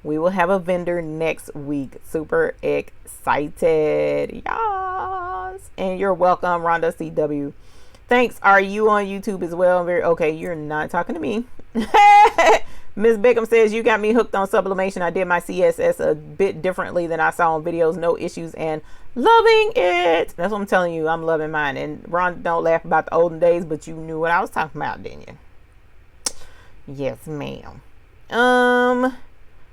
We will have a vendor next week. Super excited. Yes. And you're welcome, Rhonda CW. Thanks. Are you on YouTube as well? Okay, you're not talking to me. Miss Bickham says, you got me hooked on sublimation. I did my CSS a bit differently than I saw on videos. No issues and loving it. That's what I'm telling you. I'm loving mine. And Ron, don't laugh about the olden days, but you knew what I was talking about, didn't you? Yes, ma'am.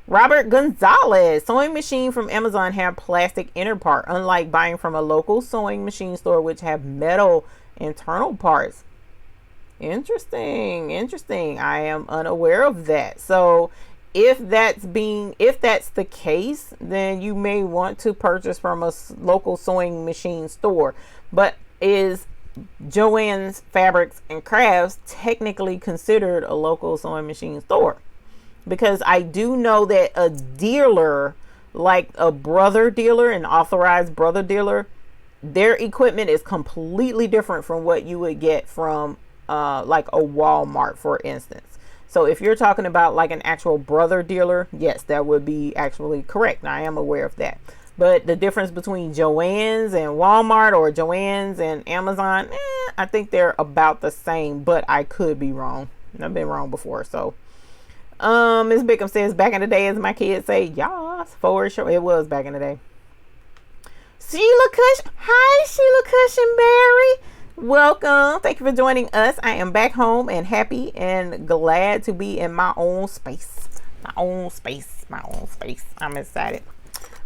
Robert Gonzalez. Sewing machine from Amazon have plastic inner part, unlike buying from a local sewing machine store, which have metal internal parts. Interesting. I am unaware of that. So if that's the case, then you may want to purchase from a local sewing machine store. But is Joann's Fabrics and Crafts technically considered a local sewing machine store? Because I do know that a dealer, like a brother dealer, an authorized brother dealer, their equipment is completely different from what you would get from like a Walmart, for instance. So if you're talking about like an actual brother dealer, yes, that would be actually correct. I am aware of that. But the difference between Joann's and Walmart or Joann's and Amazon, I think they're about the same, but I could be wrong. I've been wrong before. So Ms. Bickham says, back in the day, as my kids say, yas, for sure. It was back in the day. Sheila Cush. Hi, Sheila Cushenberry. Welcome. Thank you for joining us. I am back home and happy and glad to be in my own space. My own space. I'm excited.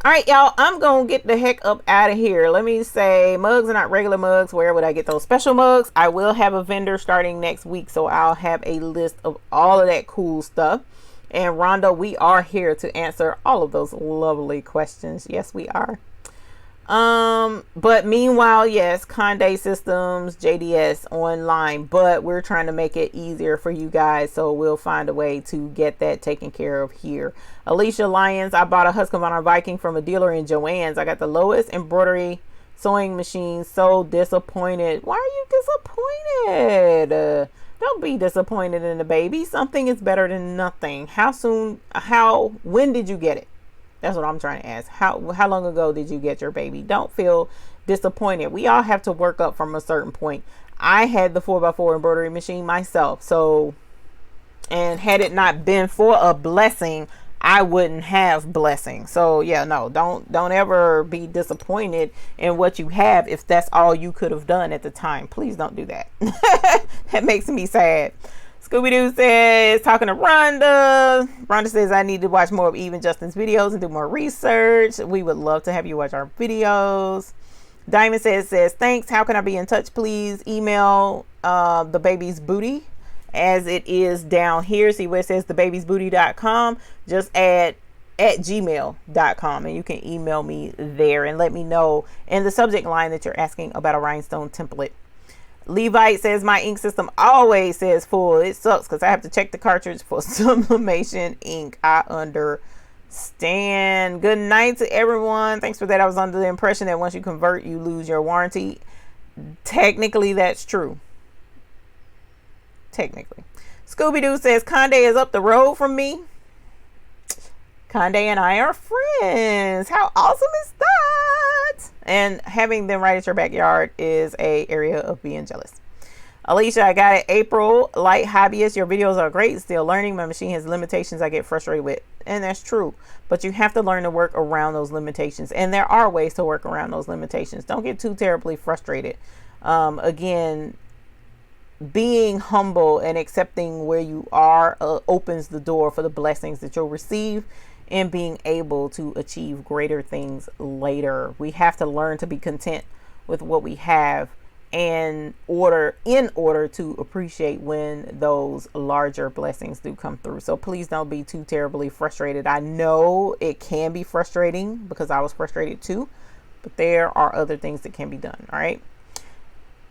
All right, y'all, I'm going to get the heck up out of here. Let me say, mugs are not regular mugs. Where would I get those special mugs? I will have a vendor starting next week, so I'll have a list of all of that cool stuff. And Rhonda, we are here to answer all of those lovely questions. Yes, we are. But meanwhile, yes, Conde Systems, JDS online, but we're trying to make it easier for you guys, so we'll find a way to get that taken care of here. Alicia Lyons, I bought a Husqvarna Viking from a dealer in Joann's. I got the lowest embroidery sewing machine. So disappointed. Why are you disappointed? Don't be disappointed in the baby. Something is better than nothing. When did you get it? That's what I'm trying to ask. How long ago did you get your baby? Don't feel disappointed. We all have to work up from a certain point. I had the 4x4 embroidery machine myself. So, and had it not been for a blessing, I wouldn't have blessing. So yeah, no, don't ever be disappointed in what you have if that's all you could have done at the time. Please don't do that. That makes me sad. Scooby-Doo says, talking to Rhonda. Rhonda says, I need to watch more of Even Justin's videos and do more research. We would love to have you watch our videos. Diamond says, thanks. How can I be in touch, please? Email the baby's booty as it is down here. See where it says thebabiesbooty.com. Just add at gmail.com and you can email me there and let me know in the subject line that you're asking about a rhinestone template. Levite says, my ink system always says full. It sucks because I have to check the cartridge for Sublimation ink. I understand. Good night to everyone. Thanks for that. I was under the impression that once you convert, you lose your warranty. Technically, that's true. Technically. Scooby-Doo says, Conde is up the road from me. Conde and I are friends. How awesome is that? And having them right at your backyard is a area of being jealous. Alicia, I got it. April, light hobbyist. Your videos are great. Still learning. My machine has limitations I get frustrated with. And that's true. But you have to learn to work around those limitations. And there are ways to work around those limitations. Don't get too terribly frustrated. Again, being humble and accepting where you are opens the door for the blessings that you'll receive and being able to achieve greater things later. We have to learn to be content with what we have and in order to appreciate when those larger blessings do come through. So please don't be too terribly frustrated. I know it can be frustrating because I was frustrated too, but there are other things that can be done. All right.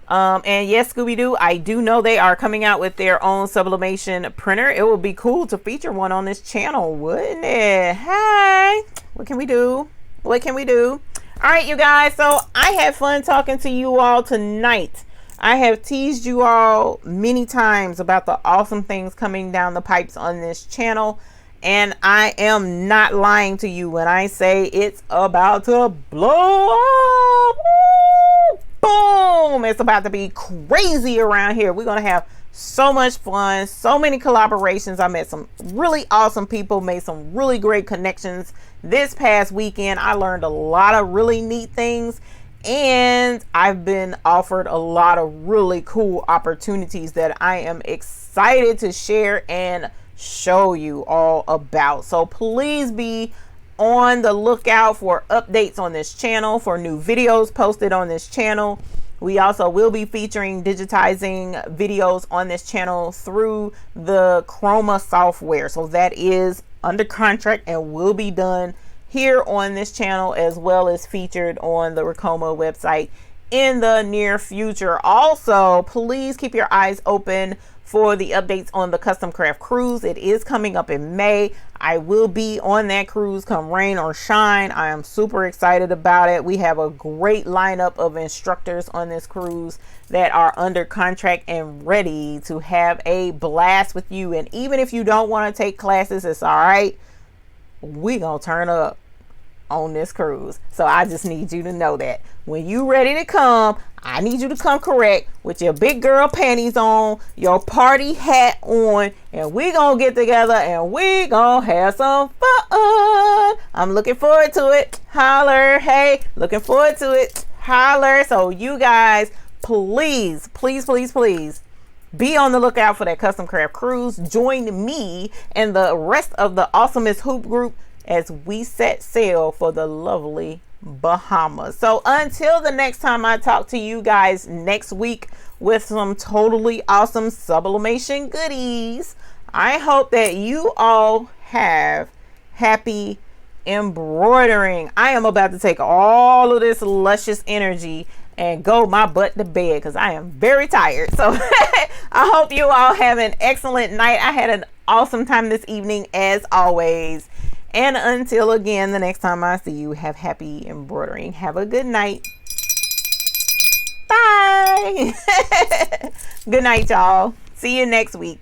And yes, Scooby-Doo, I do know they are coming out with their own sublimation printer. It would be cool to feature one on this channel, wouldn't it? Hi, what can we do? What can we do? All right, you guys. So I had fun talking to you all tonight. I have teased you all many times about the awesome things coming down the pipes on this channel. And I am not lying to you when I say it's about to blow up. Woo! Boom! It's about to be crazy around here. We're going to have so much fun, so many collaborations. I met some really awesome people, made some really great connections this past weekend. I learned a lot of really neat things, and I've been offered a lot of really cool opportunities that I am excited to share and show you all about. So please be on the lookout for updates on this channel, for new videos posted on this channel. We also will be featuring digitizing videos on this channel through the Chroma software. So that is under contract and will be done here on this channel, as well as featured on the Racoma website in the near future. Also, please keep your eyes open for the updates on the Custom Craft Cruise. It is coming up in May. I will be on that cruise come rain or shine. I am super excited about it. We have a great lineup of instructors on this cruise that are under contract and ready to have a blast with you. And even if you don't want to take classes, it's all right. We're going to turn up on this cruise. So I just need you to know that when you ready to come, I need you to come correct with your big girl panties on, your party hat on, and we gonna get together and we gonna have some fun. I'm looking forward to it. Holler. Hey, looking forward to it. Holler. So you guys, please, please, please, please be on the lookout for that Custom Craft Cruise. Join me and the rest of the Awesomest Hoop group as we set sail for the lovely Bahamas. So until the next time I talk to you guys next week with some totally awesome sublimation goodies, I hope that you all have happy embroidering. I am about to take all of this luscious energy and go my butt to bed because I am very tired. So I hope you all have an excellent night. I had an awesome time this evening as always. And until again, the next time I see you, have happy embroidering. Have a good night. Bye. Good night, y'all. See you next week.